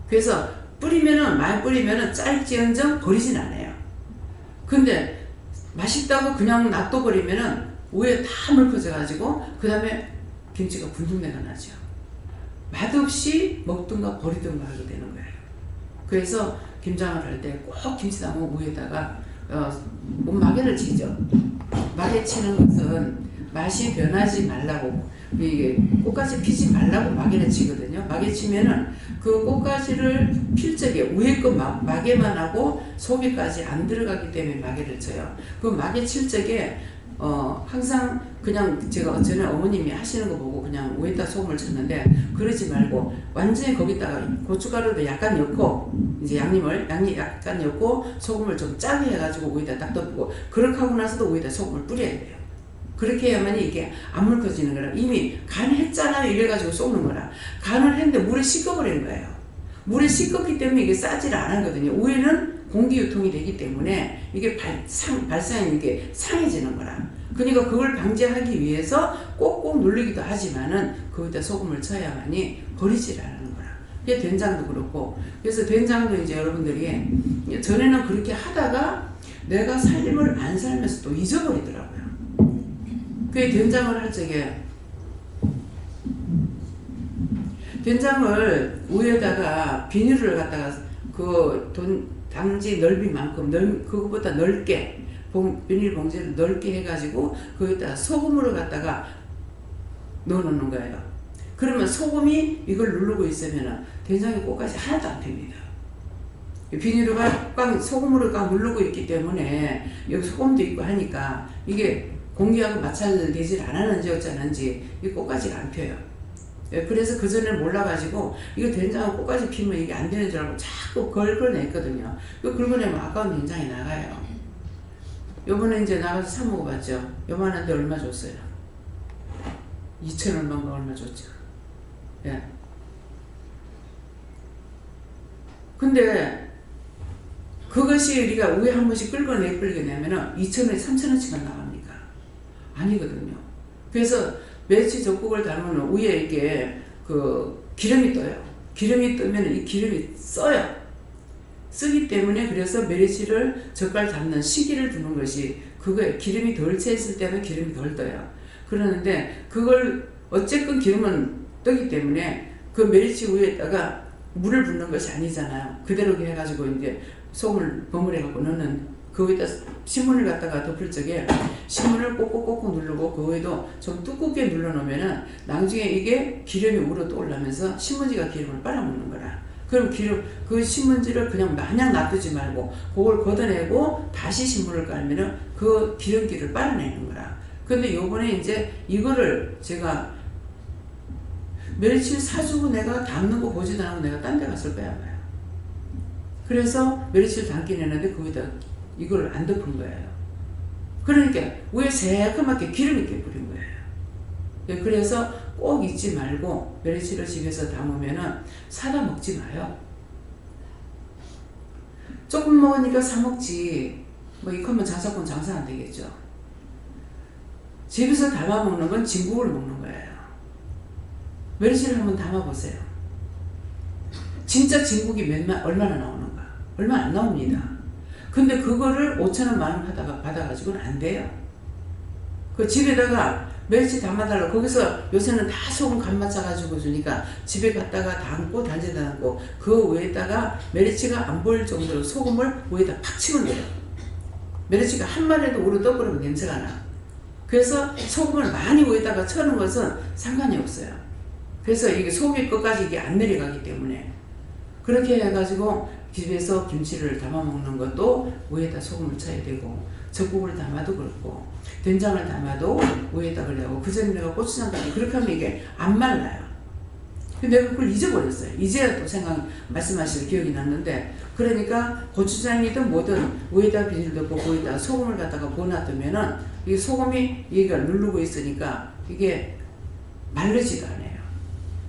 그래서 많이 뿌리면은 짤지언정 버리진 않아요. 근데 맛있다고 그냥 놔둬버리면은 오이에 다 묽어져가지고 그 다음에 김치가 분중내가 나죠. 맛없이 먹든가 버리든가 하게 되는 거예요. 그래서 김장을 할 때 꼭 김치 담으면 오이에다가 마개를 치죠. 마개 치는 것은 맛이 변하지 말라고 이게 꽃가지 피지 말라고 마개를 치거든요. 마개 치면은 그 꽃가지를 필 적에 위에 거 마개만 하고 속에까지 안 들어가기 때문에 마개를 쳐요. 그 마개 칠 적에 항상 그냥 제가 전에 어머님이 하시는 거 보고 그냥 위에다 소금을 쳤는데 그러지 말고 완전히 거기다가 고춧가루도 약간 넣고 이제 양념 약간 넣고 소금을 좀 짜게 해가지고 위에다 딱 덮고 그렇게 하고 나서도 위에다 소금을 뿌려야 돼요. 그렇게 해야만 이게 안 묽어지는 거라. 이미 간했잖아요 이래가지고 쏟는 거라. 간을 했는데 물에 씻어버린 거예요. 물에 씻었기 때문에 이게 싸지를 않았거든요. 위에는 공기 유통이 되기 때문에 이게 발상이 이게 상해지는 거라. 그러니까 그걸 방지하기 위해서 꼭꼭 누르기도 하지만은 거기다 소금을 쳐야만이 버리질 않는 거라. 이게 된장도 그렇고. 그래서 된장도 이제 여러분들이 전에는 그렇게 하다가 내가 삶을 안 살면서 또 잊어버리더라고요. 그 된장을 할 적에 된장을 위에다가 비닐을 갖다가 당지 넓이만큼 그거보다 넓게 비닐 봉지를 넓게 해가지고 거기다 소금으로 갖다가 넣어놓는 거예요. 그러면 소금이 이걸 누르고 있으면 된장의 꽃까지 하나도 안 핍니다. 비닐을 꽉 소금으로 꽉 누르고 있기 때문에 여기 소금도 있고 하니까 이게 공기하고 마찰되질 않았는지 어쩌는지 이 꽃가지가 안 펴요. 그래서 그 전에 몰라가지고 이거 된장하고 꽃가지 피면 이게 안 되는 줄 알고 자꾸 긁어냈거든요. 그 긁어내면 아까운 된장이 나가요. 요번에 이제 나가서 사 먹어봤죠. 요만한데 얼마 줬어요? 2,000원 얼마인가 얼마 줬죠. 예. 근데 그것이 우리가 우에 한 번씩 긁어내면은 2,000원에 3,000원씩만 나갑니까? 아니거든요. 그래서 멸치 젓국을 담으면 위에 이게 기름이 떠요. 기름이 뜨면 이 기름이 써요. 쓰기 때문에 그래서 멸치를 젓갈 담는 시기를 두는 것이 그거에 기름이 덜 차 있을 때는 기름이 덜 떠요. 그러는데 그걸 어쨌건 기름은 뜨기 때문에 그 멸치 위에다가 물을 붓는 것이 아니잖아요. 그대로 해가지고 이제 소금을 버무려갖고 넣는 그 위에다 신문을 갖다가 덮을 적에 신문을 꼭꼭꼭꼭 누르고 그 위에도 좀 두껍게 눌러놓으면은 나중에 이게 기름이 우러 떠올라면서 신문지가 기름을 빨아먹는 거라. 그럼 그 신문지를 그냥 마냥 놔두지 말고 그걸 걷어내고 다시 신문을 깔면은 그 기름기를 빨아내는 거라. 근데 요번에 이제 이거를 제가 멸치를 사주고 내가 담는 거 보지도 않고 내가 딴 데 갔을 거야 아마요. 그래서 멸치를 담긴 했는데 거기다 이걸 안 덮은 거예요. 그러니까 위에 새까맣게 기름 있게 뿌린 거예요. 그래서 꼭 잊지 말고 멸치를 집에서 담으면은 사다 먹지 마요. 조금 먹으니까 사 먹지. 뭐 이거면 장사꾼 장사 안 되겠죠. 집에서 담아 먹는 건 진국을 먹는 거예요. 멸치를 한번 담아 보세요. 진짜 진국이 얼마나 나오는가? 얼마 안 나옵니다. 근데 그거를 5,000원, 10,000원 받아가지고는 안 돼요. 그 집에다가 멸치 담아달라고 거기서 요새는 다 소금 간 맞춰가지고 주니까 집에 갔다가 담고 단지에다 담고 그 위에다가 멸치가 안 보일 정도로 소금을 위에다 팍 치면 돼요. 멸치가 한 마리라도 우러 떠버리면 냄새가 나. 그래서 소금을 많이 위에다가 쳐는 것은 상관이 없어요. 그래서 이게 소금이 끝까지 이게 안 내려가기 때문에 그렇게 해가지고 집에서 김치를 담아 먹는 것도 위에다 소금을 쳐야 되고 젓국을 담아도 그렇고 된장을 담아도 위에다 그래고 그 전에 내가 고추장까지 그렇게 하면 이게 안 말라요. 근데 내가 그걸 잊어버렸어요. 이제야 또 말씀하실 기억이 났는데 그러니까 고추장이든 뭐든 위에다 비닐 덮고 거기다 소금을 갖다가 부어놔두면은 이 소금이 얘가 누르고 있으니까 이게 마르지가 않아요.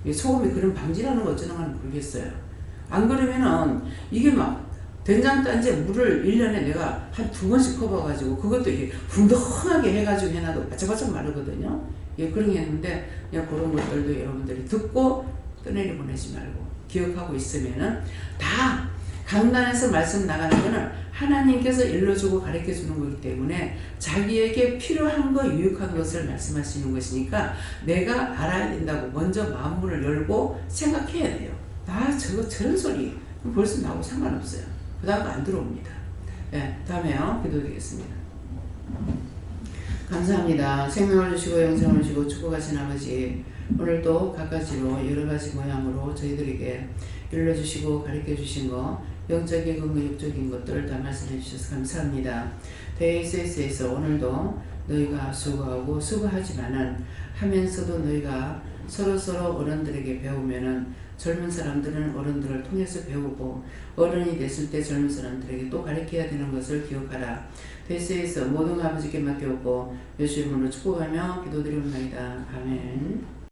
이 소금이 그런 방지라는 거 어쩌는 모르겠어요. 안 그러면은 이게 막 된장단지에 물을 1년에 내가 한 2번씩 퍼봐가지고 그것도 이게 분덕하게 해가지고 해놔도 바짝바짝 마르거든요. 예, 그런 게 있는데 그냥 그런 것들도 여러분들이 듣고 떠내리 보내지 말고 기억하고 있으면은 다 강단에서 말씀 나가는 거는 하나님께서 일러주고 가르쳐주는 거기 때문에 자기에게 필요한 거 유익한 것을 말씀하시는 것이니까 내가 알아야 된다고 먼저 마음문을 열고 생각해야 돼요. 저런 소리 벌써 나오고 상관없어요. 그 다음 거 안 들어옵니다. 네, 다음에요. 기도드리겠습니다. 감사합니다. 생명을 주시고 영생을 주시고 축복하신 아버지 오늘도 각가지로 여러가지 모양으로 저희들에게 일러주시고 가르쳐주신 거 영적인 것과 육적인 것들을 다 말씀해 주셔서 감사합니다. 데이세스에서 오늘도 너희가 수고하고 수고하지만은 하면서도 너희가 서로 어른들에게 배우면은 젊은 사람들은 어른들을 통해서 배우고 어른이 됐을 때 젊은 사람들에게 또 가르쳐야 되는 것을 기억하라. 데이세에서 모든 아버지께 맡겨오고 예수의 이름으로 축복하며 기도드리옵나이다. 아멘.